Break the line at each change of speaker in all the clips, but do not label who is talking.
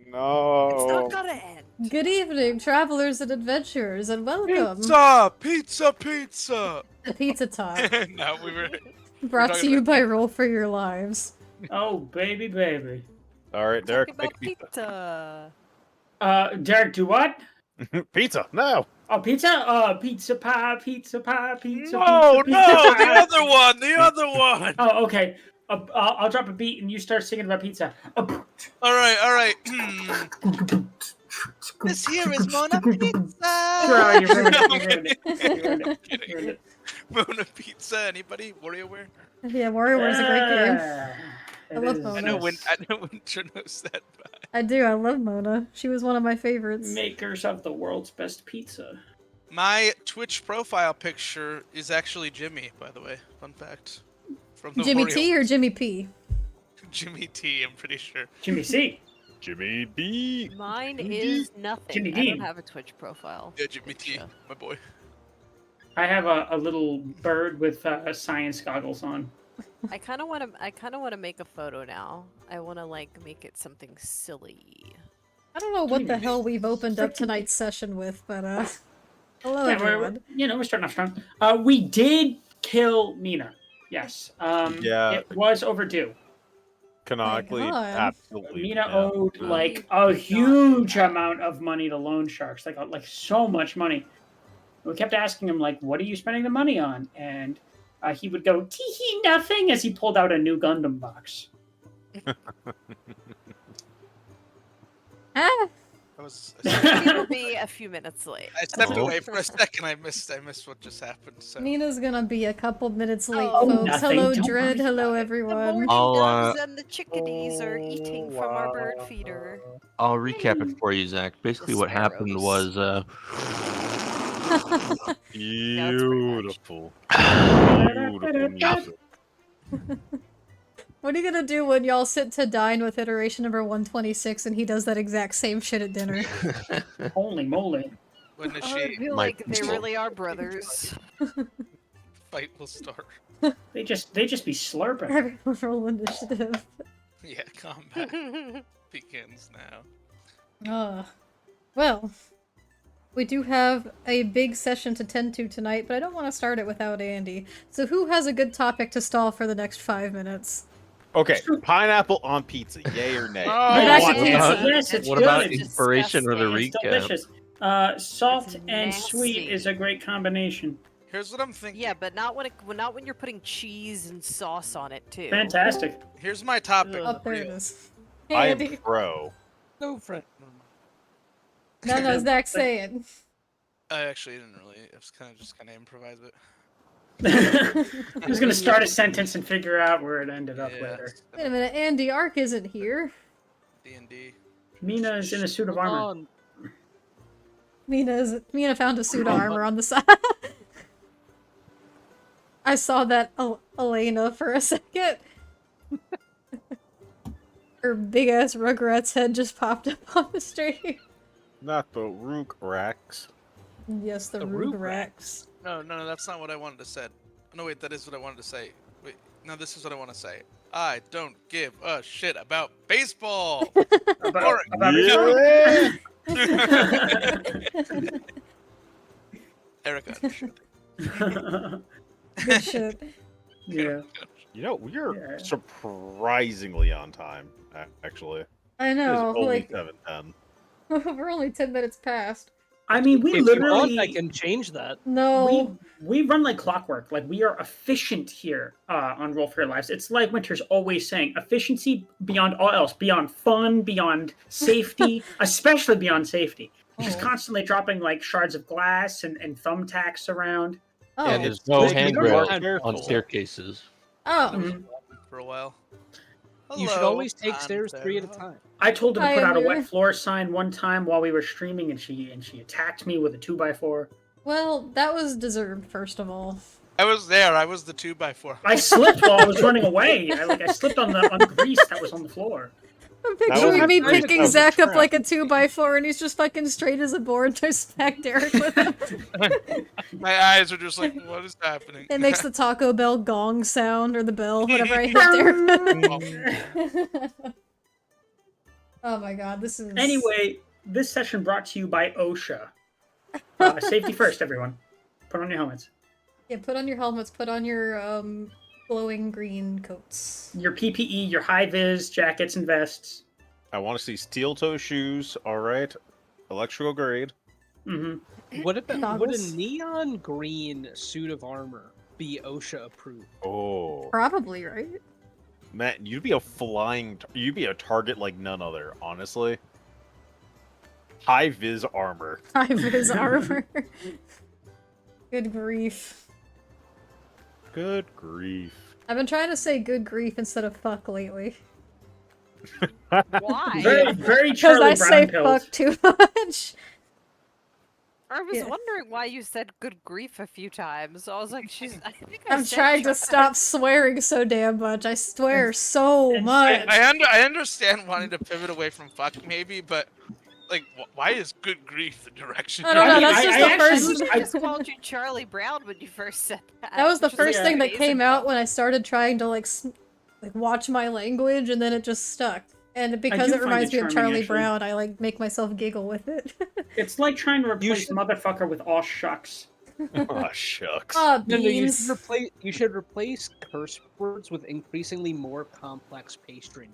No.
It's not gonna end.
Good evening, travelers and adventurers, and welcome
Pizza! Pizza! Pizza!
to Pizza Talk,
No, we were
brought
talking
to you
about
by Roll for Your Lives.
Oh, baby, baby.
All right, Derek,
Talking about
make pizza.
pizza.
Derek, do what?
Pizza. No.
Oh, pizza? Pizza pie, pizza pie, pizza,
No,
pizza,
no,
pizza
the
pie.
other one, the other one.
Oh, okay. I'll drop a beat and you start singing about pizza.
All right. This here is Mona
Oh, you
Pizza.
ruined it. You ruined it. You ruined it.
Mona Pizza. Anybody? WarioWare?
Yeah, WarioWare's a great game.
It
I love
is.
Mona.
I know Winter knows that.
I do, I love Mona. She was one of my favorites.
Makers of the world's best pizza.
My Twitch profile picture is actually Jimmy, by the way. Fun fact. From the
Jimmy
Wario-
T or Jimmy P?
Jimmy T, I'm pretty sure.
Jimmy C.
Jimmy B.
Mine is nothing.
Jimmy
I don't
Dean.
have a Twitch profile.
Yeah, Jimmy T,
Gotcha.
my boy.
I have a little bird with science goggles on.
I kind of want to make a photo now. I want to like make it something silly.
I don't know what the hell we've opened up tonight's session with, but hello
Yeah,
everyone.
we're starting off strong. We did kill Mina. Yes.
Yeah.
It was overdue.
Canonically,
God.
absolutely.
Mina
yeah.
owed like a huge amount of money to loan sharks, like so much money. We kept asking him like, "What are you spending the money on?" And he would go, "Tee nothing," as he pulled out a new Gundam box.
Ah,
It'll be a few minutes late.
I stepped
Oh.
away for a second. I missed what just happened. So
Mina's gonna be a couple minutes late,
Oh,
folks.
nothing,
Hello,
don't
Dread.
worry
Hello,
about it.
The
everyone.
morning doves and the chickadees are eating from our bird feeder.
I'll recap it for you, Zach. Basically,
The
what happened
sparrows.
was,
Beautiful. Beautiful music.
What are you gonna do when y'all sit to dine with iteration number 126 and he does that exact same shit at dinner?
Holy moly!
when the
I feel
My
like they
pencil.
really are brothers.
fight will start.
They just be slurping.
Everyone roll initiative.
Yeah, combat begins now.
Well, we do have a big session to tend to tonight, but I don't want to start it without Andy. So who has a good topic to stall for the next 5 minutes?
Okay, pineapple on pizza, yay or nay?
Oh,
back to
what
pizza.
about,
Yes, it's
what about
good.
inspiration or the
It's
recap?
delicious. Salt
It's
and
nasty.
sweet is a great combination.
Here's what I'm thinking.
Yeah, but not when you're putting cheese and sauce on it too.
Fantastic.
Here's my topic.
Oh, there it
Real.
is.
I am
Andy.
pro.
No, friend.
No, Zach, say it.
I actually didn't really. I was just kind of improvise it.
I was gonna start a sentence and figure out where it ended up later.
Wait a minute, Andy, Ark isn't here.
D&D.
Mina is in a suit of armor.
Mina found a suit of armor on the side. I saw that Elena for a second. Her big ass Rugrats head just popped up on the stream.
Not the Rook Racks.
Yes, the
The
Rugrats.
No, that's not what I wanted to say. No, wait, that is what I wanted to say. Wait, no, this is what I want to say. I don't give a shit about baseball.
About
Yeah.
Erica.
Good shit.
yeah.
You know, we're
Yeah.
surprisingly on time, actually.
I
It's
know,
only
like,
7:10.
we're only 10 minutes past.
I mean, we
If you
literally
want, I can change that.
No.
we run like clockwork. Like we are efficient here on Roll for Your Lives. It's like Winter's always saying: efficiency beyond all else, beyond fun, beyond safety, especially beyond safety. She's
Oh.
constantly dropping like shards of glass and thumbtacks around.
Oh.
And there's no
Make it
handrail
more careful.
on staircases.
Oh.
Mhm.
For a while.
You should
Hello,
always take
I'm
stairs 3 at a
Sarah.
time.
I told her to
Hi,
put out a
Amir.
wet floor sign one time while we were streaming, and she attacked me with a 2x4.
Well, that was deserved, first of all.
I was there. I was the 2x4.
I slipped while I was running away. I slipped on the grease that was on the floor.
I'm
That
picturing
was
me
great.
picking
That was a
Zach up
trap.
like a 2x4 and he's just fucking straight as a board to smack Derek with him.
My eyes are just like, what is happening?
It makes the Taco Bell gong sound, or the bell, whenever I hit Derek. Oh my god, this is...
Anyway, this session brought to you by OSHA. Safety first, everyone. Put on your helmets.
Yeah, put on your helmets, put on your glowing green coats.
Your PPE, your high-vis jackets and vests.
I want to see steel-toe shoes. All right, electrical grade.
Mm-hmm.
Would a
Goggles?
neon green suit of armor be OSHA approved?
Oh,
Probably, right?
Matt, you'd be a you'd be a target like none other. Honestly, high vis armor.
High vis armor. Good grief.
Good grief.
I've been trying to say good grief instead of fuck lately.
Why?
Very, very
Because
Charlie
I say
Brown pills.
fuck too much.
I was
Yeah.
wondering why you said good grief a few times. I was like, I think
I'm
said
trying to
try-
stop swearing so damn much. I swear so
it's-
much.
I understand wanting to pivot away from fuck maybe, but like, why is good grief the direction?
I don't know,
you're
that's
in?
just
I
the
actually-
first...
I just called you Charlie Brown when you first said that.
That was the
which is
first
Yeah.
thing that
amazing,
came out
though.
when I started trying to like watch my language, and then it just stuck. And because
do
it
find
reminds
it
me of
charming,
Charlie
actually.
Brown, I like make myself giggle with it.
It's like trying to replace
should-
motherfucker with aw shucks.
Oh shucks.
Ah,
No,
beans.
you should replace curse words with increasingly more complex pastry.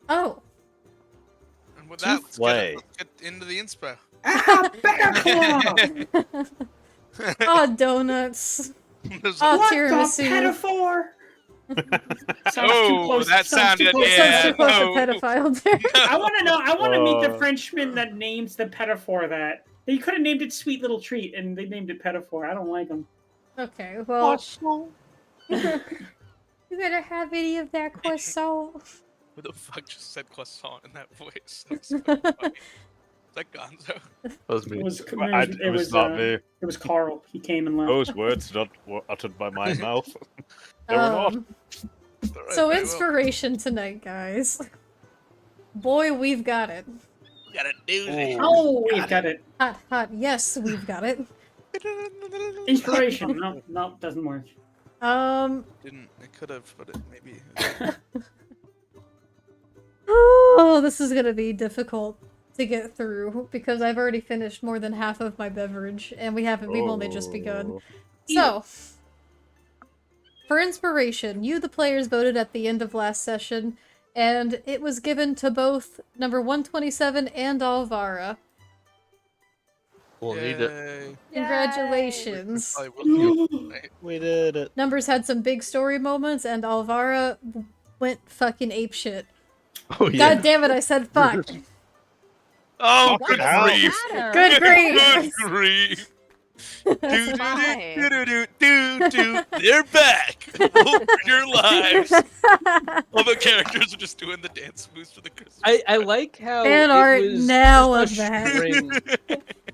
Oh,
And with that,
Souffle.
let's get into the inspo.
Ah, better claw!
ah, donuts.
There's
Ah,
a-
What the
tiramisu.
pedophore? Sounds too
Oh,
close.
that
sounds too
sounded-
close.
Sounds too
Yeah,
close
oh.
to pedophile there.
I want to know. I want to meet the
Uh.
Frenchman that names the pedophore that. They could have named it Sweet Little Treat, and they named it pedophore. I don't like them.
Okay, well, you gonna have any of that croissant?
Who the fuck just said croissant in that voice? That was so funny. Is that Gonzo?
That was
It
me.
was.
It was not me.
It was Carl. He came and left.
Those words not were uttered by my mouth. They were not.
Alright,
So
very well.
inspiration tonight, guys. Boy, we've got it.
We got a doozy.
Oh, we've got it.
Hot, hot. Yes, we've got it.
Inspiration. No, no, doesn't work.
Didn't. It could have, but it maybe.
Oh, this is gonna be difficult to get through because I've already finished more than half of my beverage, and we've only just begun.
Oh.
So, for inspiration, you, the players, voted at the end of last session, and it was given to both number 127 and Alvara.
We'll need it.
Yay.
Congratulations.
Probably will be right.
We did it.
Numbers had some big story moments, and Alvara went fucking apeshit.
Oh yeah.
God damn it, I said fuck.
Oh,
Fucking
good
hell.
grief!
Good grief.
Good grief!
That's fine.
They're back over your lives. All the characters are just doing the dance moves for the Christmas.
I like how
Fan
it
art
was
now
just
of
a
that.
string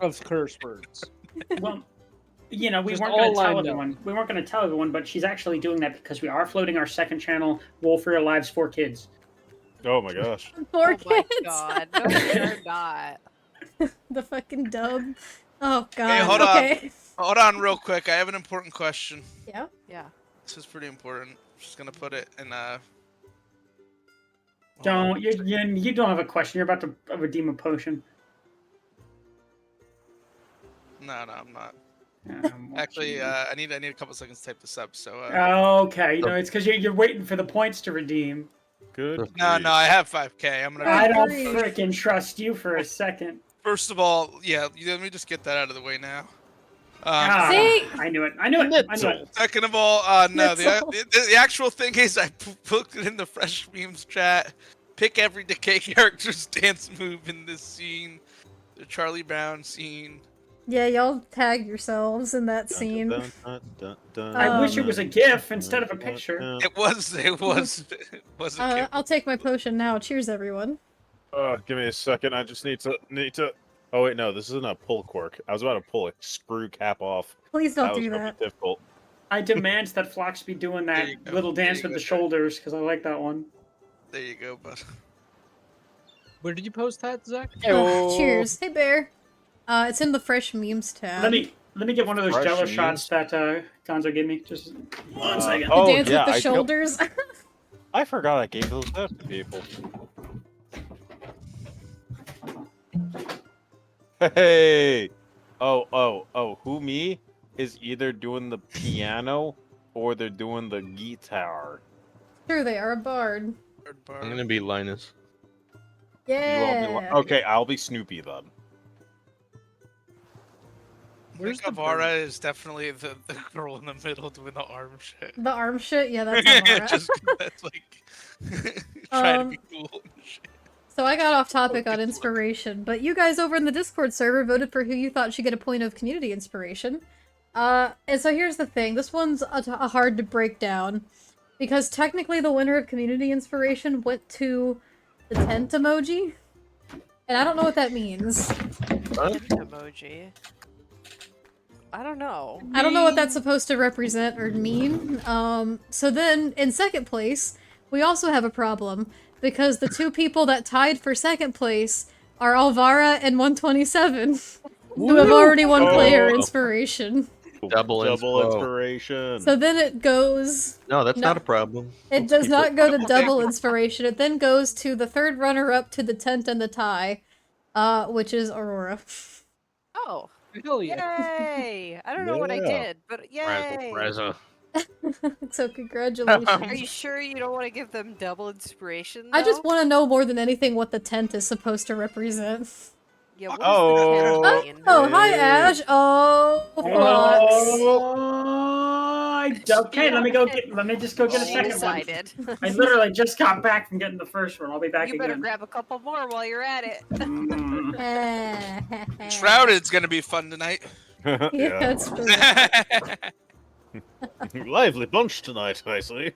of curse words.
Well, you know, we
Just
weren't
all
going to tell
lined up.
everyone. We weren't going to tell everyone, but she's actually doing that because we are floating our second channel, Roll for Your Lives for Kids.
Oh my gosh.
Poor
Oh my
kids.
god. No, you're not.
The fucking dub. Oh god.
Hey, hold on.
Okay.
Hold on, real quick. I have an important question.
Yeah.
Yeah.
This is pretty important. I'm just gonna put it in.
Don't you don't have a question. You're about to redeem a potion.
No, I'm not.
I'm
Actually,
watching.
I need a couple seconds to type this up. So.
Okay, you know it's because you're waiting for the points to redeem.
Good.
No,
grief.
no, I have 5K. I'm gonna.
I don't
grief.
freaking trust you for a second.
First of all, yeah, let me just get that out of the way now.
Ah,
See?
I knew it. I knew it. I knew it.
Second of all, no,
That's all.
the actual thing is I put it in the fresh memes chat. Pick every Decay character's dance move in this scene. The Charlie Brown scene.
Yeah, y'all tag yourselves in that scene.
Dun, dun, dun, dun,
I wish it
Um,
was a GIF instead of a picture.
It was a kid.
I'll take my potion now. Cheers, everyone.
Give me a second. I just need to. Oh wait, no, this isn't a pull cork. I was about to pull a screw cap off.
Please don't
That was
do
gonna
that.
be difficult.
I demand that Flox be doing that
There you go.
little
There
dance
you
with the
go.
shoulders because I like that one.
There you go, bud.
Where did you post that, Zach?
Cheers. Hey, Bear. It's in the fresh memes tab.
Let me get one of those
Fresh
jello
memes.
shots that Gonzo gave me. Just 1 second.
Oh,
Dance
yeah,
with the
I
shoulders.
I forgot I gave those out to people. Hey. Oh. Who me is either doing the piano or they're doing the guitar.
True, they are a bard.
Third bar.
I'm gonna be Linus.
You all be
Yeah.
okay, I'll be Snoopy then.
Where's the
Avara is definitely the girl in the middle doing the arm shit.
The arm shit? Yeah, that's Amara.
Just that's like trying to be cool and shit.
So I got off topic on inspiration, but you guys over in the Discord server voted for who you thought should get a point of community inspiration. And so here's the thing. This one's a hard to break down, because technically the winner of community inspiration went to the tent emoji, and I don't know what that means.
Tent emoji. I don't know.
I don't know what that's supposed to represent or mean. So then, in second place, we also have a problem, because the two people that tied for second place are Alvara and 127, who have already won player inspiration.
Double
inspiration.
So then it goes...
No, that's not a problem.
It does not go to double inspiration. It then goes to the third runner-up to the tent and the tie, which is Aurora.
Oh.
Hell yeah.
Yay! I don't know what I did, but yay!
So congratulations.
Are you sure you don't want to give them double inspiration, though?
I just want to know more than anything what the tent is supposed to represent.
Yeah, what does the tent mean?
Oh, hi Ash. Oh,
Okay, let me just go get a second one. I literally just got back from getting the first one. I'll be back
You better
again.
grab a couple more while you're at it.
Shrouded's gonna be fun tonight.
Yeah, that's true.
Lively bunch tonight, I see.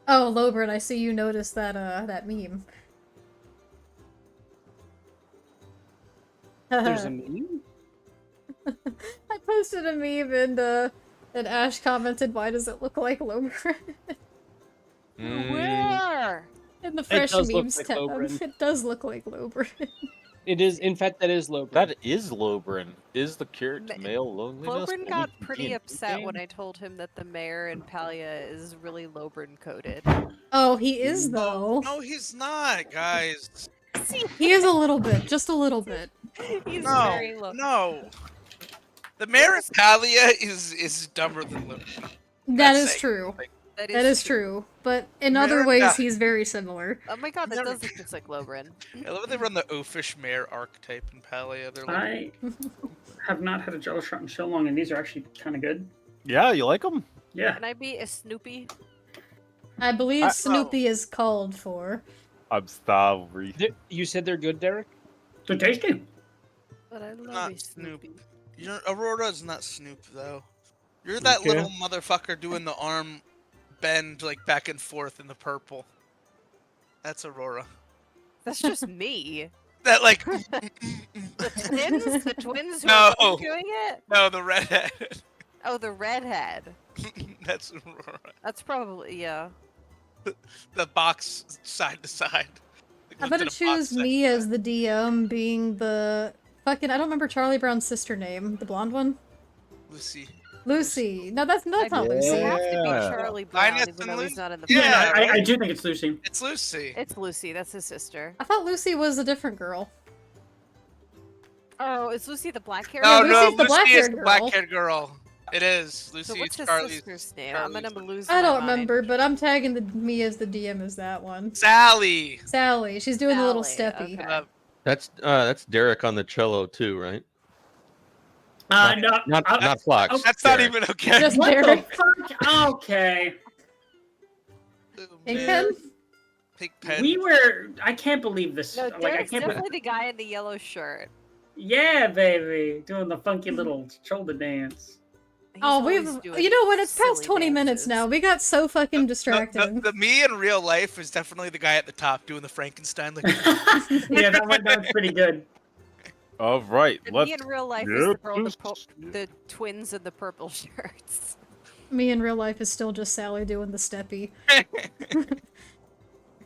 Oh, Lobert, I see you noticed that that meme.
There's a meme?
I posted a meme and Ash commented, "Why does it look like Lobert?"
Where?
In the fresh
does look
memes
like
tab.
Lobren.
It does look like Lobert.
It is, in fact, that is Lobren.
That is Lobren. Is the cure to male loneliness?
Lobren
only
got
in
pretty
D&D
upset when
game?
I told him that the mayor in Palia is really Lobren coded.
Oh, he is though.
No, he's not, guys.
He is a little bit, just a little bit.
He's
No,
very low.
no. The mayor of Talia is dumber than Lobren.
That
That's
is
it.
true.
Like,
That is true. But in other
Mayor-
ways,
yeah.
he's very similar.
Oh my god, that
Never-
does look just like Lobren.
I love when they run the oafish mayor archetype in Palia. They're like,
I have not had a jello shot in so long, and these are actually kind of good.
Yeah, you like them?
Yeah.
Can I be a Snoopy?
I believe Snoopy is called for.
I'm sorry.
You said they're good, Derek?
They're tasty.
But I love
not
a Snoopy.
Aurora's not Snoop though. You're that
Okay.
little motherfucker doing the arm bend like back and forth in the purple. That's Aurora.
That's just me.
That like
The twins? The twins who
No.
are both doing it?
no, the redhead.
Oh, the redhead.
That's Aurora.
That's probably, yeah.
The box side to side. Like,
I'm
looked
gonna
at a box
choose
side
me
to
as
side.
the DM, being the fucking. I don't remember Charlie Brown's sister name. The blonde one?
Lucy.
Lucy. No, that's not
You
Lucy.
have to be
Yeah.
Charlie Brown,
Linus
even
and
though he's
Lucy?
not in the
Yeah,
film.
I do think it's Lucy.
It's Lucy.
It's Lucy, that's his sister.
I thought Lucy was a different girl.
Oh, is Lucy the black hair?
No,
Lucy's
no,
the
Lucy is
black-haired
the
girl.
black-haired girl. It is. Lucy
So what's
is
his
Charlie's.
sister's name? I'm gonna lose
I
my
don't
mind.
remember, but I'm tagging me as the DM as that one.
Sally.
Sally. She's doing the little
Sally,
steppy.
okay.
That's Derek on the cello too, right?
No.
Not Flux.
That's not
Derek.
even okay.
Just
What
Derek.
the fuck? Okay.
Oh,
Pink
man.
pen?
Pink pen.
We were. I can't believe this.
No,
Like, I
Derek's
can't.
definitely the guy in the yellow shirt.
Yeah, baby, doing the funky little shoulder dance.
He's
Oh,
always
we've.
doing
You know what? It's past
silly
20 minutes
dances.
now. We got so fucking distracted.
The me in real life is definitely the guy at the top doing the Frankenstein. Like,
Yeah, that was pretty good.
All right,
And
let's.
me in real life is
get
the girl,
this-
the twins in the purple shirts.
Me in real life is still just Sally doing the steppy.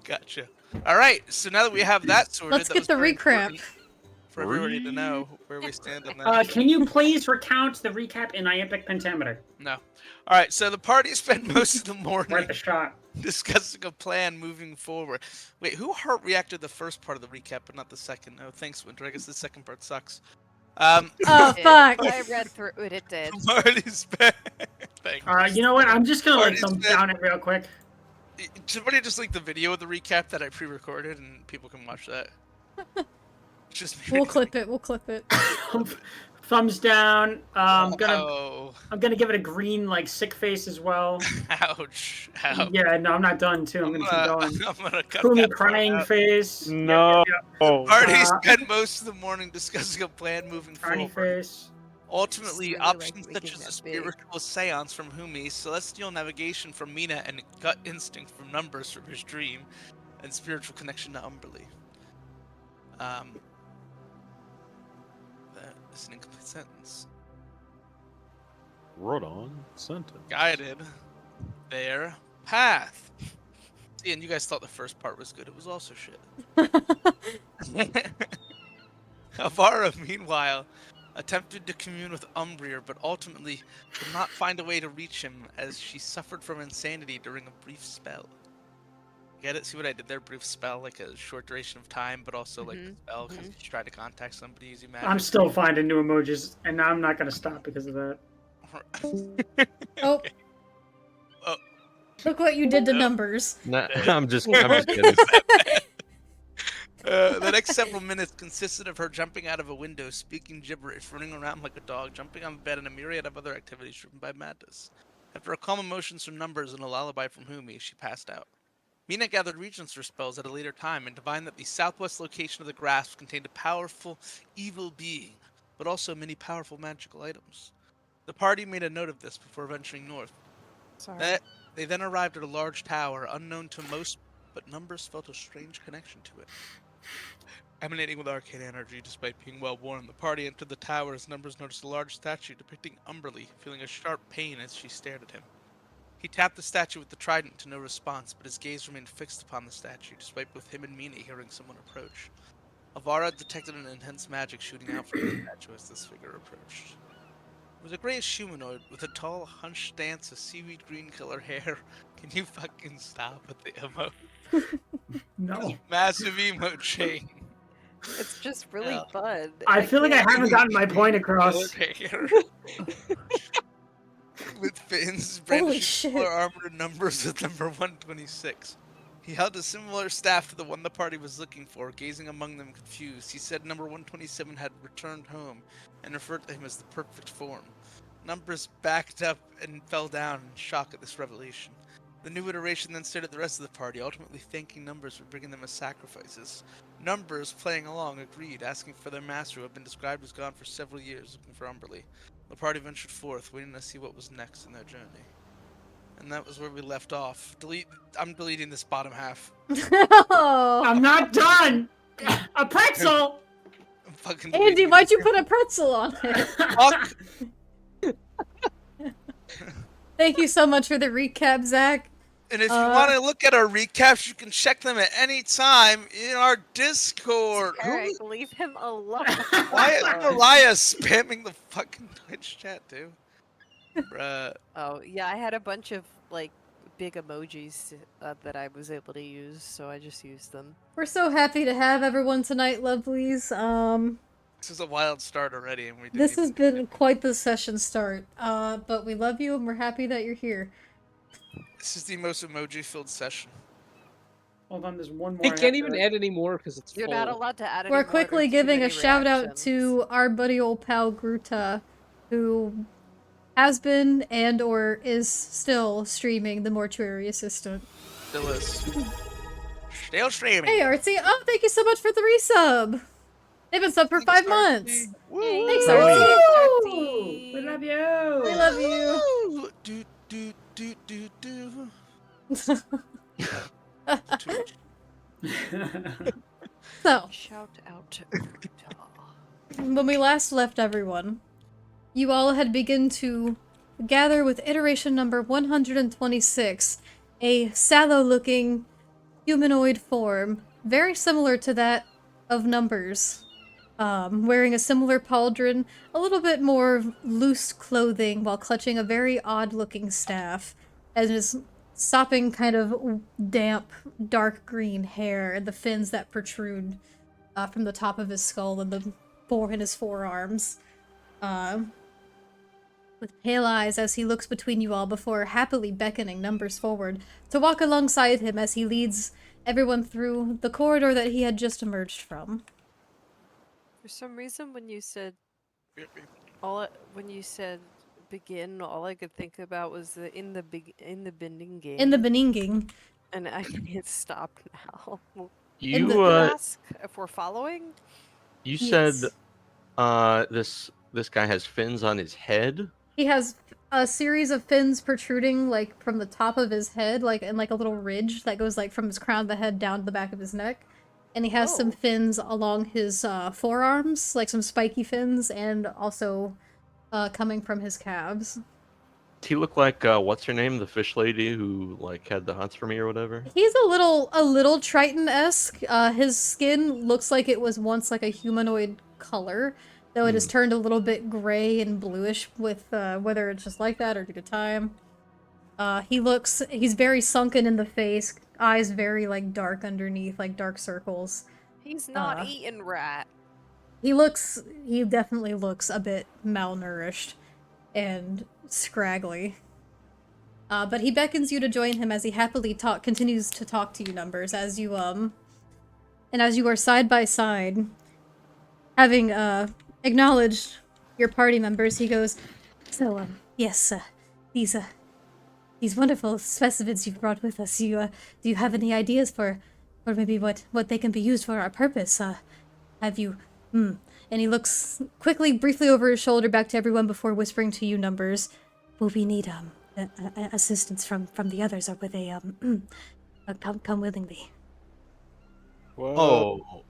gotcha. All right, so now that we have that sorted,
Let's
that
get
was
the
very
recap.
important for everybody to know where we stand on that.
Can you please recount the recap in iambic pentameter?
No. All right, so the party spent most of the morning
Right the shot.
discussing a plan moving forward. Wait, who heart reacted the first part of the recap, but not the second? Oh, thanks, Winter. I guess the second part sucks.
Oh,
It-
fuck.
I read through it. It did.
Party spent. Thanks.
You know what? I'm just gonna
Party
thumbs
spent-
down it real quick.
Somebody just link the video of the recap that I pre-recorded, and people can watch that. Just me.
We'll clip it. We'll clip it.
Thumbs down. I'm
Oh,
gonna give it a green like sick face as well.
ouch. Ouch.
Yeah, no, I'm not done too. I'm gonna keep going.
I'm gonna cut
Kumi
that part
crying
out.
face.
No.
Party
Uh,
spent most of the morning discussing a plan moving
Crying
forward.
face.
Ultimately,
Just really like
options
making
such as
that
a
big.
spiritual seance from Humi, celestial navigation from Mina, and gut instinct from numbers from his dream, and spiritual connection to Umberly. That is an incomplete sentence.
Right on sentence.
Guided their path. See, and you guys thought the first part was good. It was also shit. Avara, meanwhile, attempted to commune with Umbrier, but ultimately could not find a way to reach him as she suffered from insanity during a brief spell. Get it? See what I did there? Brief spell, like a short duration of time, but also like a spell because she tried to contact somebody using magic.
I'm still finding new emojis, and I'm not gonna stop because of that.
Oh.
Oh.
Look what you did to numbers.
Nah, I'm just kidding.
The next several minutes consisted of her jumping out of a window, speaking gibberish, running around like a dog, jumping on the bed, and a myriad of other activities driven by madness. After a calm emotions from numbers and a lullaby from Humi, she passed out. Mina gathered regions for spells at a later time and divined that the southwest location of the grasp contained a powerful, evil being, but also many powerful magical items. The party made a note of this before venturing north.
Sorry.
They then arrived at a large tower, unknown to most, but numbers felt a strange connection to it. Emanating with arcane energy, despite being well worn, the party entered the tower as numbers noticed a large statue depicting Umberly, feeling a sharp pain as she stared at him. He tapped the statue with the trident to no response, but his gaze remained fixed upon the statue, despite both him and Mina hearing someone approach. Avara detected an intense magic shooting out from the statue as this figure approached. It was a grayish humanoid with a tall, hunched stance of seaweed green color hair. Can you fucking stop with the emo?
No.
Massive emo chain.
It's just really
Yeah.
fun.
I feel like I
can't-
haven't gotten my point across.
Color hair. With fins,
Holy
brandishing
shit.
similar armored numbers with number 126. He held a similar staff to the one the party was looking for, gazing among them confused. He said number 127 had returned home, and referred to him as the perfect form. Numbers backed up and fell down in shock at this revelation. The new iteration then stared at the rest of the party, ultimately thanking Numbers for bringing them as sacrifices. Numbers, playing along, agreed, asking for their master, who had been described as gone for several years, looking for Umberly. The party ventured forth, waiting to see what was next in their journey. And that was where we left off. I'm deleting this bottom half.
Oh.
I'm not done. A pretzel.
I'm fucking
Andy,
deleting
why'd you put a pretzel on it?
Fuck.
Thank you so much for the recap, Zach.
And if you want to look at our recaps, you can check them at any time in our Discord.
Eric, leave him alone.
Why is Elias spamming the fucking Twitch chat, dude? Bruh.
Oh, yeah, I had a bunch of, like, big emojis that I was able to use, so I just used them.
We're so happy to have everyone tonight, lovelies.
This is a wild start already, and we didn't
This has
even-
been quite the session start. But we love you and we're happy that you're here.
This is the most emoji-filled session.
Hold on, there's one more.
They
I
can't
have
even
to-
add any more because it's
You're
full.
not allowed to add any
We're
more,
quickly
there's too
giving a
many
shout out
reactions.
to our buddy old pal Gruta, who has been and or is still streaming The Mortuary Assistant.
Still is. Still streaming.
Hey Artsy, oh thank you so much for the resub. They've been subbed for 5 months.
Woo!
Thanks,
Woo!
Artsy.
We love you.
We love you.
Woo! Do, do, do, do, do.
So,
Shout out to Utah.
when we last left everyone, you all had begun to gather with iteration number 126, a sallow-looking humanoid form, very similar to that of Numbers. wearing a similar pauldron, a little bit more loose clothing while clutching a very odd-looking staff, and is sopping kind of damp, dark green hair and the fins that protrude from the top of his skull and in his forearms. With pale eyes as he looks between you all before happily beckoning Numbers forward to walk alongside him as he leads everyone through the corridor that he had just emerged from.
For some reason, when you said
Beep, beep.
when you said begin, all I could think about was in the bending game.
In the Beninging.
And I can't stop now.
In the-
You
Ask if we're following.
you
Yes.
said this guy has fins on his head.
He has a series of fins protruding like from the top of his head, like and like a little ridge that goes like from his crown of the head down to the back of his neck. And he has some
Oh.
fins along his forearms, like some spiky fins, and also coming from his calves.
Does he look like what's her name, the fish lady who like had the hunts for me or whatever?
He's a little Triton-esque. His skin looks like it was once like a humanoid color, though it has turned a little bit gray and bluish with whether it's just like that or due to time. He's very sunken in the face, eyes very like dark underneath, like dark circles.
He's not eating rat.
He definitely looks a bit malnourished and scraggly. But he beckons you to join him as he happily continues to talk to you, Numbers, as you and as you are side by side, having acknowledged your party members, he goes, "So, yes, these wonderful specimens you've brought with us. Do you have any ideas for maybe what they can be used for our purpose? Have you?" And he looks quickly, briefly over his shoulder back to everyone before whispering to you, Numbers. "Will we need assistance from the others, or will they come willingly?"
Oh,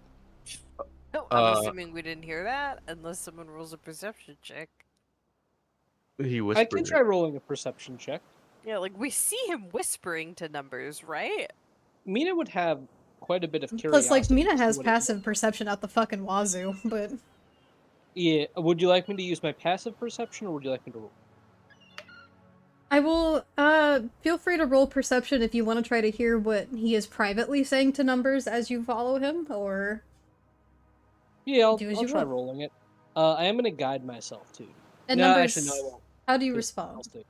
No, I'm assuming we didn't hear that, unless someone rolls a perception check.
he
I
whispered.
can try rolling a perception check.
Yeah, like we see him whispering to Numbers, right?
Mina would have quite a bit of curiosity.
Plus, like, Mina
to see
has
what it is.
passive perception out the fucking wazoo, but...
Yeah, would you like me to use my passive perception, or would you like me to roll?
I will, feel free to roll perception if you want to try to hear what he is privately saying to Numbers as you follow him, or...
Yeah, I'll
Do as
try
you will.
rolling it. I am gonna guide myself too.
And
No,
Numbers,
actually, no, I won't.
how do you
'cause I'll
respond?
stay.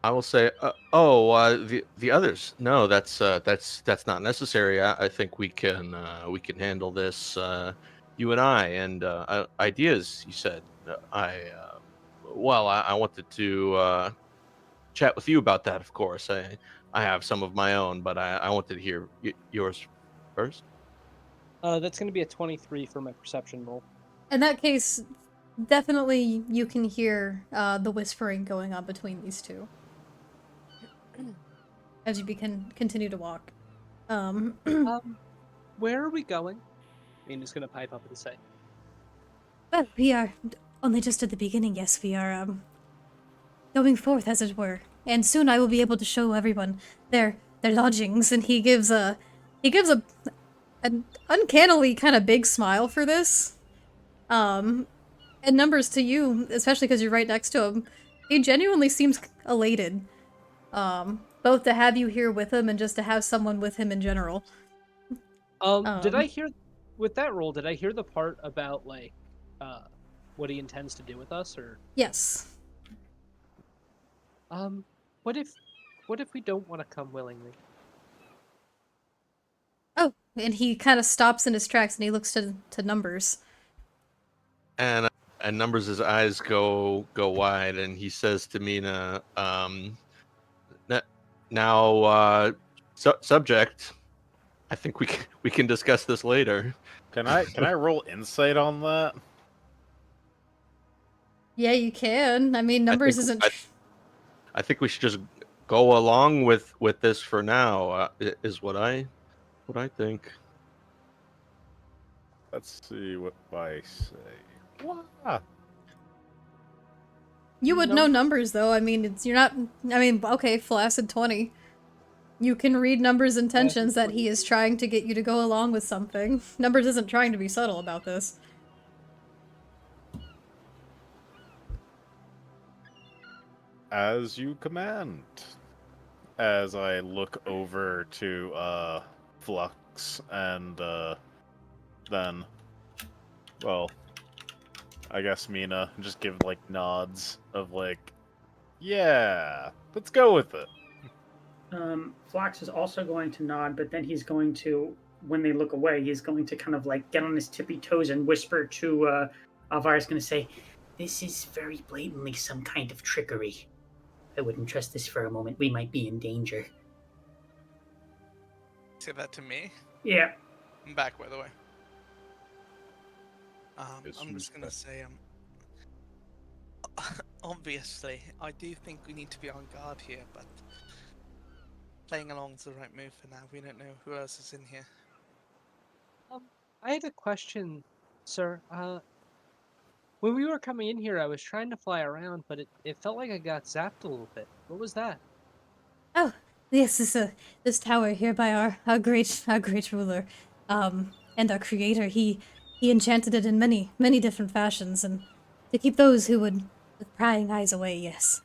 I will say, the others. No, that's not necessary. I think we can handle this. You and I, and ideas. You said. I wanted to chat with you about that. Of course, I have some of my own, but I wanted to hear yours first.
That's gonna be a 23 for my perception roll.
In that case, definitely you can hear the whispering going on between these two. As you continue to walk.
Where are we going? Mina's gonna pipe up and say.
Well, we are only just at the beginning, yes. We are, going forth, as it were. And soon I will be able to show everyone their lodgings, and he gives an uncannily kind of big smile for this. And Numbers, to you, especially because you're right next to him, he genuinely seems elated. Both to have you here with him and just to have someone with him in general.
Did I hear with that roll? Did I hear the part about like, what he intends to do with us, or?
Yes.
What if we don't want to come willingly?
Oh, and he kind of stops in his tracks and he looks to Numbers.
And Numbers' eyes go wide, and he says to Mina, now, subject. I think we can discuss this later.
Can I roll insight on that?
Yeah, you can. I mean, Numbers isn't...
I think we should just go along with this for now. Is what I think.
Let's see what I say. What?
You would know Numbers, though. I mean, you're not... I mean, okay, flaccid 20. You can read Numbers' intentions that he is trying to get you to go along with something. Numbers isn't trying to be subtle about this.
As you command. As I look over to Flux and then, well, I guess Mina, just give like nods of like, yeah, let's go with it.
Flox is also going to nod, but then he's going to, when they look away, he's going to kind of like get on his tippy toes and whisper to Alvara's going to say, "This is very blatantly some kind of trickery. I wouldn't trust this for a moment. We might be in danger."
Say that to me?
Yeah.
I'm back, by the way.
Yes,
I'm just gonna say, obviously, I do think we need to be on guard here, but playing along is the right move for now. We don't know who else is in here.
I had a question, sir. When we were coming in here, I was trying to fly around, but it felt like I got zapped a little bit. What was that?
Oh, yes, this tower here by our great ruler, and our creator. He enchanted it in many different fashions, and to keep those who would with prying eyes away. Yes,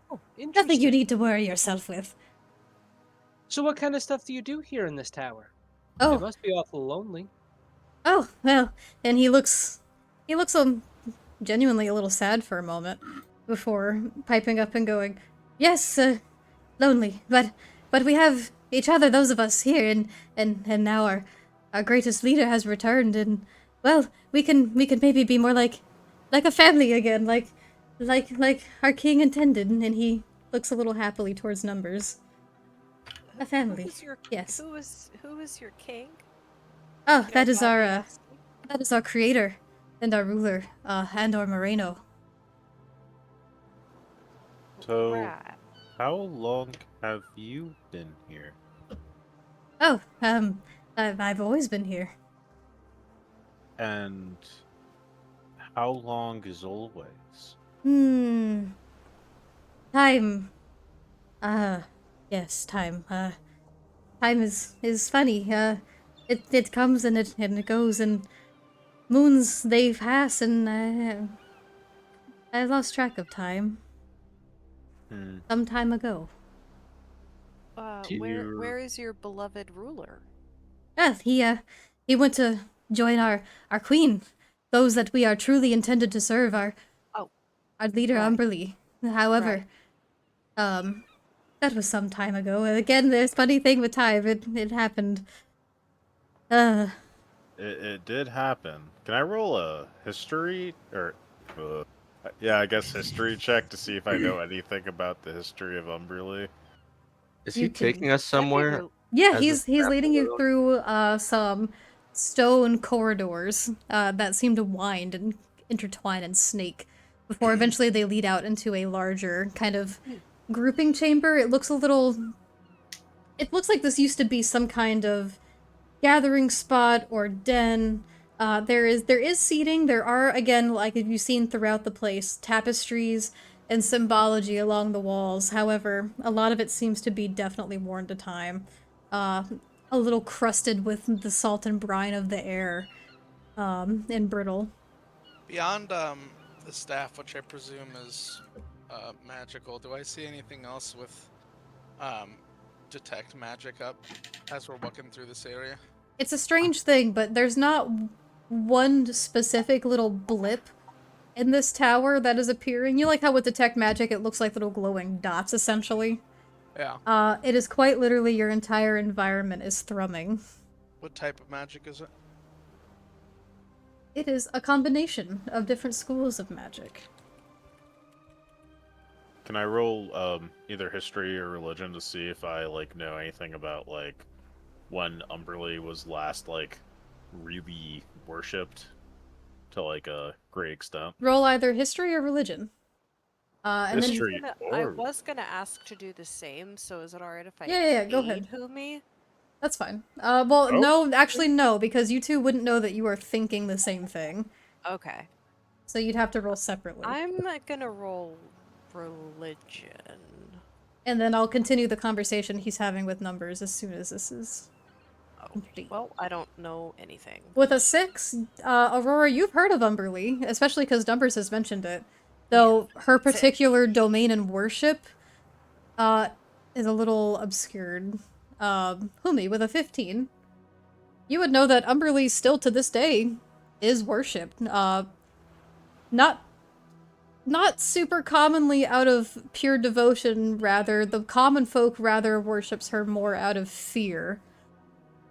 Oh,
nothing
interesting.
you need to worry yourself with.
So what kind of stuff do you do here in this tower? It
Oh,
must be awful lonely.
oh, well, and he looks genuinely a little sad for a moment before piping up and going, "Yes, lonely, but we have each other, those of us here, and now our greatest leader has returned, and well, we can maybe be more like a family again, like our king intended." And he looks a little happily towards Numbers. A family, yes.
Who is your king?
Oh,
You
that
don't
is
mind me
our
asking?
that is our creator and our ruler, Andor Moreno.
So,
Right.
how long have you been here?
Oh, I've always been here.
And how long is always?
Time. Yes, time. Time is funny. It comes and it goes, and moons they pass, and I lost track of time
Hmm.
some time ago.
Where is your beloved ruler?
He went to join our queen, those that we are truly intended to serve, our
Oh,
leader
right.
Umberly. However, that was some time ago. Again, this funny thing with time, it happened.
It did happen. Can I roll a history or, yeah, I guess history check to see if I know anything about the history of Umberly?
Is
You
he
can-
taking us
That'd be
somewhere?
real-
Yeah,
As
he's
a
leading you
chaperone?
through some stone corridors that seem to wind and intertwine and snake before eventually they lead out into a larger kind of grouping chamber. It looks like this used to be some kind of gathering spot or den. There is seating. There are, again, like you've seen throughout the place, tapestries and symbology along the walls. However, a lot of it seems to be definitely worn to time. A little crusted with the salt and brine of the air, and brittle.
Beyond the staff, which I presume is magical, do I see anything else with detect magic up as we're walking through this area?
It's a strange thing, but there's not one specific little blip in this tower that is appearing. You like how with detect magic it looks like little glowing dots, essentially?
Yeah.
It is quite literally your entire environment is thrumming.
What type of magic is it?
It is a combination of different schools of magic.
Can I roll either history or religion to see if I like know anything about like when Umberly was last like really worshipped to like a great extent?
Roll either history or religion. And then
History
I
or
was gonna ask to do the same, so is it alright if I
yeah, go ahead.
aid Humi?
That's fine. Well,
Oh.
no, actually no, because you two wouldn't know that you are thinking the same thing.
Okay.
So you'd have to roll separately.
I'm not gonna roll religion.
And then I'll continue the conversation he's having with numbers as soon as this is complete.
Well, I don't know anything.
With a 6, Aurora, you've heard of Umberly, especially because Numbers has mentioned it. Though her
That's it.
particular domain and worship is a little obscured. Humi, with a 15, you would know that Umberly still to this day is worshipped. Not super commonly out of pure devotion, rather. The common folk rather worships her more out of fear.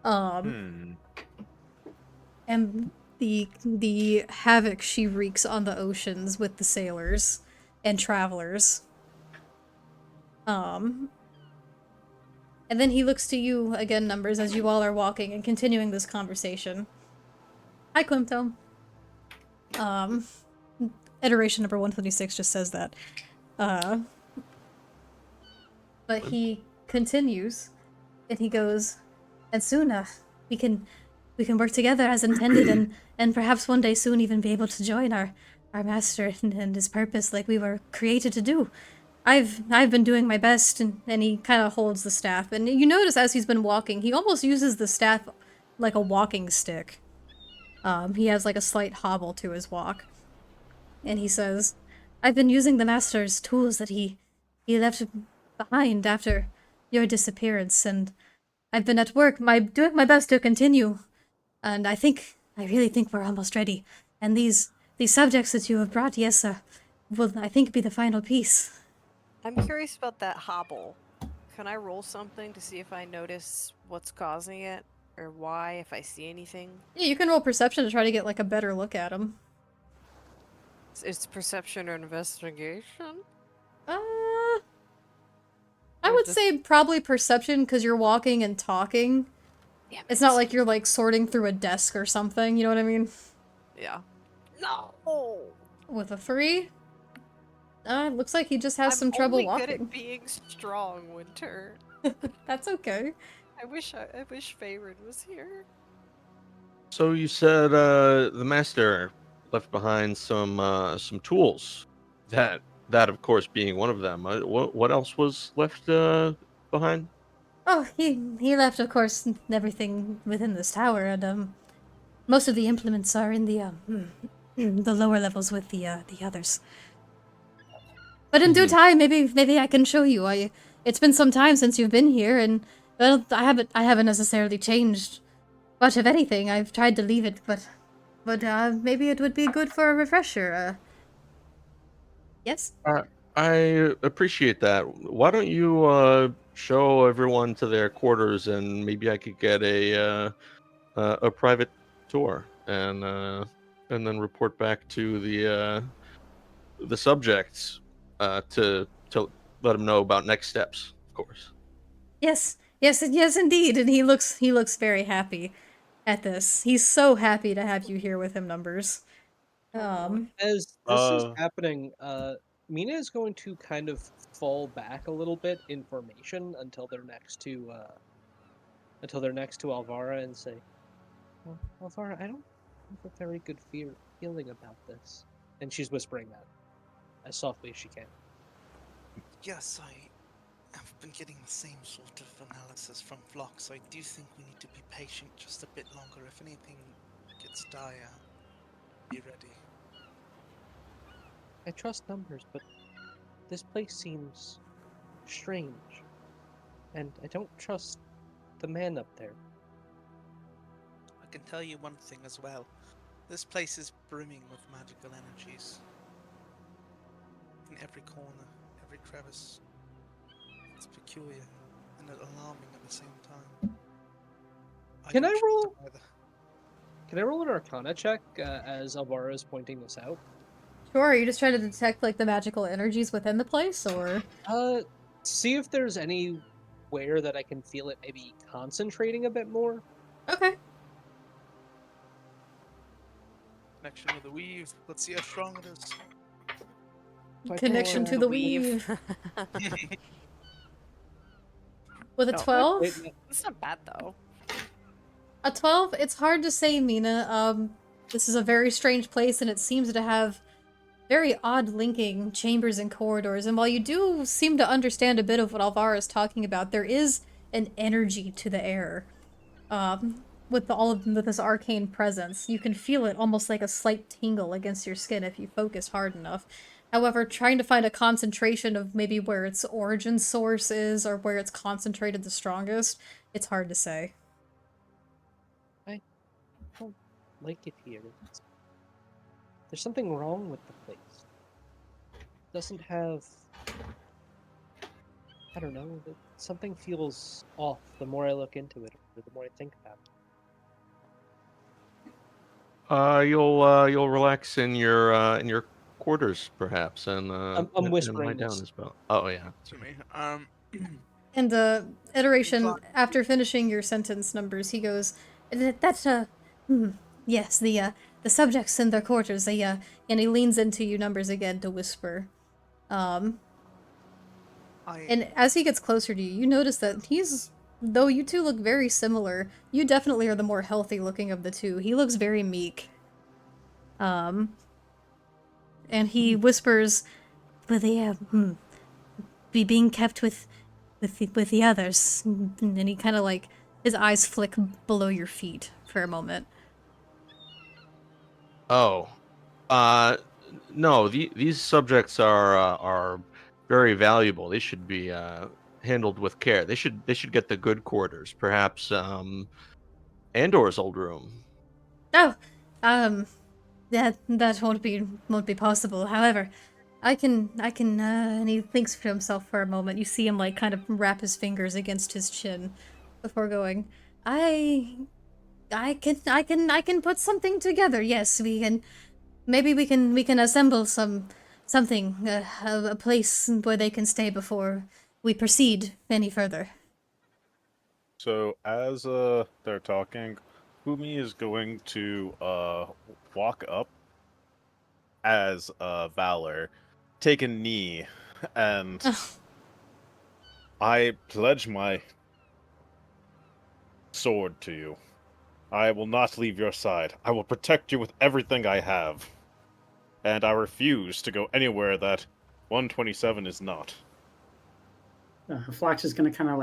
And the havoc she wreaks on the oceans with the sailors and travelers. And then he looks to you again, Numbers, as you all are walking and continuing this conversation. Hi, Klimto. Iteration number 126 just says that. But he continues, and he goes, and soon, we can work together as intended, and perhaps one day soon even be able to join our master and his purpose like we were created to do. I've been doing my best, and he kind of holds the staff, and you notice as he's been walking, he almost uses the staff like a walking stick. He has like a slight hobble to his walk. And he says, I've been using the master's tools that he left behind after your disappearance, and I've been at work, doing my best to continue. And I really think we're almost ready. And these subjects that you have brought, yes, will, I think, be the final piece.
I'm curious about that hobble. Can I roll something to see if I notice what's causing it? Or why, if I see anything?
Yeah, you can roll perception to try to get, like, a better look at him.
Is perception or investigation?
I would say probably perception, because you're walking and talking.
Damn
It's
it.
not like you're, like, sorting through a desk or something, you know what I mean?
Yeah. No!
With a 3? Looks like he just has some trouble
I'm only
walking.
good at being strong, Winter.
That's okay.
I wish Faerun was here.
So you said the master left behind some tools. That of course being one of them. What else was left behind?
Oh, he left, of course, everything within this tower, and most of the implements are in the lower levels with the others. But in due time, maybe I can show you. It's been some time since you've been here, and well, I haven't necessarily changed much of anything. I've tried to leave it, but maybe it would be good for a refresher. Yes.
I appreciate that. Why don't you show everyone to their quarters, and maybe I could get a private tour, and then report back to the subjects to let them know about next steps, of course.
Yes, indeed. And he looks very happy at this. He's so happy to have you here with him, Numbers.
As this is happening, Mina is going to kind of fall back a little bit in formation until they're next to Alvara and say, well, Alvara, I don't have a very good feeling about this. And she's whispering that as softly as she can.
Yes, I have been getting the same sort of analysis from Phlox. I do think we need to be patient just a bit longer. If anything gets dire, be ready.
I trust Numbers, but this place seems strange. And I don't trust the man up there.
I can tell you one thing as well. This place is brimming with magical energies. In every corner, every crevice. It's peculiar and alarming at the same time.
Can
don't
I
trust
roll?
it either.
Can I roll an Arcana check as Alvara is pointing this out?
Sure. Are you just trying to detect like the magical energies within the place, or?
See if there's anywhere that I can feel it maybe concentrating a bit more.
Okay.
Connection with the weave. Let's see how strong it is.
Connection to the weave. With a
No.
12?
It's not bad though.
A 12? It's hard to say, Mina. This is a very strange place, and it seems to have very odd linking chambers and corridors, and while you do seem to understand a bit of what Alvaro is talking about, there is an energy to the air. With with this arcane presence, you can feel it almost like a slight tingle against your skin if you focus hard enough. However, trying to find a concentration of maybe where its origin source is or where it's concentrated the strongest, it's hard to say.
I don't like it here. There's something wrong with the place. It doesn't have... I don't know. Something feels off the more I look into it, or the more I think about it.
You'll relax in your quarters, perhaps, and
I'm whispering
lie down
this.
as well. Oh yeah.
To me.
And iteration,
Clock.
after finishing your sentence numbers, he goes, that's, yes, the subjects in their quarters, and he leans into you numbers again to whisper. And as he gets closer to you, you notice that though you two look very similar, you definitely are the more healthy looking of the two. He looks very meek. And he whispers, will they, be being kept with the others? And he kind of like, his eyes flick below your feet for a moment.
Oh, no. These subjects are very valuable. They should be handled with care. They should get the good quarters, perhaps Andor's old room.
Oh, that won't be possible. However, I can, and he thinks for himself for a moment. You see him, like, kind of wrap his fingers against his chin before going, I can put something together. Yes, maybe we can assemble something, a place where they can stay before we proceed any further.
So as they're talking, Fumi is going to walk up as Valor, take a knee, and I pledge my sword to you. I will not leave your side. I will protect you with everything I have. And I refuse to go anywhere that 127 is not.
Flox is gonna kind of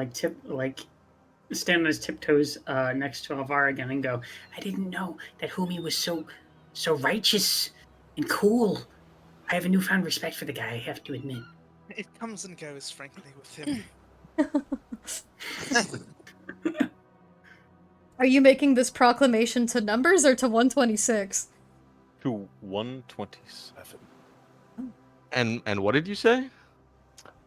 stand on his tiptoes next to Alvaro again and go, I didn't know that Humi was so righteous and cool. I have a newfound respect for the guy, I have to admit.
It comes and goes, frankly, with him.
Are you making this proclamation to numbers or to 126?
To 127.
And what did you say?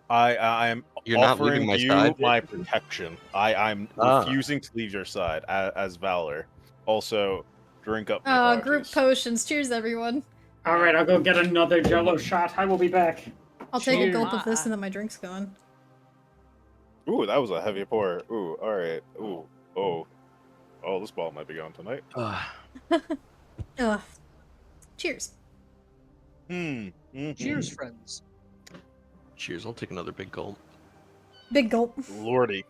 I am
You're not
offering
leaving my
you
side?
my protection. I'm refusing to leave your side as Valor. Also, drink up. my
Group
apologies.
potions. Cheers, everyone.
All right, I'll go get another Jello shot. I will be back.
I'll take a
Cheers.
gulp of this and then my drink's gone.
Ooh, that was a heavy pour. Ooh, all right. Ooh, oh, this ball might be going tonight.
Ugh. Cheers.
Cheers, friends.
Cheers. I'll take another big gulp.
Big gulp.
Lordy.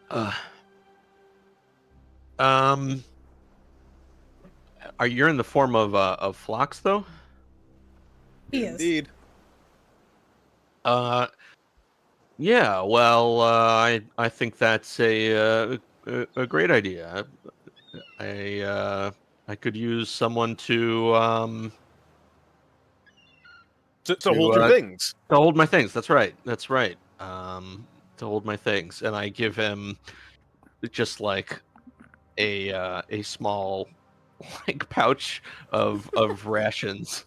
Are you in the form of Phlox though?
He is.
Indeed.
Yeah. Well, I think that's a great idea. I could use someone to
To hold your things.
to hold my things. That's right. That's right. To hold my things, and I give him just like a small like pouch of rations.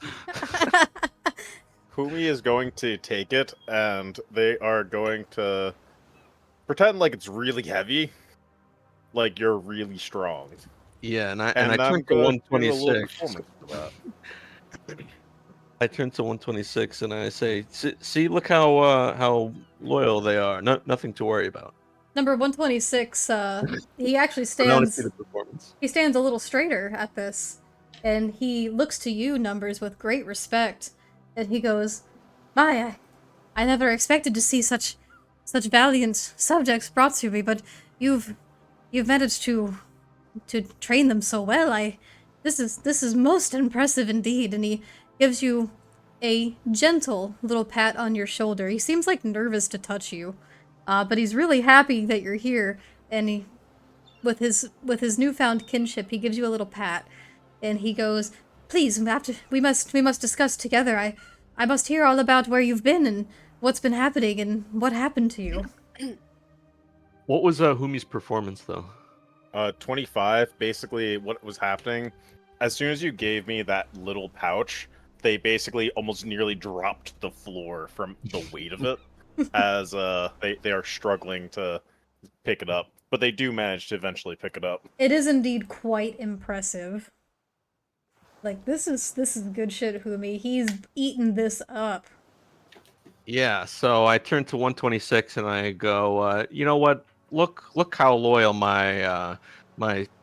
Kumi is going to take it, and they are going to pretend like it's really heavy, like you're really strong.
Yeah, and I
I'm
turn to
gonna do a little
126.
performance for that.
I turn to 126 and I say, "See, look how loyal they are. Nothing to worry about."
Number 126, he actually
I want to see
stands...
the performance.
He stands a little straighter at this, and he looks to you, Numbers, with great respect, and he goes, My, I never expected to see such valiant subjects brought to me, but you've managed to train them so well. This is most impressive indeed, and he gives you a gentle little pat on your shoulder. He seems like nervous to touch you, but he's really happy that you're here, and with his newfound kinship, he gives you a little pat, and he goes, "Please, we must discuss together. I must hear all about where you've been and what's been happening and what happened to you."
What was Humi's performance though?
25. Basically, what was happening, as soon as you gave me that little pouch, they basically almost nearly dropped to the floor from the weight of it, as they are struggling to pick it up. But they do manage to eventually pick it up.
It is indeed quite impressive. Like, this is good shit, Humi. He's eaten this up.
Yeah, so I turn to 126 and I go, you know what? Look how loyal my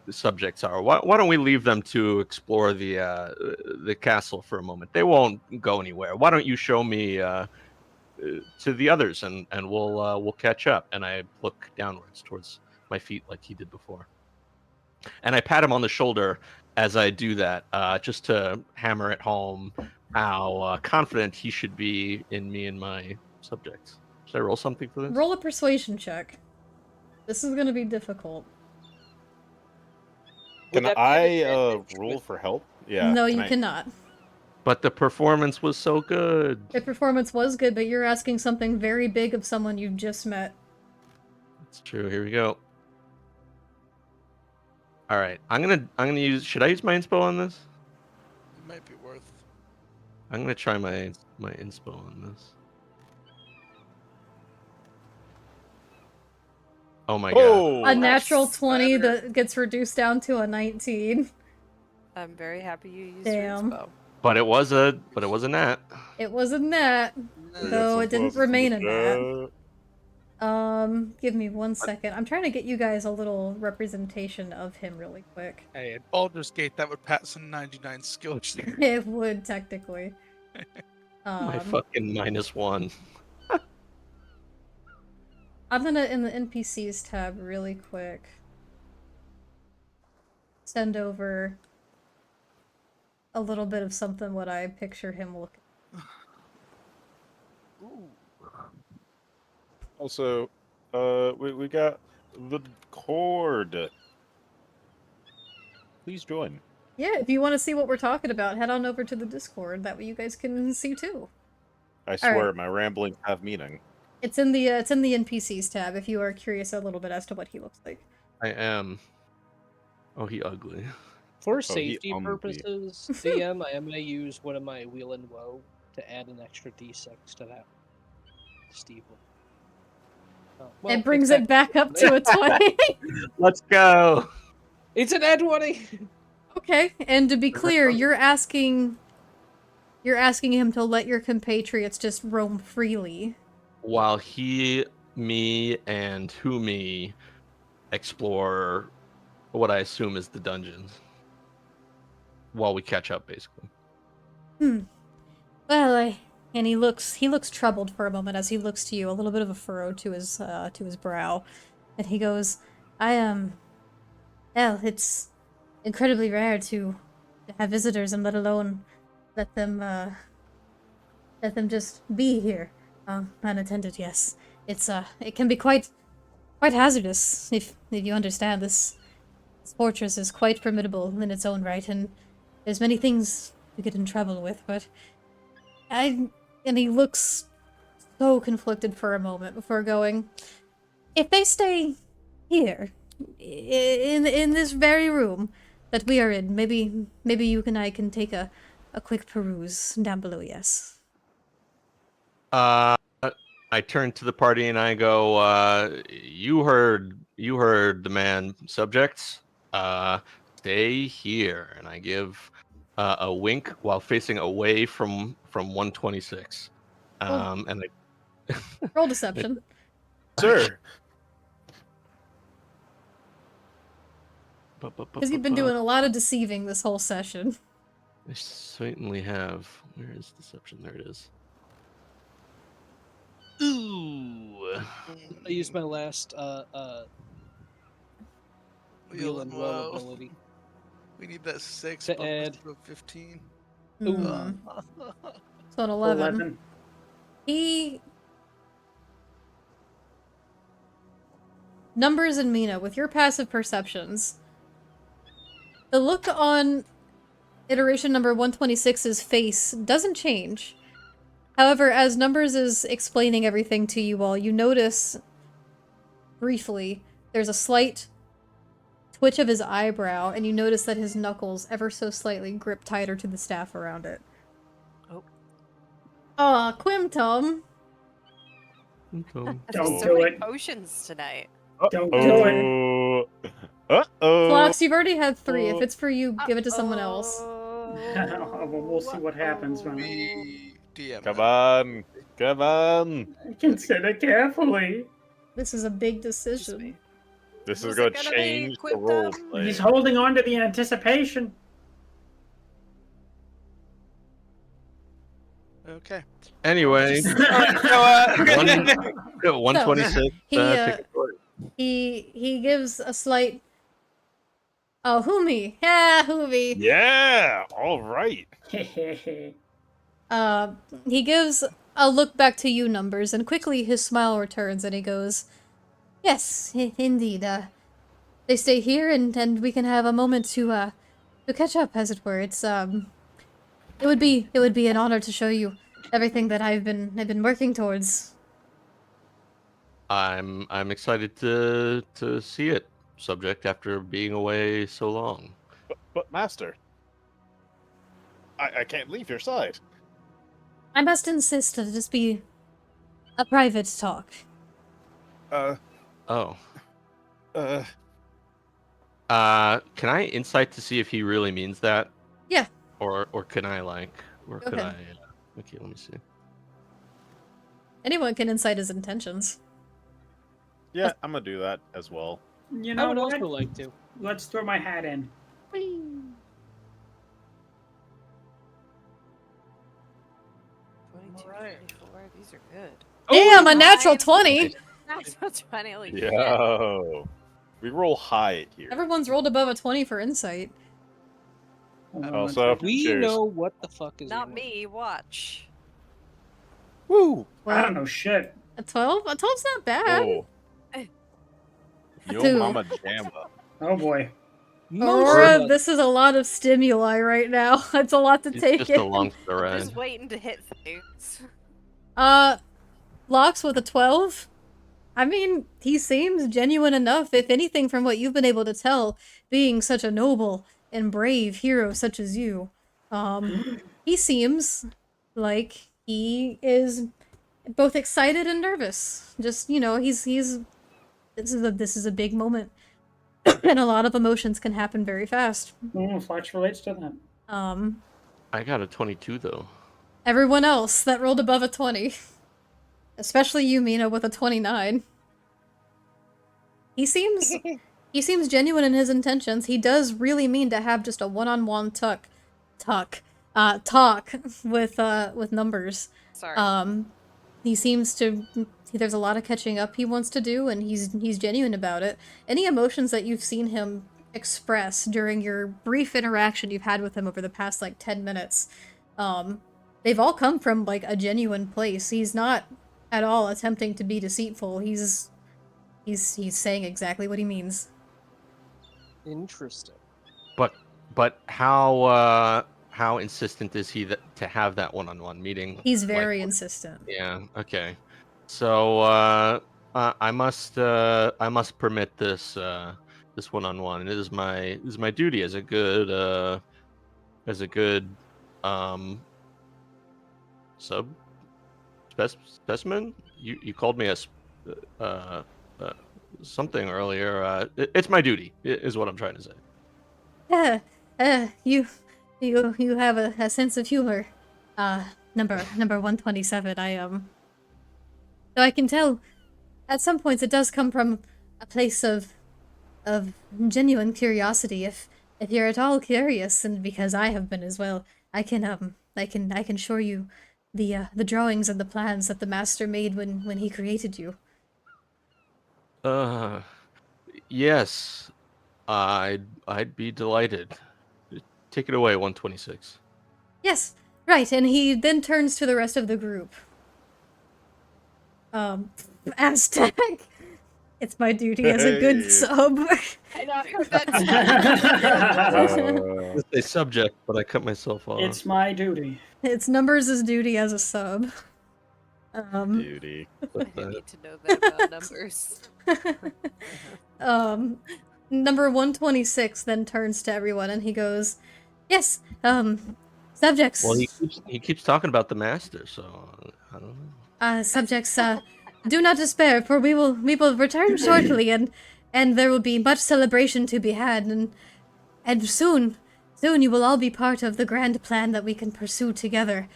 subjects are. Why don't we leave them to explore the castle for a moment? They won't go anywhere. Why don't you show me to the others and we'll catch up? And I look downwards towards my feet like he did before. And I pat him on the shoulder as I do that, just to hammer it home how confident he should be in me and my subjects. Should I roll something for this?
Roll a persuasion check. This is gonna be difficult.
Can
Would that be an
I
advantage
rule
with-
for help? Yeah.
No,
can
you
I-
cannot.
But the performance was so good.
The performance was good, but you're asking something very big of someone you've just met.
That's true. Here we go. All right, I'm gonna use. Should I use my inspo on this?
It might be worth.
I'm gonna try my inspo on this. Oh my god!
Oh,
A natural
That's
20
better.
that gets reduced down to a 19.
I'm very happy you used
Damn.
your inspo.
But it was a nat.
It was a nat, though it didn't remain a nat. Give me 1 second. I'm trying to get you guys a little representation of him really quick.
Hey, at Baldur's Gate, that would pass some 99 skill check.
It would, technically.
My fucking -1.
I'm gonna, in the NPCs tab really quick, send over a little bit of something what I picture him looking.
Also, we got the cord. Please join.
Yeah, if you want to see what we're talking about, head on over to the Discord. That way you guys can see too.
I swear,
right.
my ramblings have meaning.
It's in the NPCs tab if you are curious a little bit as to what he looks like.
I am. Oh, he ugly.
For
he
safety
umby.
purposes, DM, I am going to use one of my Wheel and Woe to add an extra d6 to that. Steve.
It brings it back up to a 20.
Let's go.
It's an ad 20!
Okay, and to be clear, you're asking him to let your compatriots just roam freely.
While he, me, and Humi explore what I assume is the dungeons. While we catch up, basically.
Well, and he looks troubled for a moment as he looks to you, a little bit of a furrow to his brow, and he goes, well, it's incredibly rare to have visitors and let alone let them just be here, unattended. Yes, it can be quite hazardous if you understand. This fortress is quite formidable in its own right, and there's many things to get in trouble with, but and he looks so conflicted for a moment before going, if they stay here, in this very room that we are in, maybe you and I can take a quick peruse down below, yes.
I turn to the party and I go, you heard the man, subjects. Stay here. And I give a wink while facing away from 126. And I
Roll deception.
Sir,
Because you've been doing a lot of deceiving this whole session.
I certainly have. Where is deception? There it is. Ooh.
I used my last Wheel and Woe ability.
We need that 6
To
bump us
add.
to a 15.
Hmm. So an 11.
11.
Numbers and Mina, with your passive perceptions, the look on iteration number 126's face doesn't change. However, as Numbers is explaining everything to you all, you notice briefly there's a slight twitch of his eyebrow, and you notice that his knuckles ever so slightly grip tighter to the staff around it.
Oh.
Aw, Quimtom.
Okay.
There's
Don't
so
do
many
it.
potions tonight.
Don't do it.
Uh-oh.
Flox, you've already had 3. If it's for you, give it to someone else.
Well, we'll see what happens when
We DM.
Come
that.
on. Come on.
consider carefully.
This is a big
Excuse
decision.
me.
This is
Who's
going
it
to
gonna be,
change the
Quintum?
role play.
He's holding on to the anticipation.
Okay.
Anyway,
So,
126.
he,
Take a choice.
he gives a slight... Oh, Humi! Yeah, Humi!
Yeah. All right.
He gives a look back to you, Numbers, and quickly his smile returns and he goes, Yes, indeed, they stay here and we can have a moment to catch up, as it were. It's, it would be an honor to show you everything that I've been working towards.
I'm excited to see it. Subject after being away so long.
But Master, I can't leave your side.
I must insist that this be a private talk.
Uh,
Oh.
uh,
Can I insight to see if he really means that?
Yeah.
Or can I
Go
could
ahead.
Okay, let me see.
Anyone can incite his intentions.
yeah, I'm gonna do that as well.
You
I
know
would
what?
also like to.
Let's throw my hat in.
22,
Alright.
24, these are good.
Damn, a natural
Nine.
20!
That's 20, holy shit.
Yo, we roll high here.
Everyone's rolled above a 20 for insight.
Hold on,
Also,
let's-
We
cheers.
know what the fuck is
Not
wrong.
me, watch.
Woo.
I don't know shit.
A 12? A 12's not bad.
Oh.
Eh.
Yo,
Two.
mama jamma.
Oh boy.
Aurora,
Most
this is a lot of stimuli right now. It's a lot to
It's
take
just
in.
along for the
I'm
ride.
just waiting to hit things.
Lox with a 12? I mean, he seems genuine enough, if anything, from what you've been able to tell, being such a noble and brave hero such as you. He seems like he is both excited and nervous. Just, you know, this is a big moment. And a lot of emotions can happen very fast.
Fletch relates to that.
I got a 22 though.
Everyone else that rolled above a 20. Especially you, Mina, with a 29. He seems genuine in his intentions. He does really mean to have just a one-on-one talk with Numbers.
Sorry.
He seems to there's a lot of catching up he wants to do, and he's genuine about it. Any emotions that you've seen him express during your brief interaction you've had with him over the past like 10 minutes, they've all come from like a genuine place. He's not at all attempting to be deceitful. He's saying exactly what he means.
Interesting.
But how insistent is he to have that one-on-one meeting?
He's very
Like,
insistent.
yeah. Okay. So I must permit this this one-on-one. And it is my duty as a good specimen. You called me a something earlier. It's my duty is what I'm trying to say.
You have a sense of humor. Number 127. Though I can tell, at some points it does come from a place of genuine curiosity. If you're at all curious, and because I have been as well, I can show you the drawings and the plans that the master made when he created you.
Yes, I'd be delighted. Take it away, 126.
Yes, right, and he then turns to the rest of the group. Aztec, it's my duty as a good
Hey.
sub.
I know, I heard that.
It's a subject, but I cut myself off.
It's my duty.
It's Numbers' duty as a sub.
Beauty.
I didn't need to know that about numbers.
Number 126 then turns to everyone and he goes, yes, subjects.
Well, he keeps talking about the master, so I don't know.
Subjects, do not despair, for we will return shortly, and there will be much celebration to be had, and soon you will all be part of the grand plan that we can pursue together,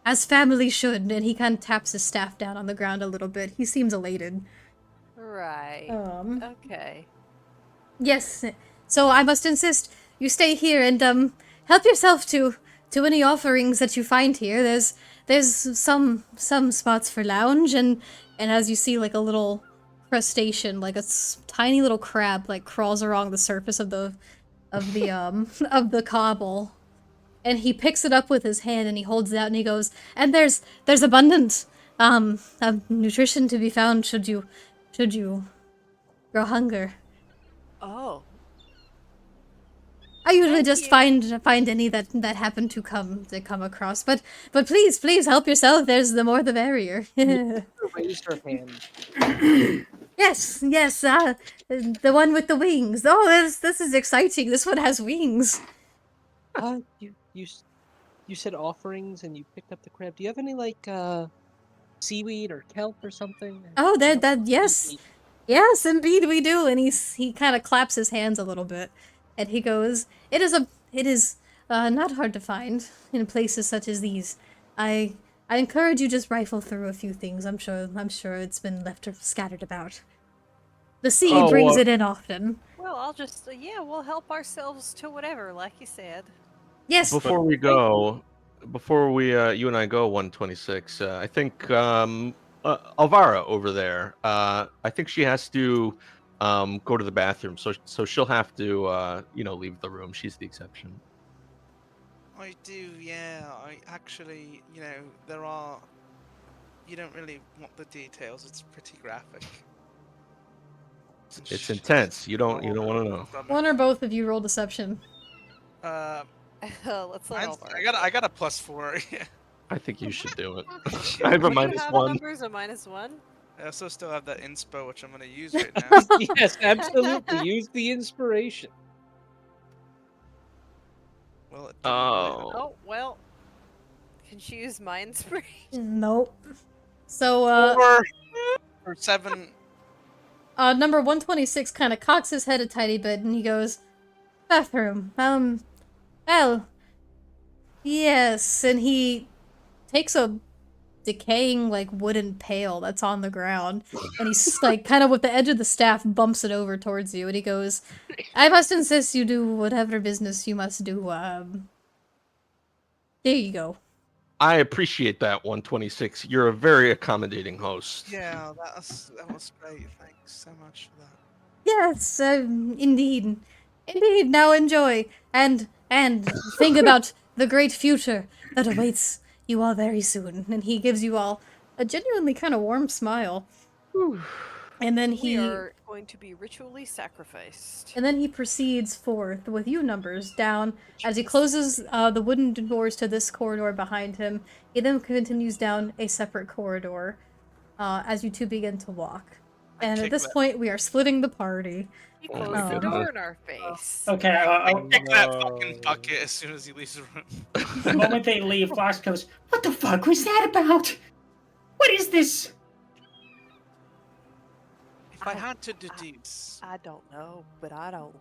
as family should. And he kind of taps his staff down on the ground a little bit. He seems elated.
Right. Okay.
Yes. So I must insist you stay here and help yourself to any offerings that you find here. There's some spots for lounge, and as you see, like a little crustacean, like a tiny little crab, like crawls along the surface of the of the cobble, and he picks it up with his hand and he holds it out and he goes, and there's abundant of nutrition to be found should you grow hunger.
Oh.
I usually
Thank
just
you.
find any that happen to come across, but please help yourself. There's the more the merrier.
Raised her hand.
Yes, the one with the wings. Oh, this is exciting. This one has wings.
You said offerings and you picked up the crab. Do you have any like seaweed or kelp or something?
Oh, yes. Yes, indeed we do. And he kind of claps his hands a little bit, and he goes, It is not hard to find in places such as these. I encourage you just rifle through a few things. I'm sure it's been left or scattered about. The sea brings it in often.
Well, I'll just, we'll help ourselves to whatever, like you said.
Yes.
Before we you and I go, 126. I think Alvara over there. I think she has to go to the bathroom, so she'll have to leave the room. She's the exception.
I do, yeah. I actually, there are. You don't really want the details. It's pretty graphic.
It's intense. You don't want to know.
One or both of you roll deception.
Let's let Alvaro.
I got a +4. Yeah.
I think you should do it.
Yeah.
I have a
Do you have
-1.
numbers a -1?
I also still have that inspo, which I'm going to use right now.
Yes, absolutely. Use the inspiration.
Well, it
Oh.
Oh, well. Can she use my inspiration?
Nope. So,
or 7.
number 126 kind of cocks his head a tiny bit, and he goes, bathroom. Well, yes, and he takes a decaying, like, wooden pail that's on the ground, and he's, like, kind of with the edge of the staff bumps it over towards you, and he goes, I must insist you do whatever business you must do, there you go.
I appreciate that, 126. You're a very accommodating host.
Yeah, that was great. Thanks so much for that.
Yes, indeed. Indeed, now enjoy, and think about the great future that awaits you all very soon. And he gives you all a genuinely kind of warm smile. And then
We are going to be ritually sacrificed.
And then he proceeds forth with you numbers down as he closes the wooden doors to this corridor behind him. He then continues down a separate corridor as you two begin to walk. And at this point, we are splitting the party.
He
Oh my
closed the
goodness.
door in our face.
Okay,
I kick that fucking bucket as soon as he leaves the room.
the moment they leave, Fox goes, "What the fuck was that about? What is this?"
If I had to deduce,
I don't know, but I don't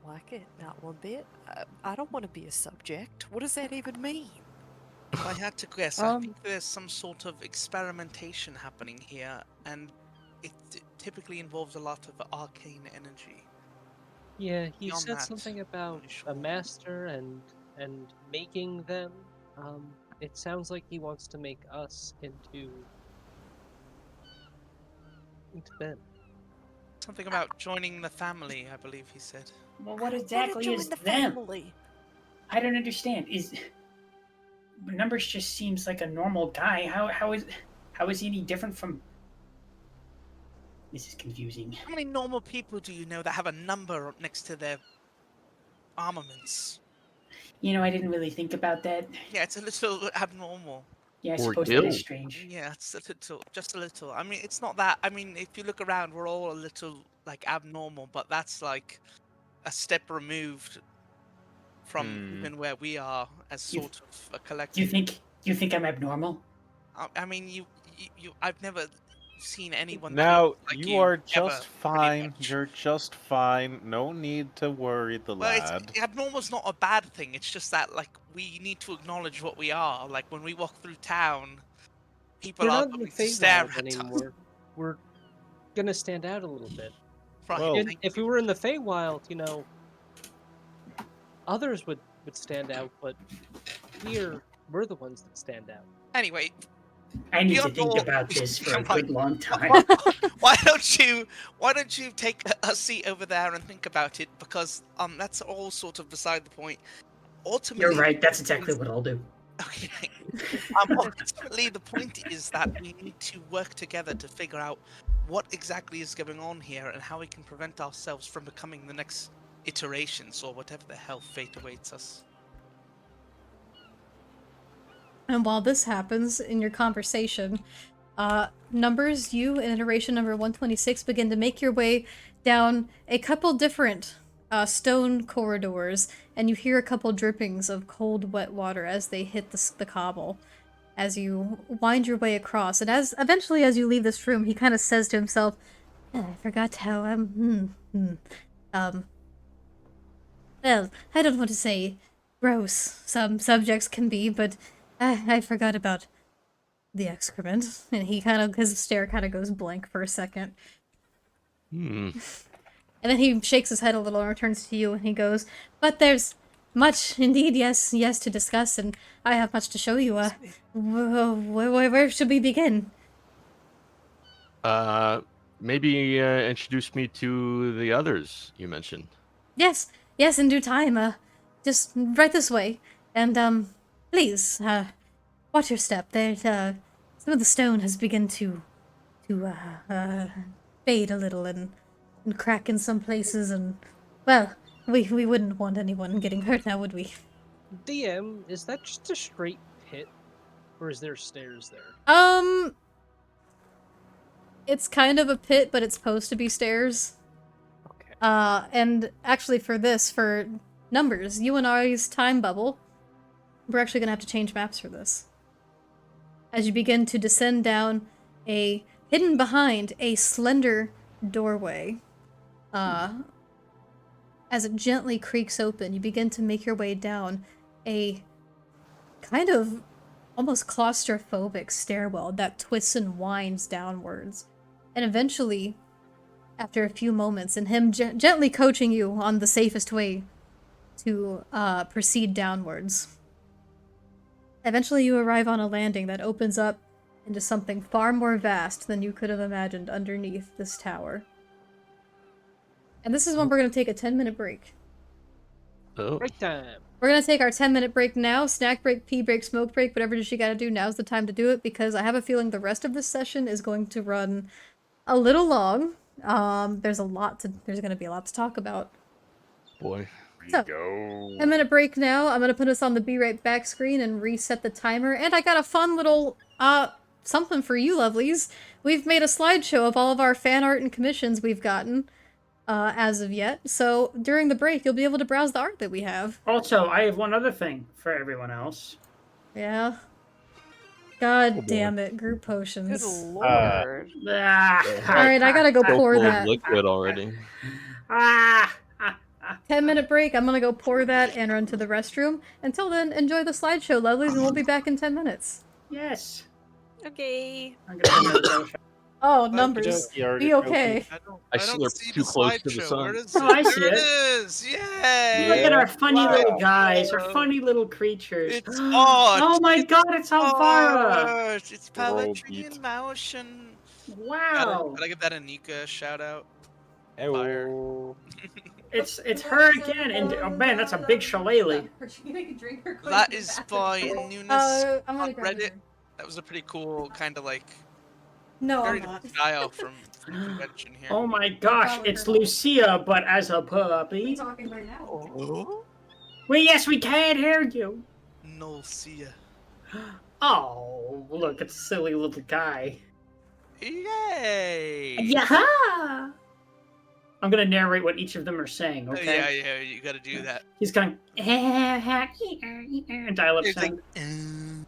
like it, not one bit. I don't want to be a subject. What does that even mean?
if I had to guess, I think there's some sort of experimentation happening here, and it typically involves a lot of arcane energy.
Yeah, he
Beyond
said
that,
something about
pretty
a
sure.
master and making them. It sounds like he wants to make us into them.
Something about joining the family, I believe he said.
Well, what
I
exactly
wanna
is
join the
them?
family.
I don't understand. Numbers just seems like a normal guy. How is he any different from? This is confusing.
How many normal people do you know that have a number next to their armaments?
I didn't really think about that.
Yeah, it's a little abnormal.
Yeah, I
Or
suppose that is
guild.
strange.
Yeah, it's a little, just a little. I mean, it's not that. I mean, if you look around, we're all a little like abnormal, but that's like a step removed from even where we are as
You-
sort of a collective.
Do you think I'm abnormal?
I mean, I've never seen anyone that
Now,
looks like
you are
ever,
just
pretty
fine.
much.
You're just fine. No need to worry, the
Well,
lad.
abnormal's not a bad thing. It's just that like we need to acknowledge what we are. Like when we walk through town, people
We're
are
not in the
going to stare
Feywild
at us.
anymore. We're gonna stand out a little bit.
Right,
Well-
And if we were in the Feywild, others would stand out, but here we're the ones that stand out.
Anyway,
I need to
Beyond
think
all-
about this for a
Right.
good long time.
why don't you take a seat over there and think about it, because that's all sort of beside the point. Ultimately,
You're right. That's exactly what I'll do.
Okay. Ultimately, the point is that we need to work together to figure out what exactly is going on here and how we can prevent ourselves from becoming the next iterations or whatever the hell fate awaits us.
And while this happens in your conversation, Numbers, you in iteration number 126 begin to make your way down a couple different stone corridors, and you hear a couple drippings of cold, wet water as they hit the cobble. As you wind your way across, and as you leave this room, he kind of says to himself, "I forgot how well, I don't want to say gross some subjects can be, but I forgot about the excrement." And his stare kind of goes blank for a second.
Hmm.
And then he shakes his head a little and returns to you and he goes, "But there's much indeed, yes, to discuss, and I have much to show you. Where should we begin?"
Maybe introduce me to the others you mentioned.
Yes, in due time. Just right this way. And, please, watch your step. There's, some of the stone has begun to fade a little and crack in some places, and, well, we wouldn't want anyone getting hurt now, would we?
DM, is that just a straight pit? Or is there stairs there?
It's kind of a pit, but it's supposed to be stairs.
Okay.
And actually for Numbers, you and I's time bubble, we're actually gonna have to change maps for this. As you begin to descend down hidden behind a slender doorway, as it gently creaks open, you begin to make your way down a kind of almost claustrophobic stairwell that twists and winds downwards. And eventually, after a few moments, and him gently coaching you on the safest way to proceed downwards, eventually you arrive on a landing that opens up into something far more vast than you could have imagined underneath this tower. And this is when we're going to take a 10-minute break.
Oh.
Break time.
We're going to take our 10-minute break now. Snack break, pee break, smoke break, whatever it is you gotta do, now's the time to do it, because I have a feeling the rest of this session is going to run a little long. There's gonna be a lot to talk about.
Boy.
So,
Go.
10-minute break now. I'm gonna put us on the Be Right Back screen and reset the timer. And I got a fun little, something for you lovelies. We've made a slideshow of all of our fan art and commissions we've gotten, as of yet. So, during the break, you'll be able to browse the art that we have.
Also, I have one other thing for everyone else.
Yeah. God
Oh, boy.
damn it, group
Good
potions.
lord.
Alright, I gotta go
So
pour
full of
that.
liquid already.
10-minute break, I'm gonna go pour that and run to the restroom. Until then, enjoy the slideshow, lovelies, and we'll be back in 10 minutes.
Yes.
Okay.
I'm gonna go another show.
Oh, Numbers. Be okay.
I
don't
slurped
see
too
the
close to the
slideshow.
sun.
Where is
Oh, I
it?
see
There
it.
it is! Yay!
Look at our funny
Wow.
little guys, our funny little creatures.
It's art!
Oh my god, it's Alvara!
Art! It's
World
poetry
beat.
in motion.
Wow.
Gotta give that a Nika shout out. Fire.
Ew.
It's her again, and oh man, that's a big shillelagh.
That is by Newness
I'm
on
gonna grab a
Reddit.
drink.
That was a pretty cool kind of like
No,
very
I'm not.
different style from convention here.
Oh my gosh,
probably
it's
heard of it.
Lucia, but as a
I'm
puppy.
talking right now.
Oh,
Well, yes, we can't hear you.
no, see ya.
Oh, look, it's a silly little guy.
Yay!
Yaha! I'm gonna narrate what each of them are saying, okay?
Yeah, you gotta do that.
He's going dial-up
It's like,
sound.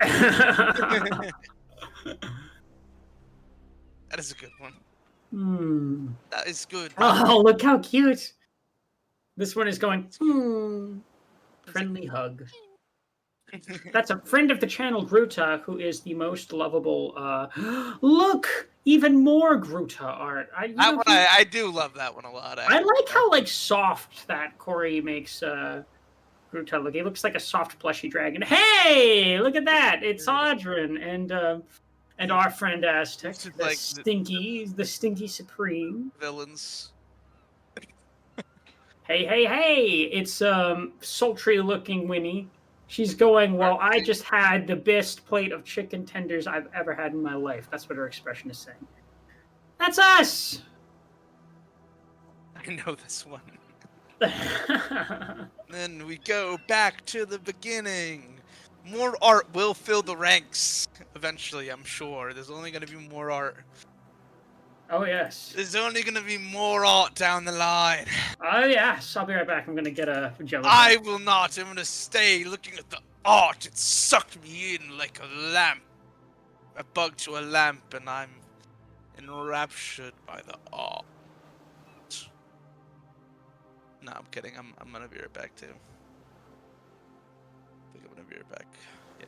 that is a good one.
Hmm.
That is good.
Oh, look how cute! This one is going friendly hug. That's a friend of the channel, Gruta, who is the most lovable. Look, even more Gruta art.
I do love that one a lot.
I like how like soft that Corey makes Gruta look. He looks like a soft plushy dragon. Hey, look at that! It's Audrin and our friend Aztec,
This is
the
like
the stinky supreme.
villains.
Hey! It's sultry looking Winnie. She's going, well, I just had the best plate of chicken tenders I've ever had in my life. That's what her expression is saying. That's us!
I know this one. Then we go back to the beginning. More art will fill the ranks eventually, I'm sure. There's only going to be more art.
Oh, yes.
There's only going to be more art down the line.
Oh, yes. I'll be right back. I'm going to get a jelly.
I will not. I'm going to stay looking at the art. It sucked me in like a lamp. A bug to a lamp, and I'm enraptured by the art. No, I'm kidding. I'm going to be right back, too. I think I'm going to be right back. Yeah.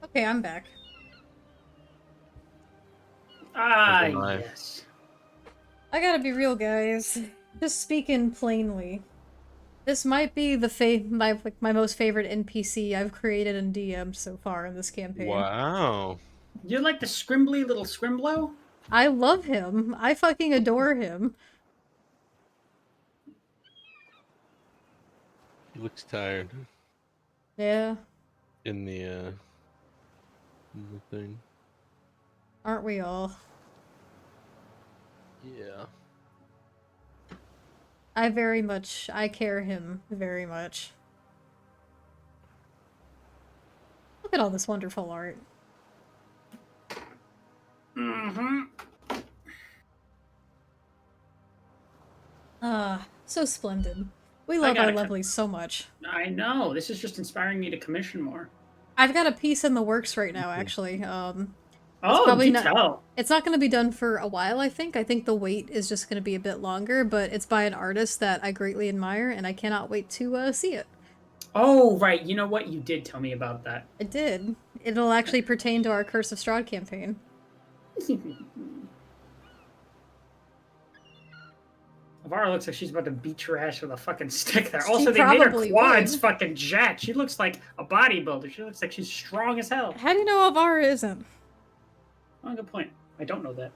Okay, I'm back.
Ah,
Never mind.
yes.
I gotta be real, guys. Just speaking plainly. This might be my most favorite NPC I've created and DM'd so far in this campaign.
Wow.
You like the scrimbly little scrimblow?
I love him. I fucking adore him.
He looks tired
Yeah,
in the thing.
aren't we all?
Yeah.
I care him very much. Look at all this wonderful art.
Mm-hmm.
Ah, so splendid. We love our
gotta com-
lovelies so much.
I know. This is just inspiring me to commission more.
I've got a piece in the works right now, actually.
Oh,
probably
do
not-
tell.
It's not going to be done for a while, I think. I think the wait is just going to be a bit longer, but it's by an artist that I greatly admire, and I cannot wait to see it.
Oh, right. You know what? You did tell me about that.
It did. It'll actually pertain to our Curse of Strahd campaign.
Avara looks like she's about to beat your ass with a fucking stick there.
She
Also, they made her
probably
quads
would.
fucking jacked. She looks like a bodybuilder. She looks like she's strong as hell.
How do you know Avara isn't?
Oh, good point. I don't know that.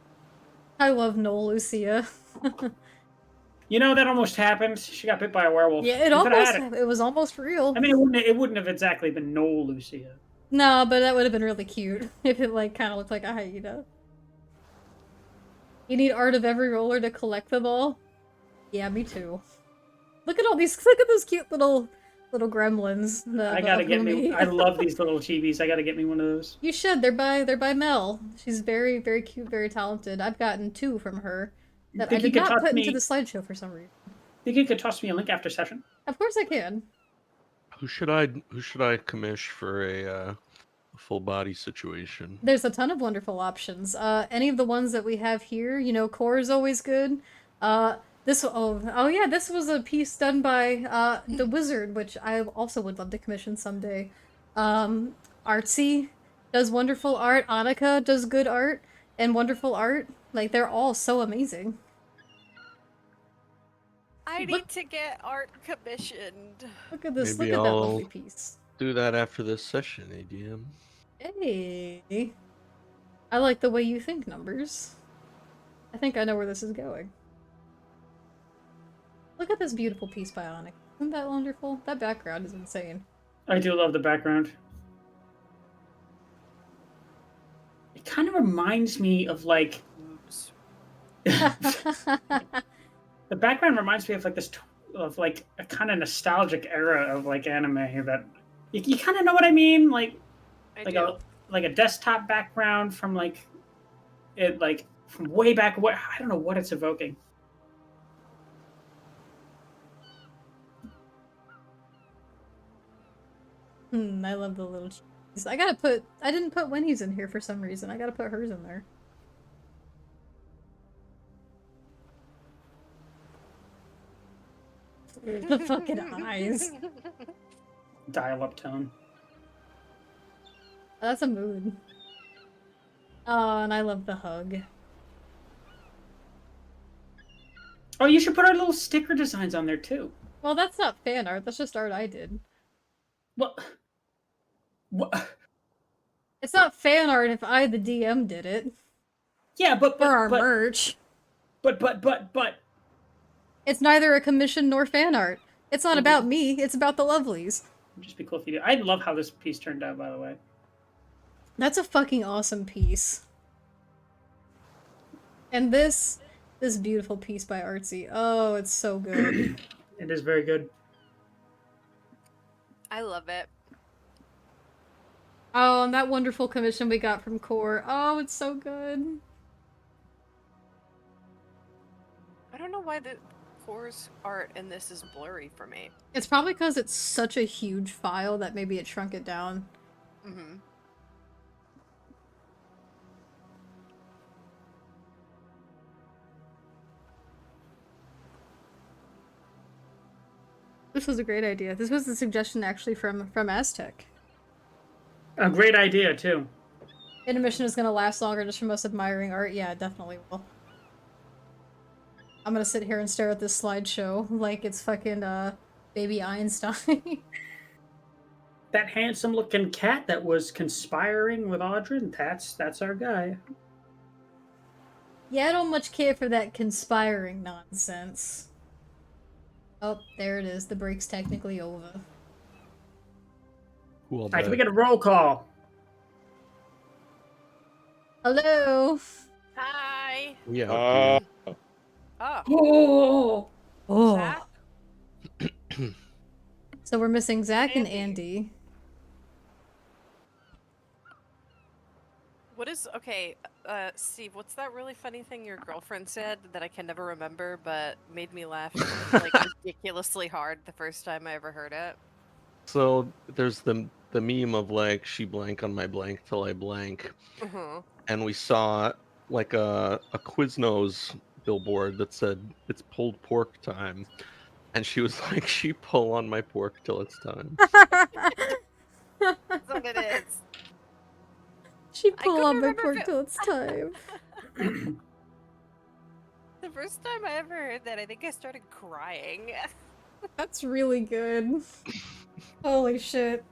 I love Noel Lucia.
You know, that almost happened. She got bit by a werewolf.
Yeah,
You coulda had
it was almost real.
I mean, it wouldn't have exactly been Noel Lucia.
No, but that would have been really cute if it like kind of looked like a hyena. You need art of every roller to collect them all. Yeah, me too. Look at all these. Look at those cute little gremlins.
I gotta get me. I love these little chibis. I gotta get me one of those.
You should. They're by Mel. She's very cute, very talented. I've gotten 2 from her that I
Think you
did
could
not
toss
put
me-
into the slideshow for some reason.
Think you could toss me a link after session?
Of course I can.
Who should I commish for a full body situation?
There's a ton of wonderful options. Any of the ones that we have here, you know, core is always good. This yeah, this was a piece done by the Wizard, which I also would love to commission someday. Artsy does wonderful art. Annika does good art and wonderful art. Like, they're all so amazing.
I need to get art commissioned.
Look at this.
Maybe
Look at that
I'll
lovely piece.
do that after this session, ADM.
Hey. I like the way you think, Numbers. I think I know where this is going. Look at this beautiful piece by Annika. Isn't that wonderful? That background is insane.
I do love the background. It kind of reminds me of like
Oops.
the background reminds me of like of like a kind of nostalgic era of like anime that you kind of know what I mean, like a desktop background from like from way back. What I don't know what it's evoking.
I love the little cheese. I didn't put Winnie's in here for some reason. I gotta put hers in there. The fucking eyes.
Dial-up tone.
That's a mood. Oh, and I love the hug.
Oh, you should put our little sticker designs on there too.
Well, that's not fan art. That's just art I did.
What?
It's not fan art if I, the DM, did it.
Yeah, but
For our merch.
But
It's neither a commission nor fan art. It's not about me. It's about the lovelies.
it'd just be cool if you did. I love how this piece turned out, by the way.
That's a fucking awesome piece. And this beautiful piece by Artsy. Oh, it's so good.
It is very good.
I love it.
Oh, and that wonderful commission we got from Core. Oh, it's so good.
I don't know why the Core's art in this is blurry for me.
It's probably because it's such a huge file that maybe it shrunk it down.
Mm-hmm.
This was a great idea. This was the suggestion actually from Aztec.
A great idea too.
Intermission is gonna last longer just from us admiring art. Yeah, it definitely will. I'm gonna sit here and stare at this slideshow like it's fucking baby Einstein.
That handsome-looking cat that was conspiring with Audrey, that's our guy.
Yeah, I don't much care for that conspiring nonsense. Oh, there it is. The break's technically over.
Who all
All right, can we
bet?
get a roll call?
Hello.
Hi.
Yeah.
Oh,
Oh,
Zach?
So we're missing Zach and
Andy.
Andy.
What okay, Steve, what's that really funny thing your girlfriend said that I can never remember but made me laugh like ridiculously hard the first time I ever heard it?
So there's the meme of like she blank on my blank till I blank,
Uh-huh.
and we saw like a Quiznos billboard that said it's pulled pork time, and she was like, she pull on my pork till it's time.
That's what it is.
She
I
pull
couldn't
on my
remember if
pork
it...
till it's time.
The first time I ever heard that, I think I started crying.
That's really good. Holy shit.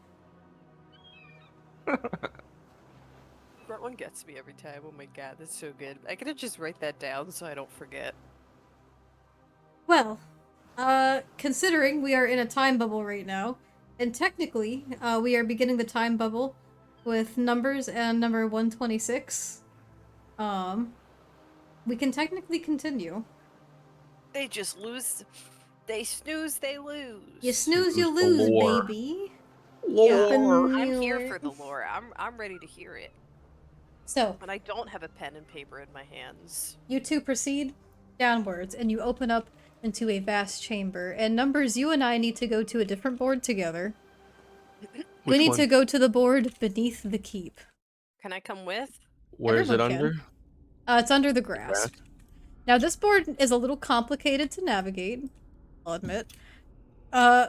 That one gets me every time. Oh my god, that's so good. I could just write that down so I don't forget.
Well, considering we are in a time bubble right now, and technically, we are beginning the time bubble with numbers and number 126, we can technically continue.
They just lose. They snooze, they lose.
You snooze, you
Who's the
lose,
lore?
baby.
Yeah,
Lore.
I'm here for the lore. I'm ready to hear it.
So,
But I don't have a pen and paper in my hands.
you two proceed downwards, and you open up into a vast chamber. And numbers, you and I need to go to a different board together. We
Which
need
one?
to go to the board beneath the keep.
Can I come with?
Where is it
Everyone can.
under?
It's under the grasp. Now, this board is a little complicated to navigate, I'll admit.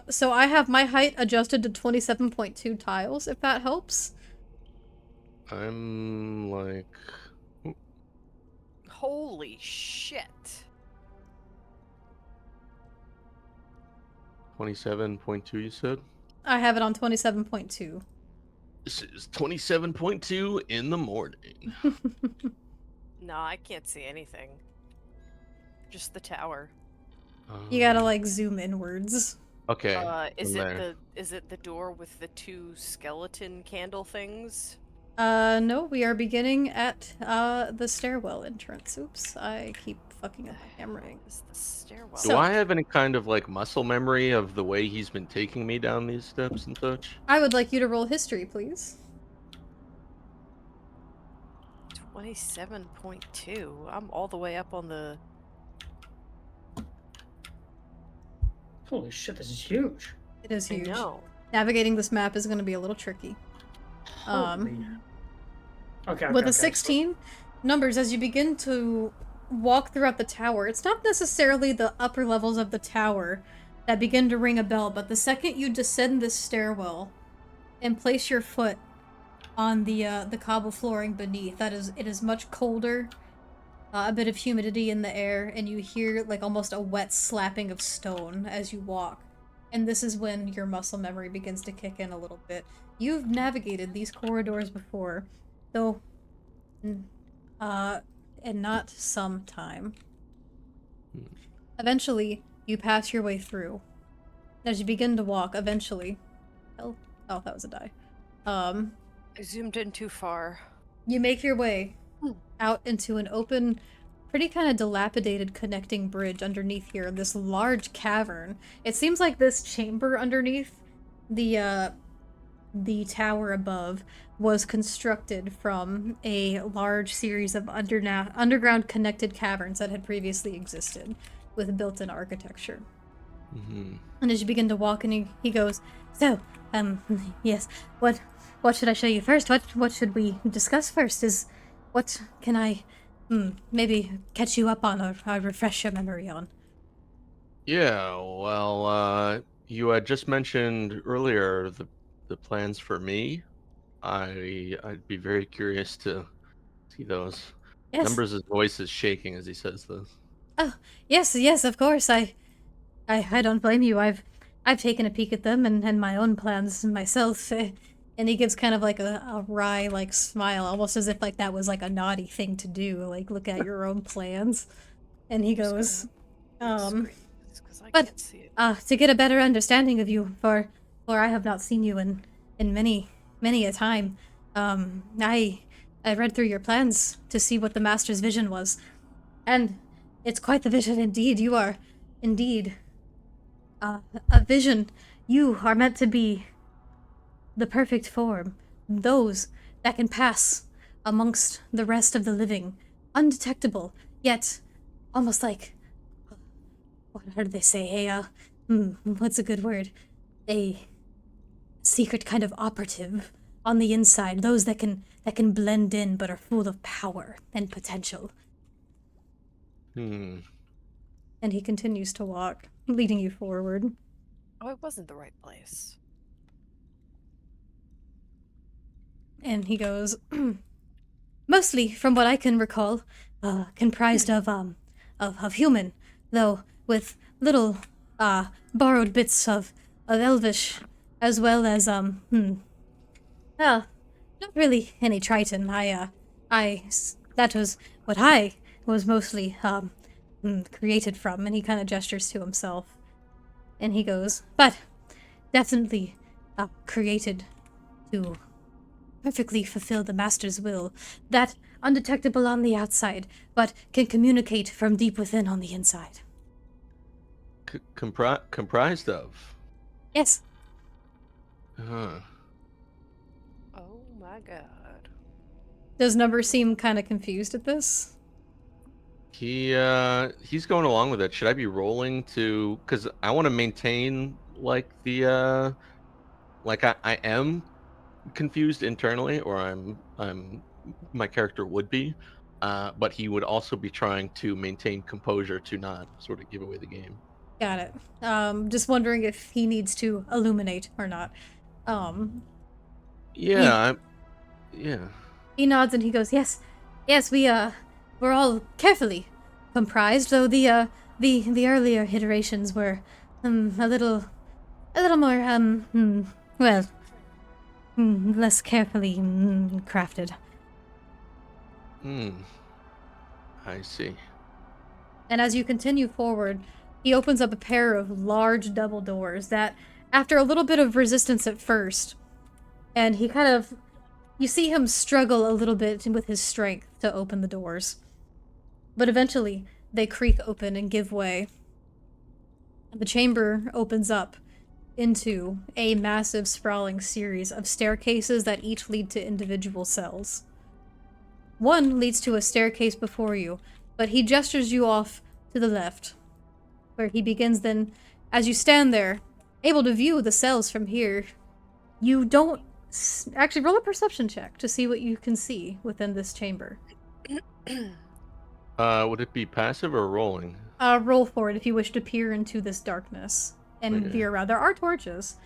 So I have my height adjusted to 27.2 tiles, if that helps.
I'm like
Holy shit.
27.2. You said
I have it on 27.2.
this is 27.2 in the morning.
No, I can't see anything. Just the tower.
You gotta, like, zoom inwards.
Okay.
Is
from
it
there.
the door with the two skeleton candle things?
No, we are beginning at, the stairwell entrance. Oops, I keep fucking up my hammering.
Is the stairwell?
Do
So-
I have any kind of like muscle memory of the way he's been taking me down these steps and such?
I would like you to roll history, please.
27.2. I'm all the way up on the.
Holy shit, this is huge.
It is huge.
I know.
Navigating this map is going to be a little tricky.
Holy. Okay.
With
okay,
a 16, numbers, as you begin to walk throughout the tower, it's not necessarily the upper levels of the tower that begin to ring a bell, but the second you descend this stairwell and place your foot on the cobble flooring beneath, it is much colder, a bit of humidity in the air, and you hear like almost a wet slapping of stone as you walk. And this is when your muscle memory begins to kick in a little bit. You've navigated these corridors before, though, and not some time. Eventually, you pass your way through. As you begin to walk, eventually... Oh, that was a die.
I zoomed in too far.
You make your way out into an open, pretty kind of dilapidated connecting bridge underneath here, this large cavern. It seems like this chamber underneath the tower above was constructed from a large series of underground connected caverns that had previously existed with built-in architecture.
Mm-hmm.
And as you begin to walk, and he goes, "So, yes, what should I show you first? What should we discuss first? What can I, maybe catch you up on or refresh your memory on?"
Yeah, well, you had just mentioned earlier the plans for me. I'd be very curious to see those.
Yes.
Numbers' voice is shaking as he says this.
Oh, yes, of course. I don't blame you. I've taken a peek at them and my own plans myself. And he gives kind of like a wry like smile, almost as if like that was like a naughty thing to do, like look at your own plans. And he goes, but to get a better understanding of you, for I have not seen you in many a time. I read through your plans to see what the Master's vision was, and it's quite the vision indeed. You are indeed a vision. You are meant to be the perfect form, those that can pass amongst the rest of the living, undetectable, yet almost like, how do they say, what's a good word? A secret kind of operative on the inside, those that can blend in but are full of power and potential.
Hmm.
And he continues to walk, leading you forward.
Oh, it wasn't the right place.
And he goes, mostly, from what I can recall, comprised of human, though with little, borrowed bits of elvish, as well as, well, not really any Triton. That was what I was mostly, created from, and he kind of gestures to himself. And he goes, but definitely, created to perfectly fulfill the Master's will, that undetectable on the outside, but can communicate from deep within on the inside.
Comprised of?
Yes.
Huh.
Oh my god.
Does Number seem kind of confused at this?
He's going along with it. Should I be rolling to? Because I want to maintain like the like I am confused internally, or I'm my character would be, but he would also be trying to maintain composure to not sort of give away the game.
Got it. Just wondering if he needs to illuminate or not.
Yeah,
He,
yeah.
he nods and he goes, yes, we're all carefully comprised, though the earlier iterations were, a little more, well, less carefully, crafted.
Hmm. I see.
And as you continue forward, he opens up a pair of large double doors that, after a little bit of resistance at first, and he kind of, you see him struggle a little bit with his strength to open the doors. But eventually, they creak open and give way. The chamber opens up into a massive, sprawling series of staircases that each lead to individual cells. One leads to a staircase before you, but he gestures you off to the left, where he begins then, as you stand there, able to view the cells from here. You don't... Actually, roll a perception check to see what you can see within this chamber.
Would it be passive or rolling?
Roll for it if you wish to peer into this darkness and
Okay.
veer around. There are torches.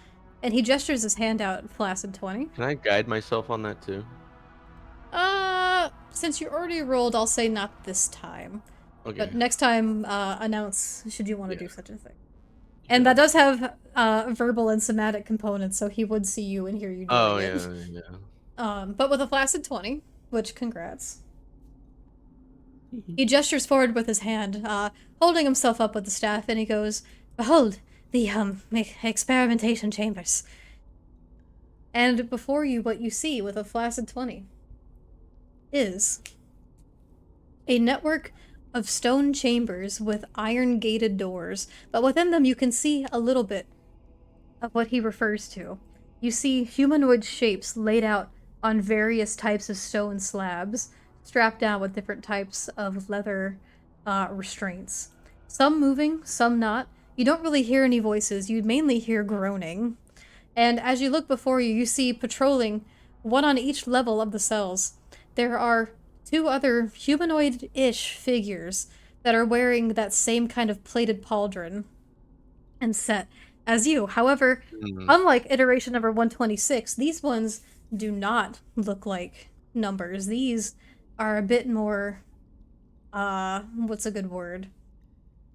And he gestures his hand out, flaccid 20.
Can I guide myself on that too?
Since you already rolled, I'll say not this time.
Okay.
But next time, announce should you want to do such a thing.
Yeah.
And that does have verbal and somatic components, so he would see you and hear you doing
Oh
it.
yeah.
But with a flaccid 20, which congrats. He gestures forward with his hand, holding himself up with the staff, and he goes, behold, the experimentation chambers. And before you, what you see with a flaccid 20 is a network of stone chambers with iron-gated doors, but within them you can see a little bit of what he refers to. You see humanoid shapes laid out on various types of stone slabs, strapped down with different types of leather restraints. Some moving, some not. You don't really hear any voices, you mainly hear groaning. And as you look before you, you see patrolling, one on each level of the cells. There are two other humanoid-ish figures that are wearing that same kind of plated pauldron and set as you. However, unlike iteration number 126, these ones do not look like numbers. These are a bit more, what's a good word?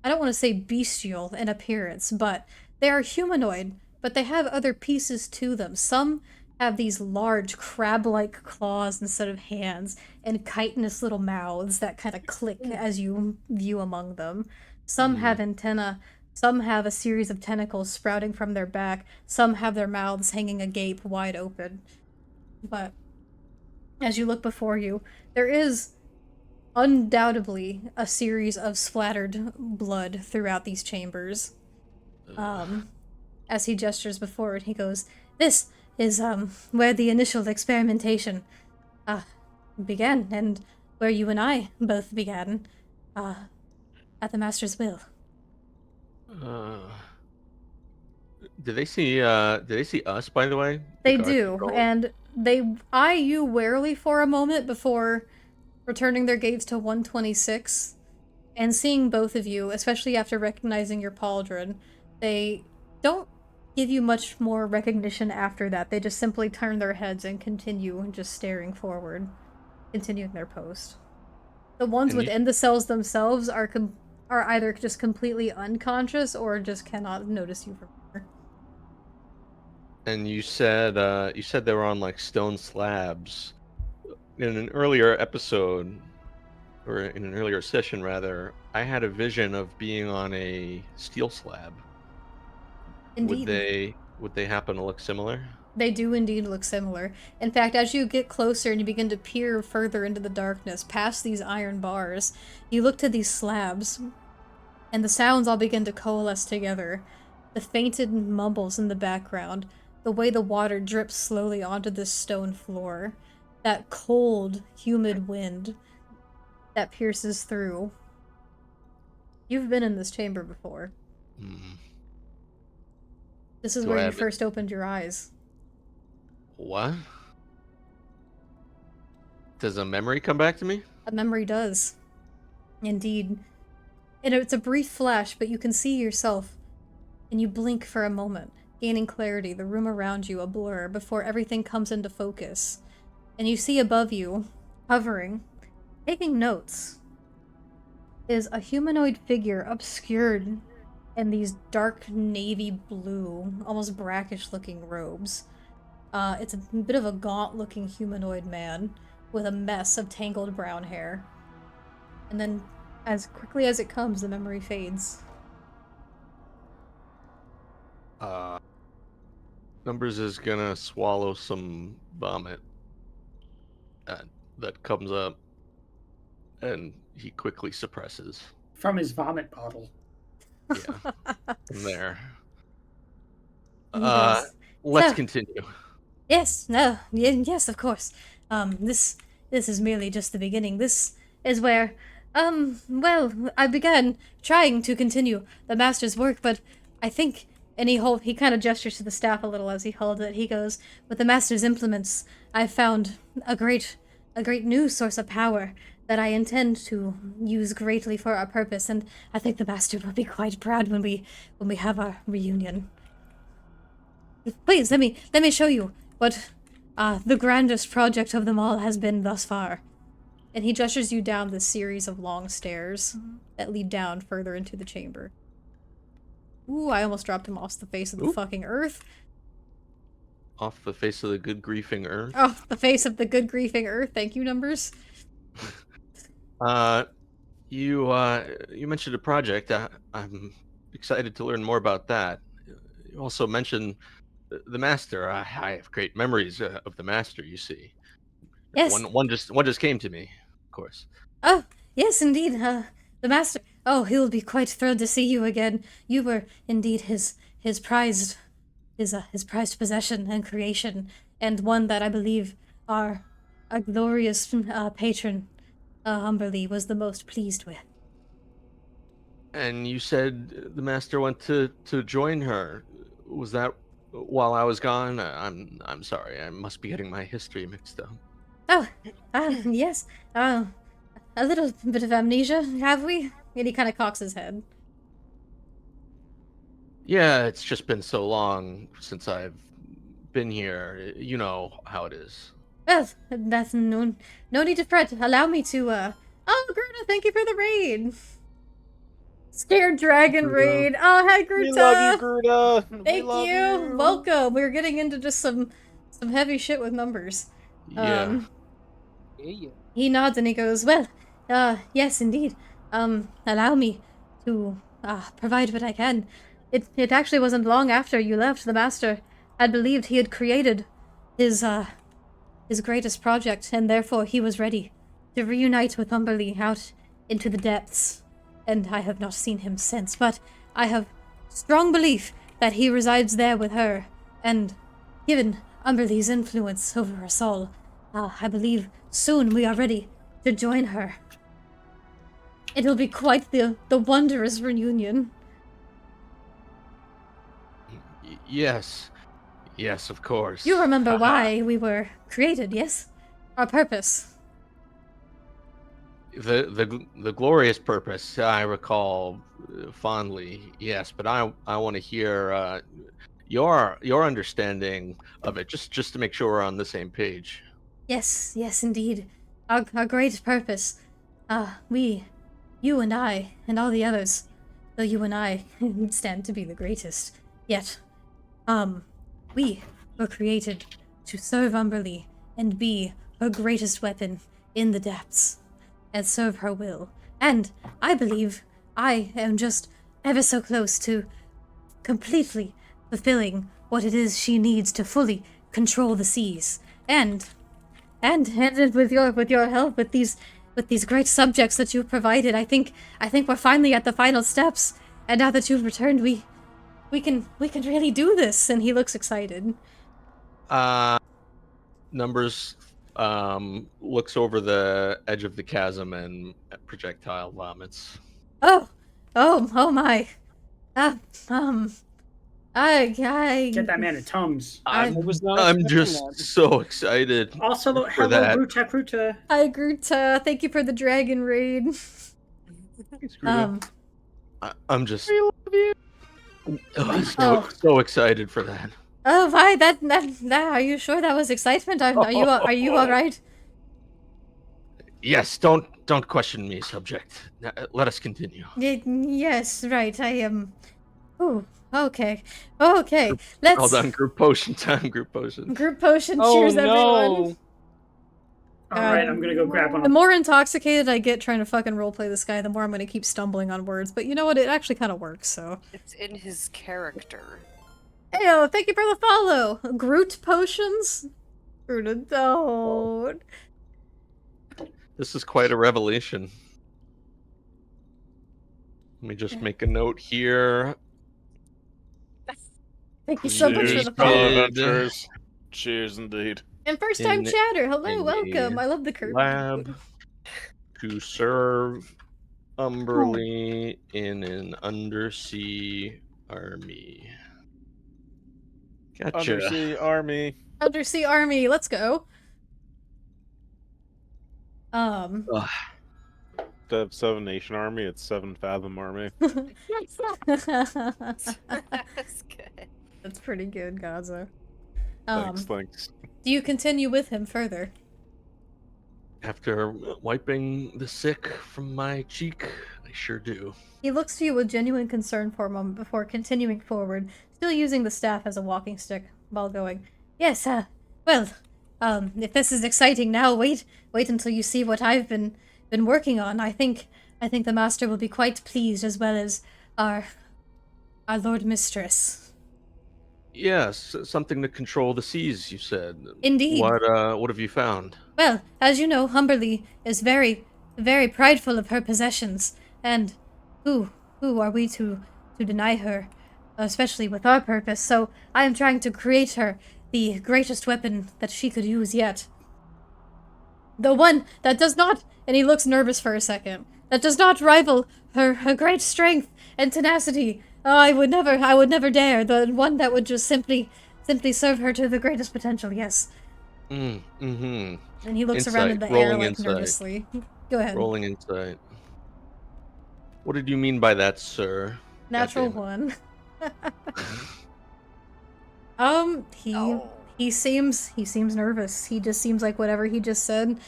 I don't want to say bestial in appearance, but they are humanoid, but they have other pieces to them. Some have these large crab-like claws instead of hands, and chitinous little mouths that kind of click as you view among them. Some have antennae, some have a series of tentacles sprouting from their back, some have their mouths hanging agape wide open. But as you look before you, there is undoubtedly a series of splattered blood throughout these chambers. As he gestures before it, he goes, this is, where the initial experimentation, began, and where you and I both began, at the Master's will.
Did they see us, by the way? The
They
guards
do,
patrol?
and they eye you warily for a moment before returning their gaze to 126, and seeing both of you, especially after recognizing your pauldron, they don't give you much more recognition after that. They just simply turn their heads and continue just staring forward, continuing their post. The ones
And you,
within the cells themselves are either just completely unconscious or just cannot notice you from here.
and you said they were on like stone slabs. In an earlier episode, or in an earlier session rather, I had a vision of being on a steel slab.
Indeed.
Would they happen to look similar?
They do indeed look similar. In fact, as you get closer and you begin to peer further into the darkness, past these iron bars, you look to these slabs, and the sounds all begin to coalesce together. The fainted mumbles in the background, the way the water drips slowly onto this stone floor, that cold, humid wind that pierces through. You've been in this chamber before.
Hmm.
This is
Do
where
I
you
have it?
first opened your eyes.
What? Does a memory come back to me?
A memory does. Indeed. And it's a brief flash, but you can see yourself, and you blink for a moment, gaining clarity, the room around you a blur, before everything comes into focus. And you see above you, hovering, taking notes, is a humanoid figure obscured in these dark navy blue, almost brackish-looking robes. It's a bit of a gaunt-looking humanoid man with a mess of tangled brown hair. And then, as quickly as it comes, the memory fades.
Numbers is gonna swallow some vomit that comes up, and he quickly suppresses.
From his vomit bottle.
Yeah, from there.
And he goes,
Let's
"So,
continue.
yes, no, yes, of course. This is merely just the beginning. This is where, well, I began trying to continue the master's work, but I think," and he kind of gestures to the staff a little as he holds it. He goes, "With the master's implements, I've found a great new source of power that I intend to use greatly for our purpose, and I think the master will be quite proud when we have our reunion. Please, let me show you what the grandest project of them all has been thus far." And he gestures you down this series of long stairs that lead down further into the chamber. Ooh, I almost dropped him off the face of the fucking earth.
Off the face of the good griefing earth.
Off the face of the good griefing earth. Thank you, Numbers.
You mentioned a project. I'm excited to learn more about that. You also mentioned the master. I have great memories of the master. You see,
Yes.
one just came to me, of course.
Oh, yes, indeed. The master. Oh, he'll be quite thrilled to see you again. You were indeed his prized prized possession and creation, and one that I believe our glorious patron, Humberly, was the most pleased with.
And you said the master went to join her. Was that while I was gone? I'm sorry. I must be getting my history mixed up.
Oh, yes. A little bit of amnesia, have we? And he kind of cocks his head.
Yeah, it's just been so long since I've been here. You know how it is.
Well, that's no need to fret. Allow me to, Oh, Gruta, thank you for the raid! Scared Dragon raid! Oh, hi, Gruta!
We love you, Gruta!
Thank
We love
you! Welcome! We're getting into just some heavy shit with numbers.
Yeah.
Yeah.
He nods and he goes, "Well, yes, indeed. Allow me to, provide what I can. It actually wasn't long after you left. The master had believed he had created his greatest project, and therefore he was ready to reunite with Umberly out into the depths. And I have not seen him since, but I have strong belief that he resides there with her, and given Umberly's influence over us all, I believe soon we are ready to join her. It'll be quite the wondrous reunion.
Yes. Yes, of course.
You remember
Haha.
why we were created, yes? Our purpose.
The glorious purpose I recall fondly, yes, but I want to hear your understanding of it, just to make sure we're on the same page.
Yes, yes, indeed. Our great purpose. You and I, and all the others, though you and I stand to be the greatest, yet, we were created to serve Umberlee and be her greatest weapon in the depths, and serve her will. And I believe I am just ever so close to completely fulfilling what it is she needs to fully control the seas. And with your help, with these great subjects that you've provided, I think we're finally at the final steps. And now that you've returned, we can really do this. And he looks excited.
Numbers looks over the edge of the chasm and projectile vomits.
Oh my. I
Get that man a Tums.
I
was not
I'm
expecting
just
that.
so excited.
Also,
for
hello,
that.
Gruta Gruta.
Hi, Groot. Thank you for the dragon raid.
I'm just
Oh.
so excited for that.
Oh, why that? Are you sure that was excitement? Are you all right?
Yes, don't question me, subject. Let us continue.
Yes, right. I am. Oh, okay. Let's.
Hold on, group potion time. Group potion.
Group potion.
Oh
Cheers,
no!
everyone.
All right, I'm gonna go grab one.
The more intoxicated I get trying to fucking roleplay this guy, the more I'm gonna keep stumbling on words. But you know what? It actually kind of works. So.
It's in his character.
Heyo, thank you for the follow. Groot potions. Groot, don't.
This is quite a revelation. Let me just make a note here.
Thank you so much for
Cheers,
the
fellow
follow.
adventurers. Cheers, indeed.
And first time
In-
chatter. Hello,
in
welcome.
a
I love the curve.
Lab to serve Umberlee in an undersea army. Gotcha.
Undersea army.
Undersea army. Let's go.
Ugh.
The Seven Nation army. It's Seven Fathom army.
That's good.
That's pretty good, Gaza.
Thanks.
Do you continue with him further?
After wiping the sick from my cheek, I sure do.
He looks to you with genuine concern for a moment before continuing forward, still using the staff as a walking stick while going. Yes, well, if this is exciting now, wait until you see what I've been working on. I think the master will be quite pleased, as well as our Lord Mistress.
Yes, something to control the seas, you said.
Indeed.
What have you found?
Well, as you know, Humberlee is very, very prideful of her possessions, and who are we to deny her, especially with our purpose? So I am trying to create her the greatest weapon that she could use yet. The one that does not, and he looks nervous for a second, that does not rival her great strength and tenacity. Oh, I would never dare. The one that would just simply serve her to the greatest potential, yes.
Mm-hmm.
And he looks around in
Insight.
the air,
Rolling
like,
insight.
nervously. Go ahead.
Rolling insight. What did you mean by that, sir?
Natural
Goddamn
one.
Oh.
He seems nervous. He just seems like whatever he just said,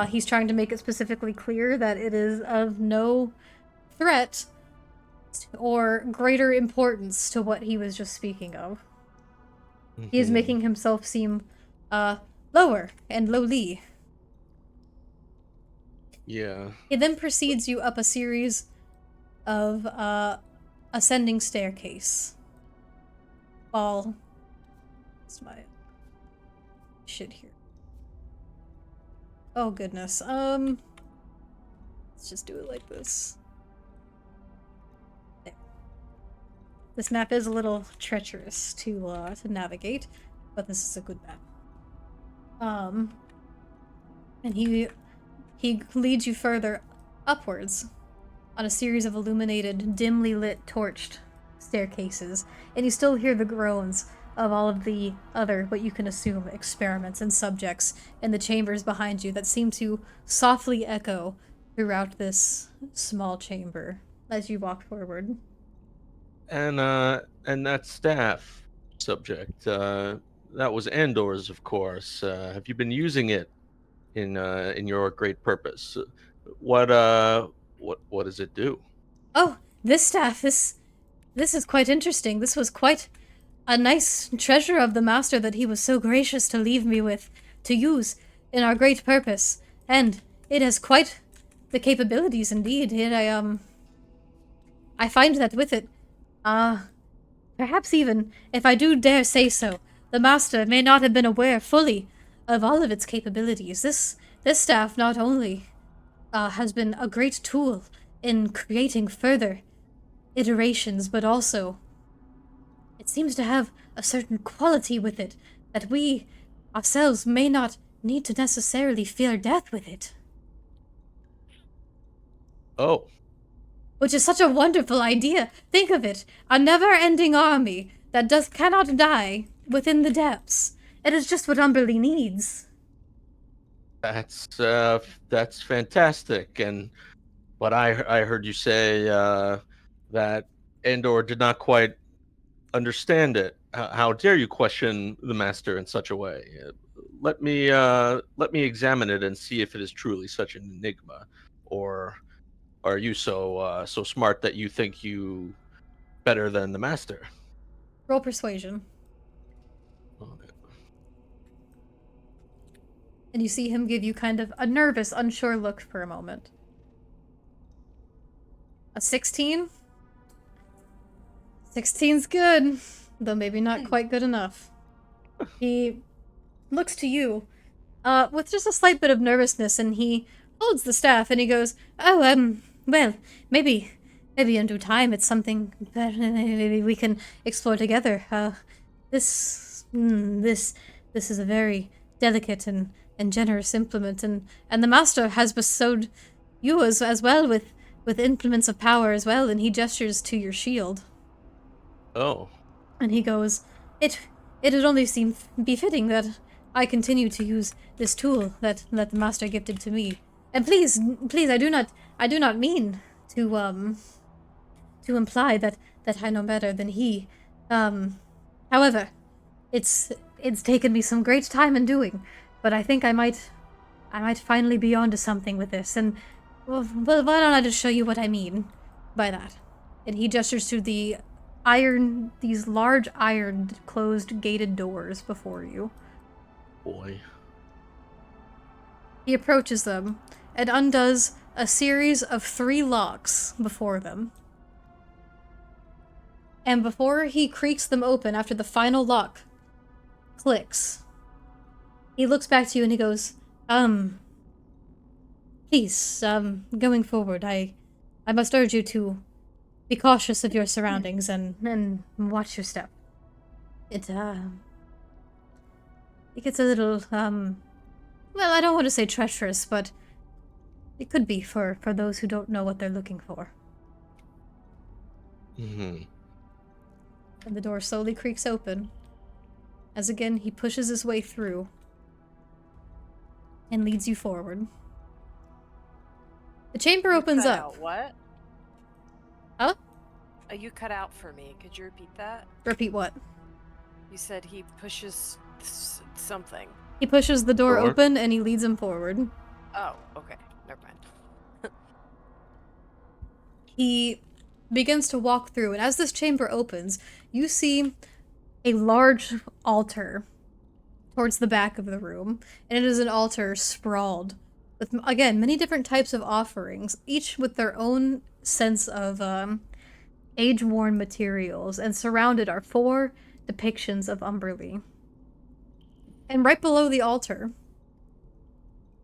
he's trying to make it specifically clear that it is of no threat or greater importance to what he was just speaking of. He is
Mhm.
making himself seem lower and lowly.
Yeah.
He then proceeds you up a series of ascending staircase. While what's my shit here? Oh goodness. Let's just do it like this. There. This map is a little treacherous to navigate, but this is a good map. And he leads you further upwards on a series of illuminated, dimly lit, torched staircases, and you still hear the groans of all of the other, what you can assume, experiments and subjects in the chambers behind you that seem to softly echo throughout this small chamber as you walk forward.
And that staff subject, that was Andor's, of course. Have you been using it in your great purpose? What does it do?
Oh, this staff, this is quite interesting. This was quite a nice treasure of the master that he was so gracious to leave me with to use in our great purpose. And it has quite the capabilities indeed. I find that with it, perhaps even, if I do dare say so, the master may not have been aware fully of all of its capabilities. This staff not only has been a great tool in creating further iterations, but also it seems to have a certain quality with it that we ourselves may not need to necessarily fear death with it.
Oh,
Which is such a wonderful idea. Think of it, a never-ending army that cannot die within the depths. It is just what Umberly needs.
that's fantastic. But I heard you say that Andor did not quite understand it. How dare you question the master in such a way? Let me examine it and see if it is truly such an enigma, or are you so smart that you think you better than the master?
Roll persuasion. And you see him give you kind of a nervous, unsure look for a moment. A 16? 16's good, though maybe not quite good enough. He looks to you, with just a slight bit of nervousness, and he holds the staff and he goes, "Oh, well, maybe in due time it's something that maybe we can explore together. This is a very delicate and generous implement, and the master has bestowed you as well with implements of power as well," and he gestures to your shield.
Oh,
And he goes, It would only seem befitting that I continue to use this tool that the master gifted to me. And please, I do not mean to imply that I know better than he. However, it's taken me some great time in doing, but I think I might finally be onto something with this. And well, why don't I just show you what I mean by that? And he gestures to these large iron closed gated doors before you.
boy.
He approaches them and undoes a series of 3 locks before them. And before he creaks them open after the final lock clicks, he looks back to you and he goes, please, going forward, I must urge you to be cautious of your surroundings and watch your step. It gets a little, well, I don't want to say treacherous, but it could be for those who don't know what they're looking for.
Mm-hmm.
And the door slowly creaks open, as again he pushes his way through and leads you forward. The chamber opens
cut
up.
Out what?
Huh?
You cut out for me. Could you repeat that?
Repeat what?
You said he pushes something.
He pushes the door
Door.
open and he leads him forward.
Oh, okay. Never mind.
He begins to walk through, and as this chamber opens, you see a large altar towards the back of the room, and it is an altar sprawled with, again, many different types of offerings, each with their own sense of age-worn materials, and surrounded are 4 depictions of Umberly. And right below the altar,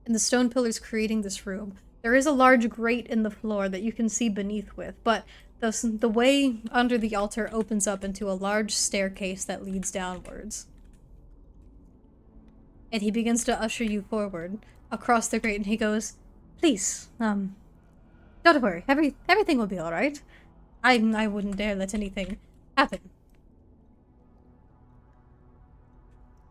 and the stone pillars creating this room, there is a large grate in the floor that you can see beneath with, but the way under the altar opens up into a large staircase that leads downwards. And he begins to usher you forward, across the grate, and he goes, "Please, don't worry. Everything will be all right. I wouldn't dare let anything happen."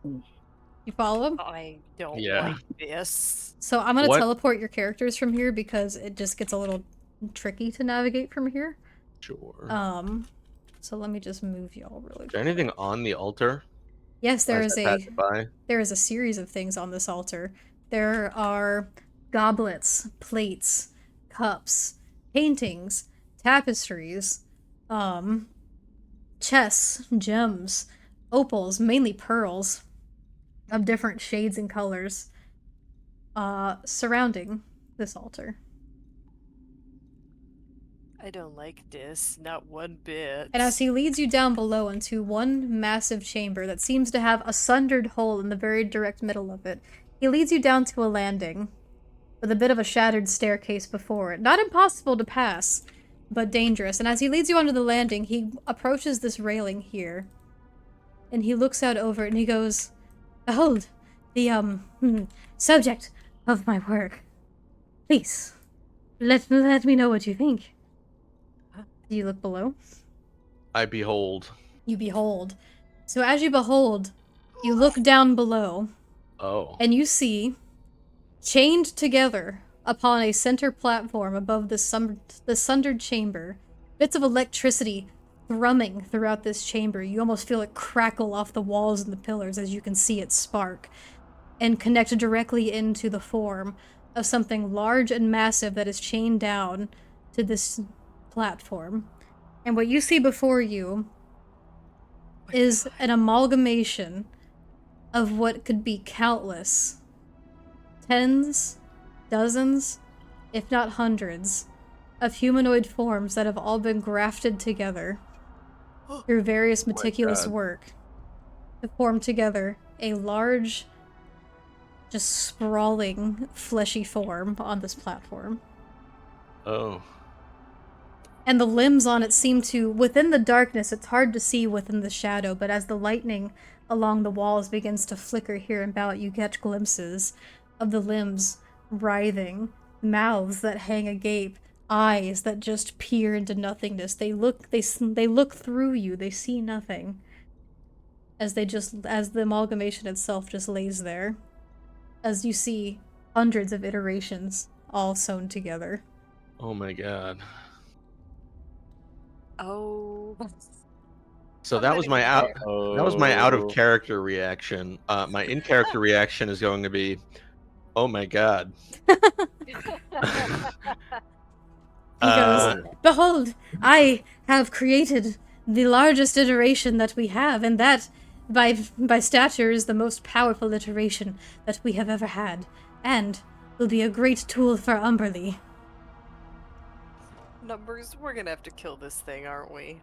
You follow him?
I don't
Yeah.
like this.
So I'm gonna
What?
teleport your characters from here because it just gets a little tricky to navigate from here.
Sure.
So let me just move y'all really
Is there
quick.
anything on the altar?
Yes, there
as
is
I pass it by?
there is a series of things on this altar. There are goblets, plates, cups, paintings, tapestries, chests, gems, opals, mainly pearls of different shades and colors, surrounding this altar.
I don't like this, not one bit.
And as he leads you down below into one massive chamber that seems to have a sundered hole in the very direct middle of it, he leads you down to a landing with a bit of a shattered staircase before it. Not impossible to pass, but dangerous. And as he leads you onto the landing, he approaches this railing here. And he looks out over it and he goes, "Behold, the, subject of my work. Please, let me know what you think." Do you look below?
I behold.
You behold. So as you behold, you look down below,
Oh.
and you see, chained together upon a center platform above the sundered chamber, bits of electricity thrumming throughout this chamber. You almost feel it crackle off the walls and the pillars as you can see it spark, and connect directly into the form of something large and massive that is chained down to this platform. And what you see before you is an amalgamation of what could be countless, tens, dozens, if not hundreds, of humanoid forms that have all been grafted together through various meticulous
God.
work to form together a large, just sprawling, fleshy form on this platform.
Oh.
And the limbs on it seem to, within the darkness, it's hard to see within the shadow, but as the lightning along the walls begins to flicker here and about, you catch glimpses of the limbs writhing, mouths that hang agape, eyes that just peer into nothingness. They look through you, they see nothing. As the amalgamation itself just lays there. As you see hundreds of iterations all sewn together.
Oh my god.
Oh.
So
I'm
that
gonna
was my
be
out.
there.
That was my out of
Oh.
character reaction. My in character reaction is going to be, "Oh my god."
He goes,
Uh,
"Behold, I have created the largest iteration that we have, and that, by stature, is the most powerful iteration that we have ever had, and will be a great tool for Umberly."
Numbers, we're gonna have to kill this thing, aren't we?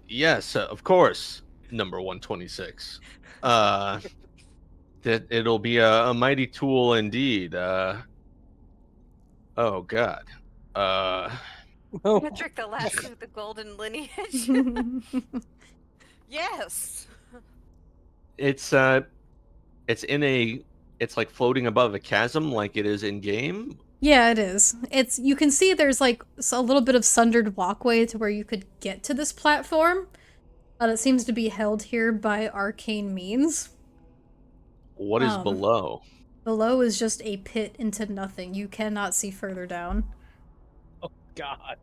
yes, of course. Number 126. That it'll be a mighty tool indeed. Oh god.
Oh,
Patrick, the last of the golden lineage. Yes.
It's it's like floating above a chasm like it is in game.
Yeah, it is. You can see there's like a little bit of sundered walkway to where you could get to this platform, but it seems to be held here by arcane means.
What is below?
Below is just a pit into nothing. You cannot see further down.
God.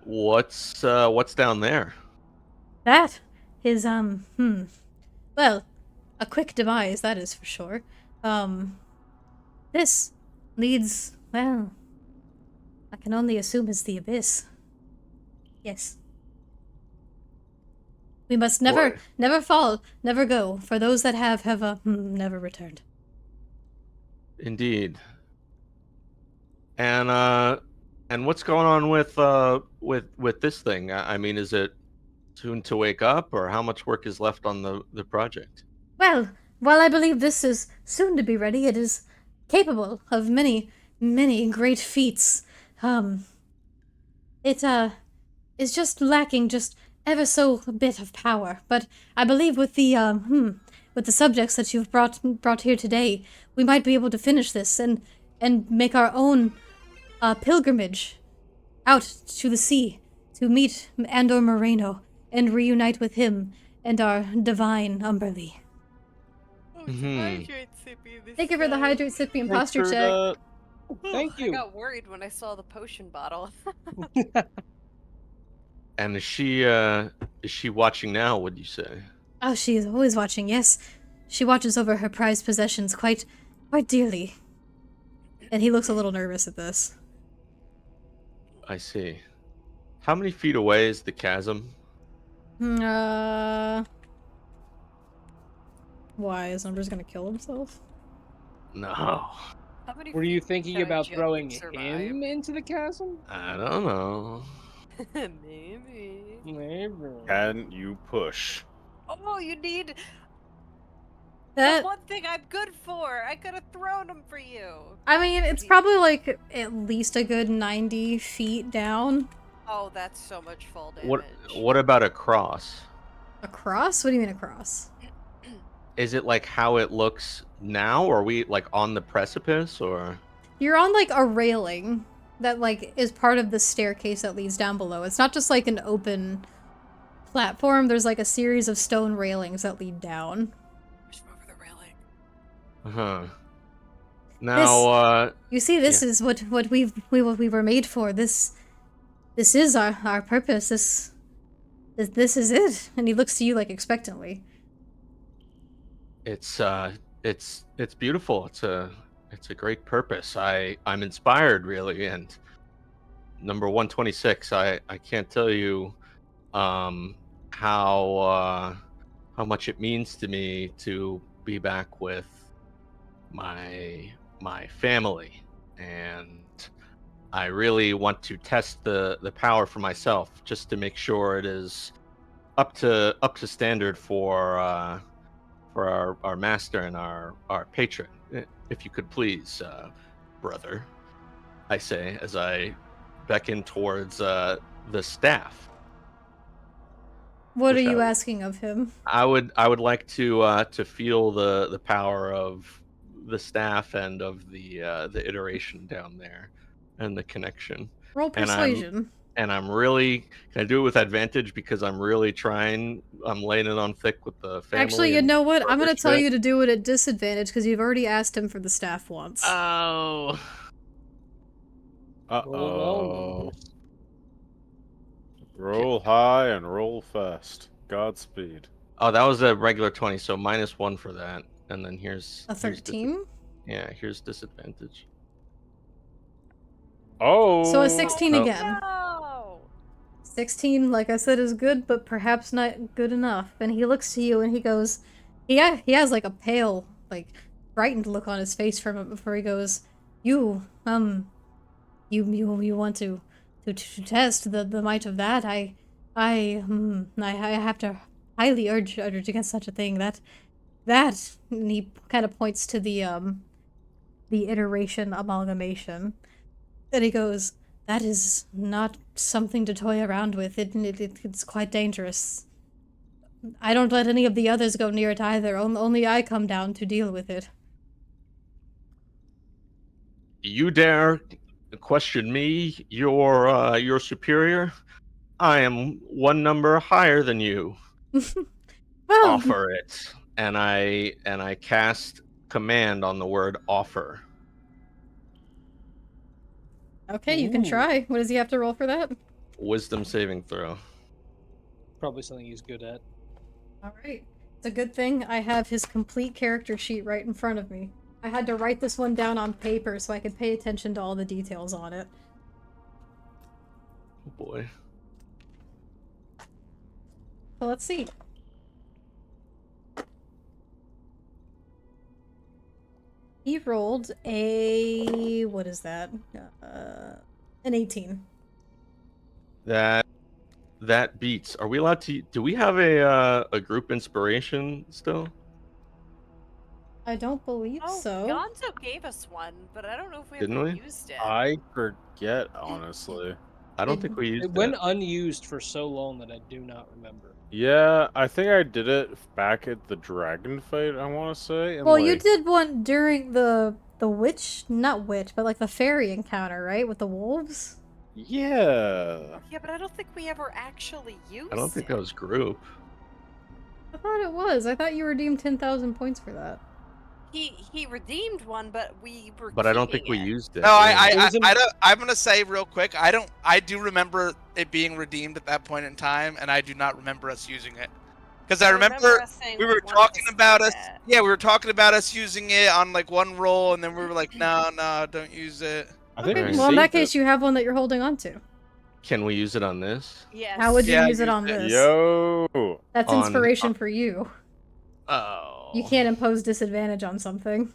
What's down there?
That is, well, a quick demise, that is for sure. This leads, well, I can only assume it's the abyss. Yes. We must never fall, never go, for those that have, never returned.
Indeed. And what's going on with this thing? I mean, is it soon to wake up, or how much work is left on the project?
Well, while I believe this is soon to be ready, it is capable of many, many great feats. It, is just lacking just ever so a bit of power, but I believe with the with the subjects that you've brought here today, we might be able to finish this and make our own pilgrimage out to the sea to meet Andor Moreno and reunite with him and our divine Umberly.
Hydrate sippy this
Thank you for the
time.
hydrate sippy and
Thanks
posture
for
check.
that.
Thank
I
you.
got worried when I saw the potion bottle.
And is she watching now, would you say?
Oh, she is always watching, yes. She watches over her prized possessions quite dearly. And he looks a little nervous at this.
I see. How many feet away is the chasm?
Why? Is Umber's gonna kill himself?
No.
How many
Were you
feet
thinking
can I
about
jump
throwing
and survive?
him into the chasm?
I don't know.
Maybe.
Maybe.
Can you push?
Oh, you need the
That,
one thing I'm good for. I could have thrown him for you.
I mean, it's probably like at least a good 90 feet down.
Oh, that's so much fall damage.
What about across?
Across? What do you mean across?
Is it like how it looks now, or are we like on the precipice, or?
You're on like a railing that like is part of the staircase that leads down below. It's not just like an open platform. There's like a series of stone railings that lead down.
Push him over the railing.
Uh-huh. Now,
You see, this is what we were made for. This is our purpose. This is it. And he looks to you like expectantly.
it's beautiful. It's a great purpose. I'm inspired, really. And number 126, I can't tell you how much it means to me to be back with my family, and I really want to test the power for myself, just to make sure it is up to standard for our master and our patron. If you could please, brother, I say as I beckon towards the staff.
What are
Which
you
I-
asking of him?
I would like to feel the power of the staff and of the iteration down there, and the connection.
Roll
And
persuasion.
I'm really, can I do it with advantage, because I'm really trying. I'm laying it on thick with the family.
Actually, you
and
know what? I'm
brother
gonna tell
shit.
you to do it at disadvantage because you've already asked him for the staff once.
Oh.
Uh-oh. Roll high and roll fast. Godspeed.
Oh, that was a regular 20, so -1 for that. And then here's
A 13?
here's disadvantage.
Oh!
So a 16
Oh.
again.
No!
16, like I said, is good, but perhaps not good enough. And he looks to you and he goes, he has like a pale, like frightened look on his face from it before he goes, you want to test the might of that? I have to highly urge against such a thing. That, and he kind of points to the iteration amalgamation. And he goes, that is not something to toy around with. It's quite dangerous. I don't let any of the others go near it either. Only I come down to deal with it.
You dare question me, your superior? I am one number higher than you.
Well,
Offer it. And I cast command on the word offer.
okay, you can
Ooh.
try. What does he have to roll for that?
Wisdom saving throw.
Probably something he's good at.
Alright. It's a good thing I have his complete character sheet right in front of me. I had to write this one down on paper so I could pay attention to all the details on it.
Oh boy.
So let's see. He rolled a... what is that? An 18.
That beats. Are we allowed to? Do we have a group inspiration still?
I don't believe
Oh,
so.
Gonzo gave us one, but I don't know if we
Didn't
ever
we?
used it.
I forget, honestly.
I don't
It-
think we used
It went unused for so long that I do not remember.
Yeah, I think I did it back at the dragon fight, I want to say. And
Well, you
like,
did one during the witch, not witch, but like the fairy encounter, right, with the wolves.
yeah.
Yeah, but I don't think we ever actually used
I don't think
it.
that was group.
I thought it was. I thought you redeemed 10,000 points for that.
He redeemed one, but we were
But I don't
keeping
think we
it.
used it.
No,
yeah.
It was in-
I don't. I'm gonna say real quick. I do remember it being redeemed at that point in time, and I do not remember us using it. Because I remember
us saying
we were
wanted
talking
to
about
spend
us.
it.
Yeah, we were talking about us using it on like one roll, and then we were like, no, don't use it.
I think
Okay,
we
well in that
saved
case,
it.
you have one that you're holding on to.
Can we use it on this?
Yes.
How would you
Yeah, I
use it
used
on
it.
this?
Yo.
That's
On-
inspiration for you.
Oh.
You can't impose disadvantage on something.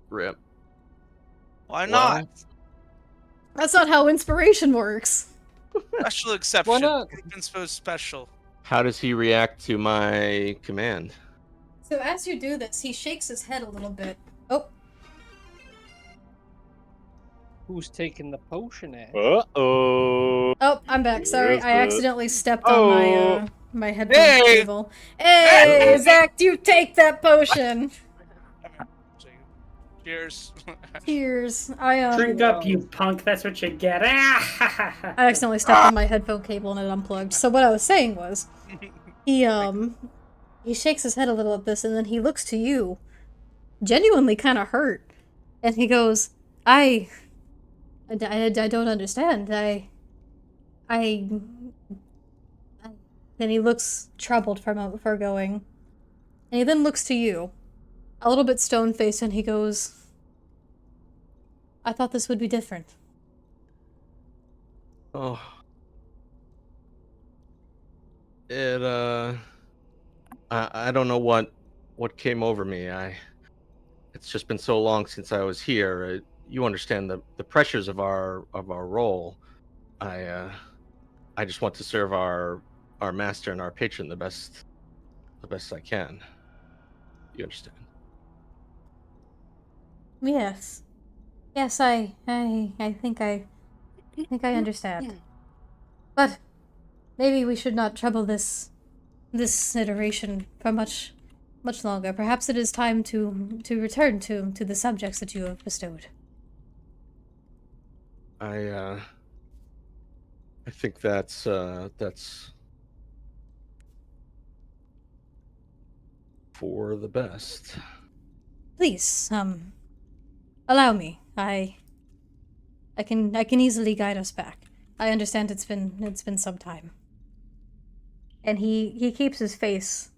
Rip.
Why
Well,
not?
That's not how inspiration works.
Special exception.
not?
Group inspo special.
How does he react to my command?
So as you do this, he shakes his head a little bit. Oh,
Who's taking the potion, Ash?
Uh-oh.
oh, I'm back. Sorry,
Yes,
I
but-
accidentally stepped on my
Oh.
my headphone
Hey!
cable. Hey, Zach, you take that potion.
Cheers.
Cheers. I
Drink up, you punk. That's what you get.
I accidentally stepped on my headphone cable and it unplugged. So what I was saying was, he shakes his head a little at this, and then he looks to you, genuinely kind of hurt, and he goes, I don't understand. Then he looks troubled for going, and he then looks to you, a little bit stone-faced, and he goes, I thought this would be different.
Oh. It I don't know what came over me. It's just been so long since I was here. You understand the pressures of our role. I just want to serve our master and our patron the best I can. You understand?
Yes. Yes, I think I understand. But maybe we should not trouble this iteration for much longer. Perhaps it is time to return to the subjects that you have bestowed.
I think that's for the best.
Please, allow me. I can easily guide us back. I understand it's been some time. And he keeps his face.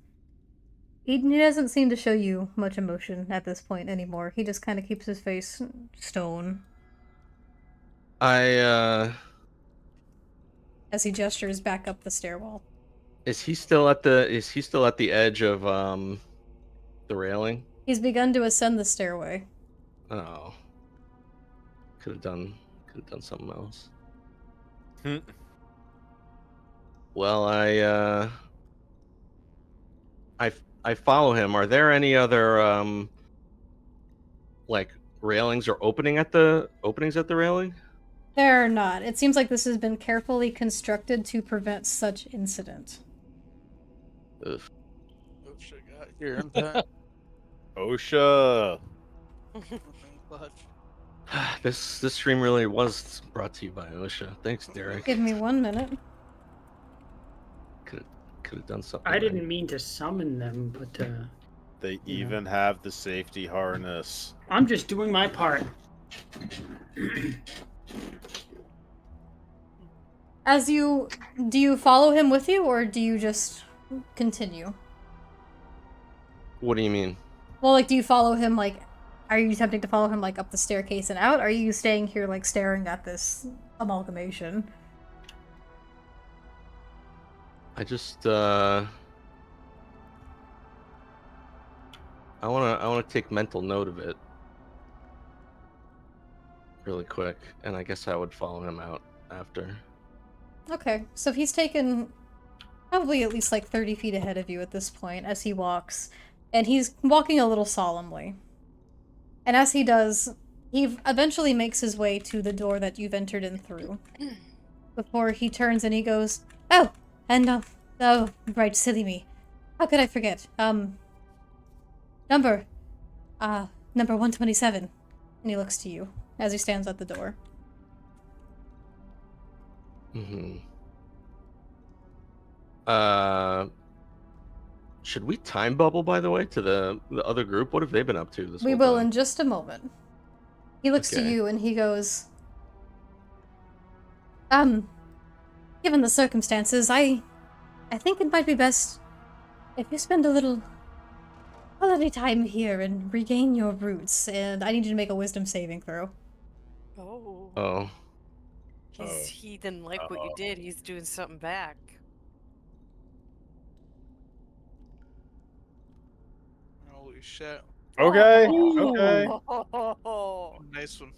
He doesn't seem to show you much emotion at this point anymore. He just kind of keeps his face stone
I
as he gestures back up the stairwell.
is he still at the edge of the railing?
He's begun to ascend the stairway.
Oh. Could have done something else.
Hmm.
Well, I follow him. Are there any other like railings or openings at the railing?
There are not. It seems like this has been carefully constructed to prevent such incident.
Ugh.
Oh shit, got your impact.
OSHA.
This stream really was brought to you by OSHA. Thanks, Derek.
Give me 1 minute.
Could have done something.
I
right.
didn't mean to summon them, but
They
Yeah.
even have the safety harness.
I'm just doing my part.
Do you follow him with you, or do you just continue?
What do you mean?
Well, like, do you follow him, like, are you attempting to follow him, like, up the staircase and out? Or are you staying here, like, staring at this amalgamation?
I just I wanna take mental note of it really quick, and I guess I would follow him out after.
Okay, so he's taken probably at least, like, 30 feet ahead of you at this point as he walks, and he's walking a little solemnly. And as he does, he eventually makes his way to the door that you've entered in through. Before he turns and he goes, Oh, and oh, right, silly me. How could I forget? Number, number 127. And he looks to you as he stands at the door.
Mm-hmm. Should we time bubble, by the way, to the other group? What have they been up to this
We
whole
will
time?
in just a moment. He looks to
Okay.
you and he goes, given the circumstances, I think it might be best if you spend a little holiday time here and regain your roots, and I need you to make a wisdom saving throw.
Oh.
Oh.
He didn't like what you
Uh-oh.
did. He's doing something back.
Holy shit.
Okay.
Oh.
Okay.
Nice one.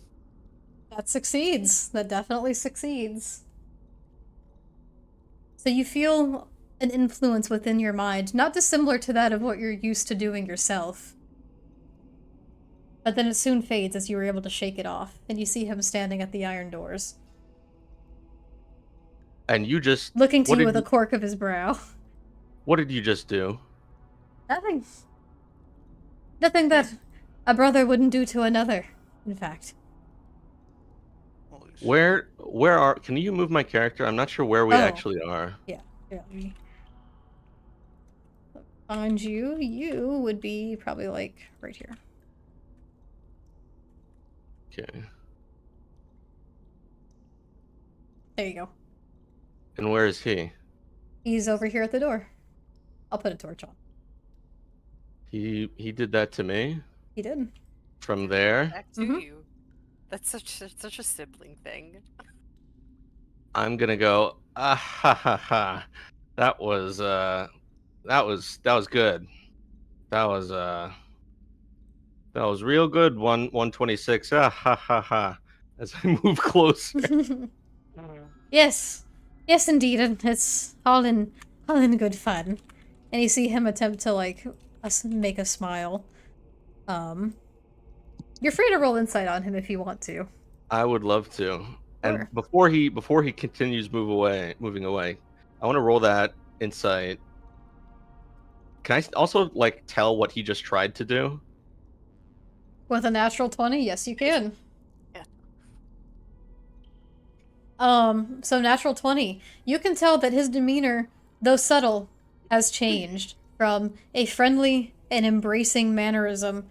That succeeds. That definitely succeeds. So you feel an influence within your mind, not dissimilar to that of what you're used to doing yourself. But then it soon fades as you were able to shake it off, and you see him standing at the iron doors,
And you just
looking to
what
you
did
with a quirk of his brow.
what did you just do?
Nothing. Nothing that a brother wouldn't do to another, in fact.
Holy shit.
Where are? Can you move my character? I'm not sure where we
Oh.
actually are.
Yeah, let me find you. You would be probably like right here.
Okay.
There you go.
And where is he?
He's over here at the door. I'll put a torch on.
He did that to me
He did.
from there.
Back to
Mhm.
you. That's such a sibling thing.
I'm gonna go. Ah ha ha ha. That was good. That was real good. 126. Ah ha ha ha. As I move closer.
Yes. Yes, indeed. And it's all in good fun. And you see him attempt to like make a smile. You're free to roll insight on him if you want to.
I would love to.
Sure.
And before he continues moving away, I want to roll that insight. Can I also like tell what he just tried to do?
With a natural 20, yes you can.
Yeah.
So natural 20. You can tell that his demeanor, though subtle, has changed from a friendly and embracing mannerism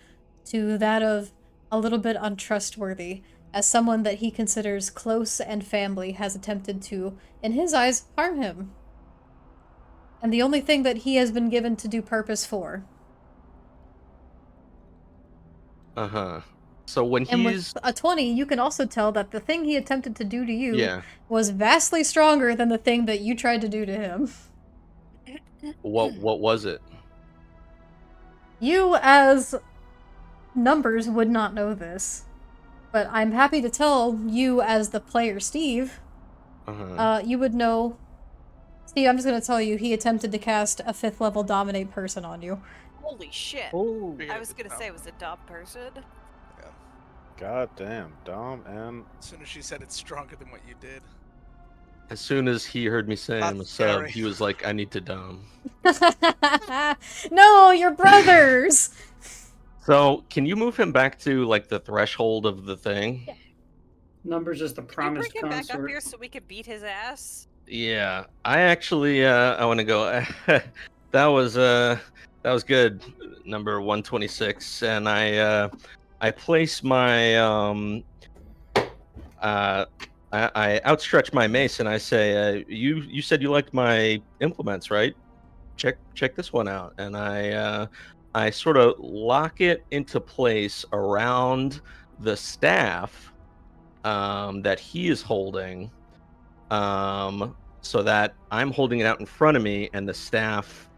to that of a little bit untrustworthy, as someone that he considers close and family has attempted to, in his eyes, harm him. And the only thing that he has been given to do purpose for.
Uh-huh. So when
And
he's
with a 20, you can also tell that the thing he attempted to do to you
yeah,
was vastly stronger than the thing that you tried to do to him.
what was it?
You, as numbers, would not know this. But I'm happy to tell you, as the player, Steve,
Uh-huh.
you would know... Steve, I'm just gonna tell you, he attempted to cast a 5th level Dominate Person on you.
Holy shit.
Oh.
I was gonna say, was it Dom person?
God damn, Dom and
As soon as she said it's stronger than what you did.
As soon as he heard me say I'm a
That's
sub,
scary.
he was like, I need to dom.
No, you're brothers!
So can you move him back to like the threshold of the thing?
Numbers is the
Can you
promised
bring him back up
consort.
here so we could beat his ass?
Yeah. I actually I wanna go that was good, number 126. And I place my I outstretch my mace and I say, you said you liked my implements, right? Check this one out. And I sort of lock it into place around the staff that he is holding, so that I'm holding it out in front of me and the staff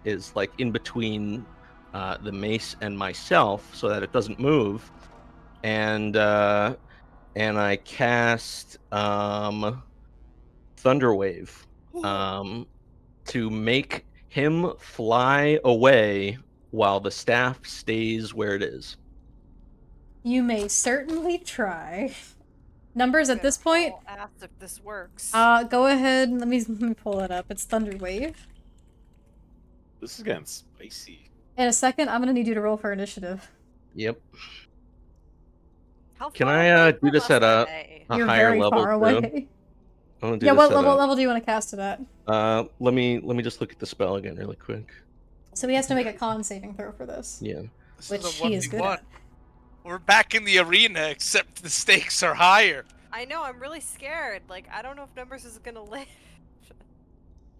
is like in between the mace and myself so that it doesn't move. And I cast Thunderwave to make him fly away while the staff stays where it is.
You may certainly try. Numbers at this point.
I'll ask if this works.
Go ahead. Let me pull it up. It's Thunder Wave.
This is getting spicy.
In a second, I'm gonna need you to roll for initiative.
Yep.
How
Can
far
I
away
do
from
this
us
at
are
a
they?
You're
higher
very
level
far
too?
away.
I wanna do
Yeah,
this
what
at
level do you want to cast it at?
let me just look at the spell again really quick.
So he has to make a con saving throw for this,
Yeah.
This
which
is a
he is good
1v1.
at.
We're back in the arena, except the stakes are higher.
I know, I'm really scared. Like, I don't know if Numbers is gonna live.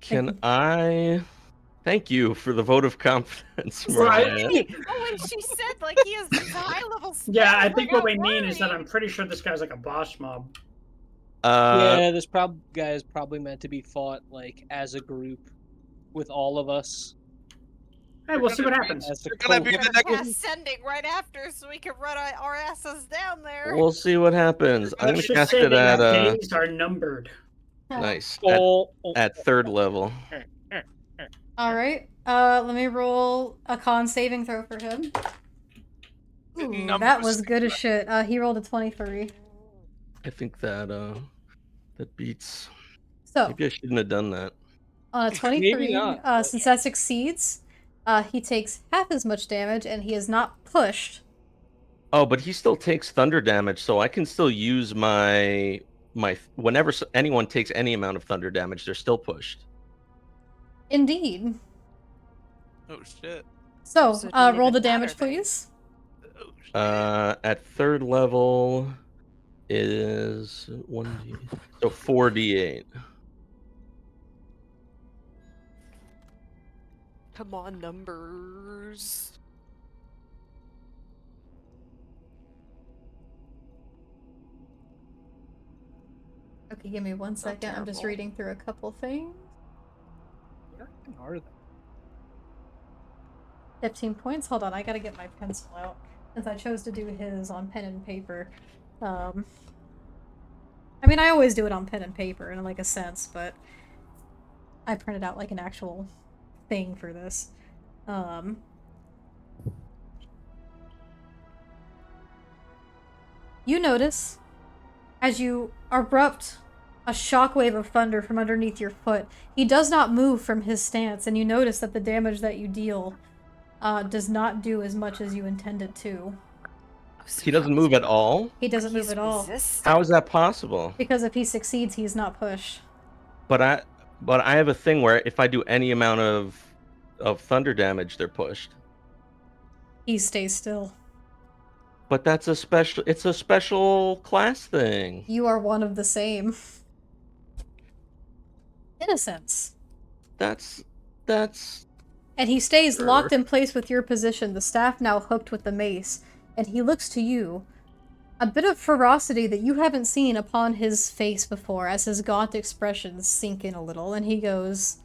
Can I thank you for the vote of confidence,
Right.
Mariah.
Oh, and she said, like, he has these high level spells.
Yeah, I
I
think what
got
we mean is that
worried.
I'm pretty sure this guy's like a boss mob.
Yeah, this guy is probably meant to be fought like as a group with all of us.
Hey, we'll see what happens.
As the
You're gonna be the
cohort.
next.
Cast sending right after so we can run our asses down there.
We'll see what happens. I'm
Let's
gonna
just
cast
say
it
that
at
days are numbered.
nice
Oh,
at third level.
All right. Let me roll a con saving throw for him. Ooh, that
Numbers.
was good as shit. He rolled a 23.
I think that beats.
So
Maybe I shouldn't have done that.
on a 23,
Maybe not.
since that succeeds, he takes half as much damage and he is not pushed.
Oh, but he still takes thunder damage, so I can still use my whenever anyone takes any amount of thunder damage, they're still pushed.
Indeed.
Oh shit.
So,
So it doesn't
roll
even
the damage,
matter then.
please.
Oh shit.
At third level is 1d, so 4d8.
Come on, Numbers.
Okay, give me one second. I'm just
terrible.
reading through a couple things.
Where are they?
15 points. Hold on, I gotta get my pencil out since I chose to do his on pen and paper. I mean, I always do it on pen and paper in like a sense, but I printed out like an actual thing for this. You notice as you erupt a shockwave of thunder from underneath your foot, he does not move from his stance, and you notice that the damage that you deal does not do as much as you intended to.
He doesn't move at all?
He doesn't move
He's
at all.
resistant.
How is that possible?
Because if he succeeds, he's not pushed.
But I have a thing where if I do any amount of thunder damage, they're pushed.
He stays still.
But it's a special class thing.
You are one of the same. In a sense.
That's
And he stays
Sure.
locked in place with your position, the staff now hooked with the mace, and he looks to you. A bit of ferocity that you haven't seen upon his face before as his gaunt expressions sink in a little, and he goes,